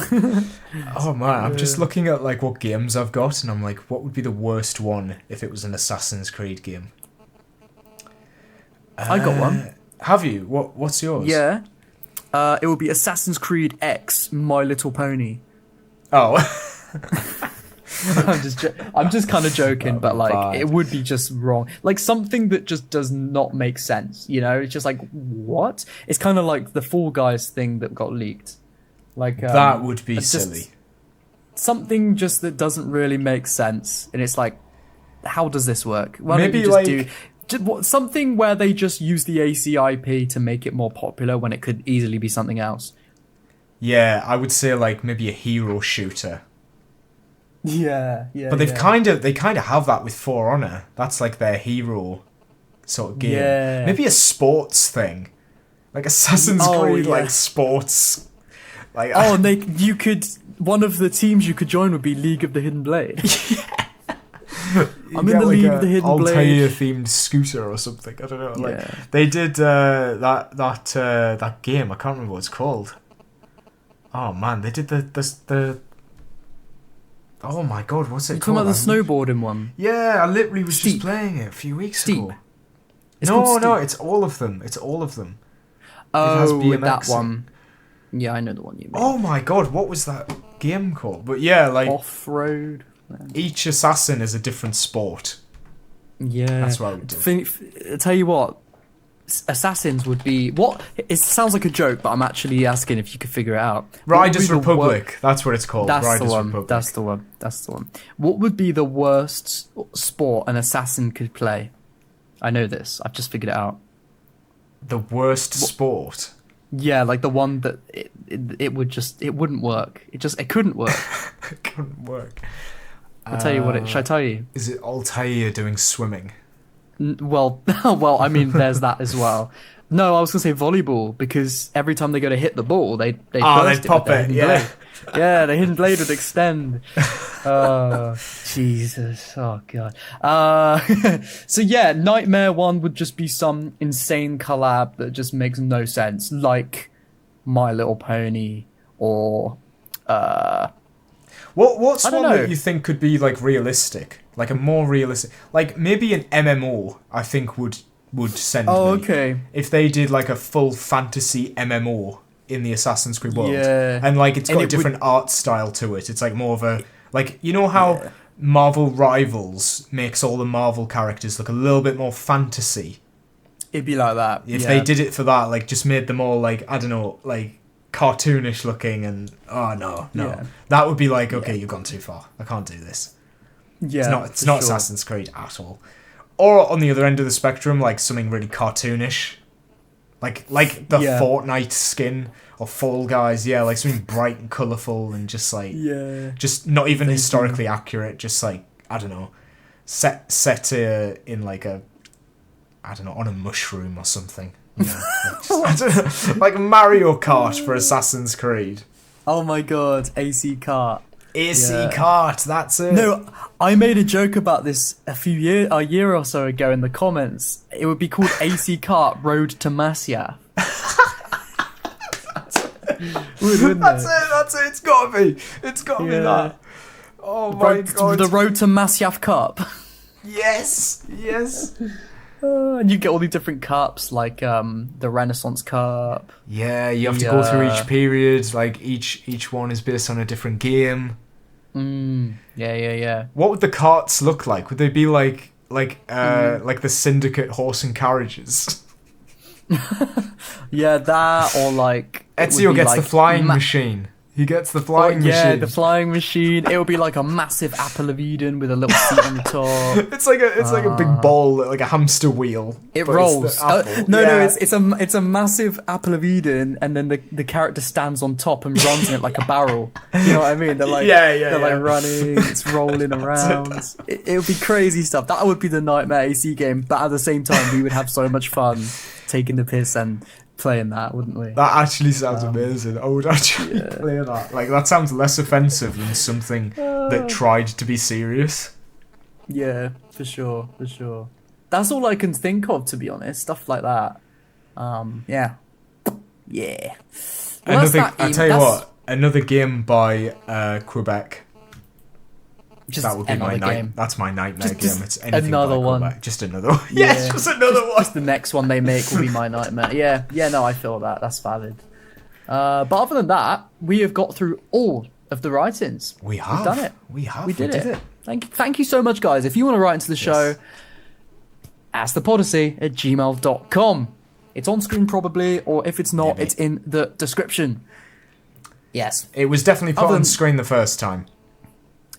Oh man, I'm just looking at like what games I've got, and I'm like, what would be the worst one if it was an Assassin's Creed game? I got one. Have you? What's yours? Yeah. It would be Assassin's Creed X My Little Pony. Oh. I'm just kind of joking, but like bad. it would be just wrong. Like something that just does not make sense, you know? It's just like, what? It's kind of like the Fall Guys thing that got leaked. Like that would be silly. Something just that doesn't really make sense, and it's like, how does this work? Why Maybe don't you just do something where they just use the ACIP to make it more popular when it could easily be something else. Yeah, I would say like maybe a hero shooter. Yeah. But they kind of have that with For Honor. That's like their hero sort of game. Yeah. Maybe a sports thing, like Assassin's Creed, like sports. Like you could. One of the teams you could join would be League of the Hidden Blade. I'm in the League of the Hidden Blade. Altair themed scooter or something. I don't know. Like they did that game. I can't remember what it's called. Oh man, they did the. Oh my god, what's it called? Talking about the snowboarding one. Yeah, I literally was just playing it a few weeks ago. No, it's all of them. Oh, that one. Yeah, I know the one you mean. Oh my god, what was that game called? But yeah, like Off-road. Each assassin is a different sport. Yeah, that's what I would do. Tell you what, assassins would be what? It sounds like a joke, but I'm actually asking if you could figure it out. Riders Republic. That's what it's called. That's Riders the one. Republic. That's the one. That's the one. What would be the worst sport an assassin could play? I know this. I've just figured it out. The worst sport. Yeah, like the one that it wouldn't work. It couldn't work. It couldn't work. I'll tell you what. Should I tell you? Is it Altair doing swimming? Well, I mean, there's that as well. No, I was gonna say volleyball because every time they go to hit the ball, they pop it. Yeah, yeah, the hidden blade would extend. Oh, Jesus! Oh God. So yeah, Nightmare one would just be some insane collab that just makes no sense, like My Little Pony or What's one that you think could be like realistic, like a more realistic, like maybe an MMO? I think would send me. Okay. If they did like a full fantasy MMO in the Assassin's Creed world, yeah, and like it's got a different art style to it. It's like more of a like you know how Marvel Rivals makes all the Marvel characters look a little bit more fantasy. It'd be like that. If they did it for that, like just made them all like I don't know, like cartoonish looking and that would be like okay, you've gone too far. I can't do this. Yeah, it's not Assassin's Creed at all. Or on the other end of the spectrum, like something really cartoonish, like the Fortnite skin or Fall Guys. Yeah, like something bright and colourful and just like just not even historically accurate. Just like I don't know, set in like a, I don't know, on a mushroom or something. You know, I don't know, like Mario Kart for Assassin's Creed. Oh my god, AC Kart. AC Kart, that's it. No, I made a joke about this a year or so ago in the comments. It would be called AC Kart Road to Masyaf. That's it. It's gotta be that. Oh my god. The Road to Masyaf Cup. Yes. And you get all the different cups, like the Renaissance Cup. Yeah, you have to go through each period. Like each one is based on a different game. Yeah. What would the carts look like? Would they be like the Syndicate horse and carriages? Yeah, that or like Ezio gets the flying machine. He gets the flying machine. Yeah, the flying machine. It will be like a massive apple of Eden with a little seat on the top. It's like a big ball, like a hamster wheel. It rolls. It's a massive apple of Eden, and then the character stands on top and runs in it like a barrel. You know what I mean? They're like like running. It's rolling around. It would be crazy stuff. That would be the Nightmare AC game, but at the same time, we would have so much fun taking the piss and playing that, wouldn't we? That actually sounds amazing. I would actually play that. Like, that sounds less offensive than something that tried to be serious. Yeah, for sure. That's all I can think of, to be honest. Stuff like that. Yeah. Well, I tell you what, another game by Quebec. Just that would be my game. That's my nightmare game. It's anything another by one. Quebec. Just another one. Yes, just another one. Just the next one they make will be my nightmare. Yeah, no, I feel that. That's valid. But other than that, we have got through all of the write-ins. We've done it. We did it. Thank you so much, guys. If you want to write into the show, askthepodyssey@gmail.com. It's on screen probably, or if it's not, it's in the description. Yes. It was definitely put on screen the first time.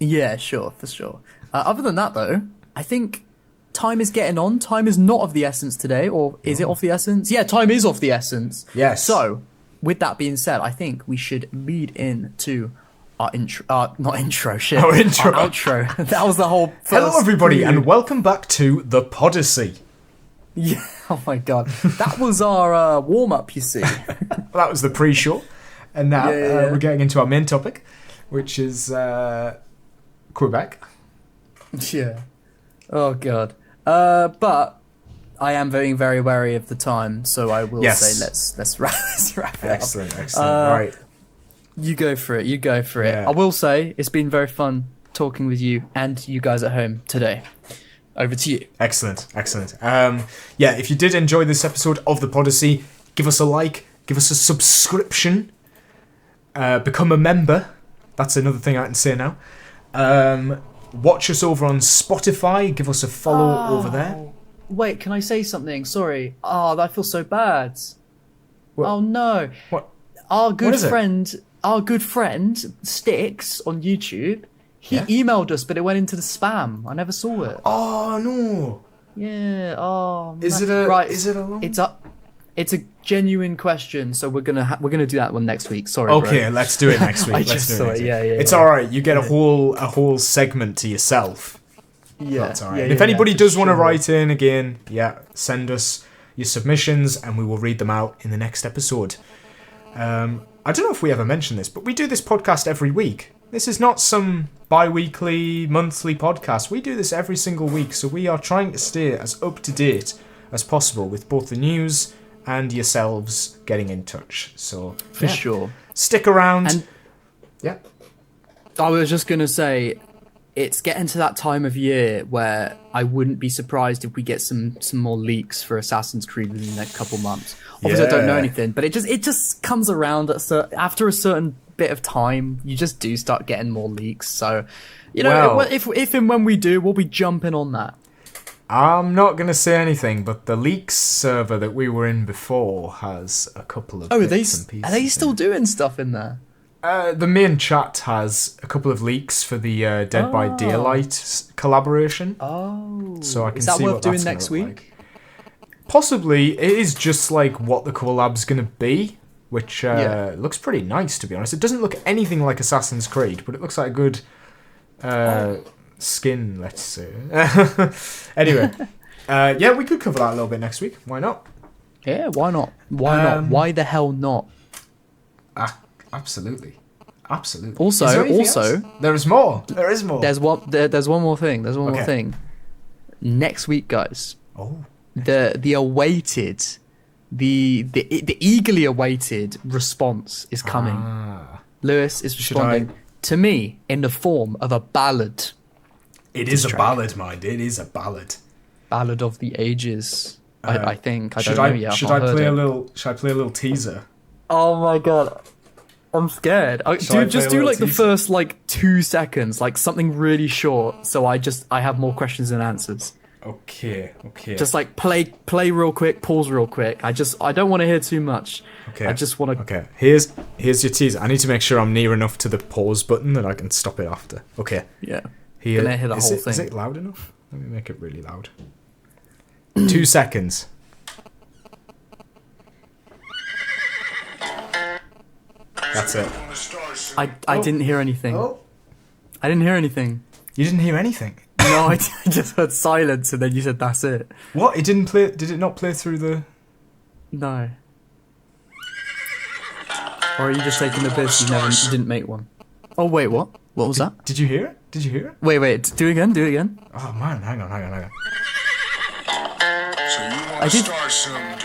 Yeah, sure, for sure. Other than that, though, I think time is getting on. Time is not of the essence today, or is it of the essence? Yeah, time is of the essence. Yes. So, with that being said, I think we should lead into our intro. Not intro, shit. Our intro. Our outro. That was the whole first Hello, everybody, prelude. and welcome back to the Podyssey. Yeah, oh my god. That was our warm-up, you see. That was the pre-show, and now we're getting into our main topic, which is Quebec. Yeah. Oh god. But I am very, very wary of the time, so I will say let's wrap it up. Excellent. Right. You go for it. Yeah. I will say it's been very fun talking with you and you guys at home today. Over to you. Excellent. If you did enjoy this episode of the Podyssey, give us a like, give us a subscription, become a member. That's another thing I can say now. Watch us over on Spotify. Give us a follow over there. Wait, can I say something? Sorry. Oh, I feel so bad. What? Oh no. What? Our good friend Sticks on YouTube. He emailed us, but it went into the spam. I never saw it. Oh no. Yeah. Oh. Is it a? Right. Is it a long? It's a genuine question, so we're gonna do that one next week. Sorry. Okay, bro. let's do it next week. Yeah. It's all right. You get a whole segment to yourself. Yeah. That's all right. If anybody does want to write in again, send us your submissions, and we will read them out in the next episode. I don't know if we ever mentioned this, but we do this podcast every week. This is not some bi-weekly, monthly podcast. We do this every single week, so we are trying to stay as up to date as possible with both the news and yourselves getting in touch. So for sure, stick around. And I was just gonna say, it's getting to that time of year where I wouldn't be surprised if we get some more leaks for Assassin's Creed within the next couple months. Obviously, I don't know anything, but it just comes around after a certain bit of time. You just do start getting more leaks. So, if and when we do, we'll be jumping on that. I'm not going to say anything, but the leaks server that we were in before has a couple of bits and pieces. Are they still doing stuff in there? The main chat has a couple of leaks for the Dead by Daylight collaboration. Oh. So I can is that see worth what doing that's next week? Like. Possibly. It is just like what the collab's going to be, which looks pretty nice, to be honest. It doesn't look anything like Assassin's Creed, but it looks like a good skin, let's say. Anyway, yeah, we could cover that a little bit next week. Why not? Yeah, why not? Why not? Why the hell not? Absolutely. Also, there is more. There is more. There's one more thing. There's one more Okay. thing. Next week, guys. Oh. The awaited, the eagerly awaited response is coming. Lewis is responding to me in the form of a ballad. It is a ballad, mind. It is a ballad. Ballad of the Ages. I think. I don't Should know I yet. should I play a little? Should I play a little teaser? Oh my god. I'm scared. Dude, just do like the first like 2 seconds, like something really short, so I have more questions than answers. Okay. Just like play real quick, pause real quick. I don't want to hear too much. Okay. I just want to. Okay. Here's your teaser. I need to make sure I'm near enough to the pause button that I can stop it after. Okay. Yeah. Here. Gonna hear the whole thing. Is it loud enough? Let me make it really loud. 2 seconds. That's it. I didn't hear anything. Oh. I didn't hear anything. You didn't hear anything. No, I just heard silence, and then you said that's it. What? It didn't play. Did it not play through the? No. Or are you just taking the piss? You didn't make one. Oh wait, what? What was that? Did you hear it? Did you hear it? Wait. Do it again. Oh man, hang on. So you want to start some...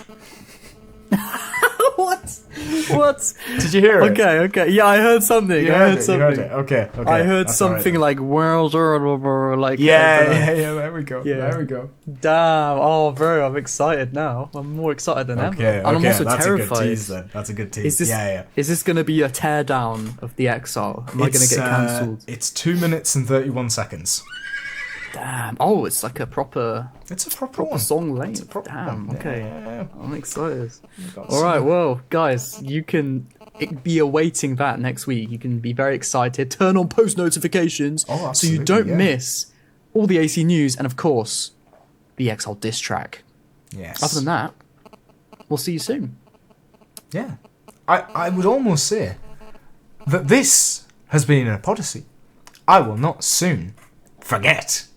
What? Did you hear it? Okay. Yeah, I heard something. You heard it. Okay. I heard That's something alright. like world or like Yeah. There we go. Yeah. There we go. Damn. Oh, bro, I'm excited now. I'm more excited than ever. And I'm also That's terrified. a good tease then. That's a good tease. Is this going to be a teardown of the Exile? Am I going to get cancelled? It's 2 minutes and 31 seconds. Damn. Oh, it's like a proper It's a proper one. song length. It's a proper Damn. one. Okay. Yeah. I'm excited. All right. Well, guys, you can be awaiting that next week. You can be very excited. Turn on post notifications so you absolutely, don't yeah. miss all the AC news and, of course, the Exile diss track. Yes. Other than that, we'll see you soon. Yeah. I would almost say that this has been a Podyssey I will not soon forget.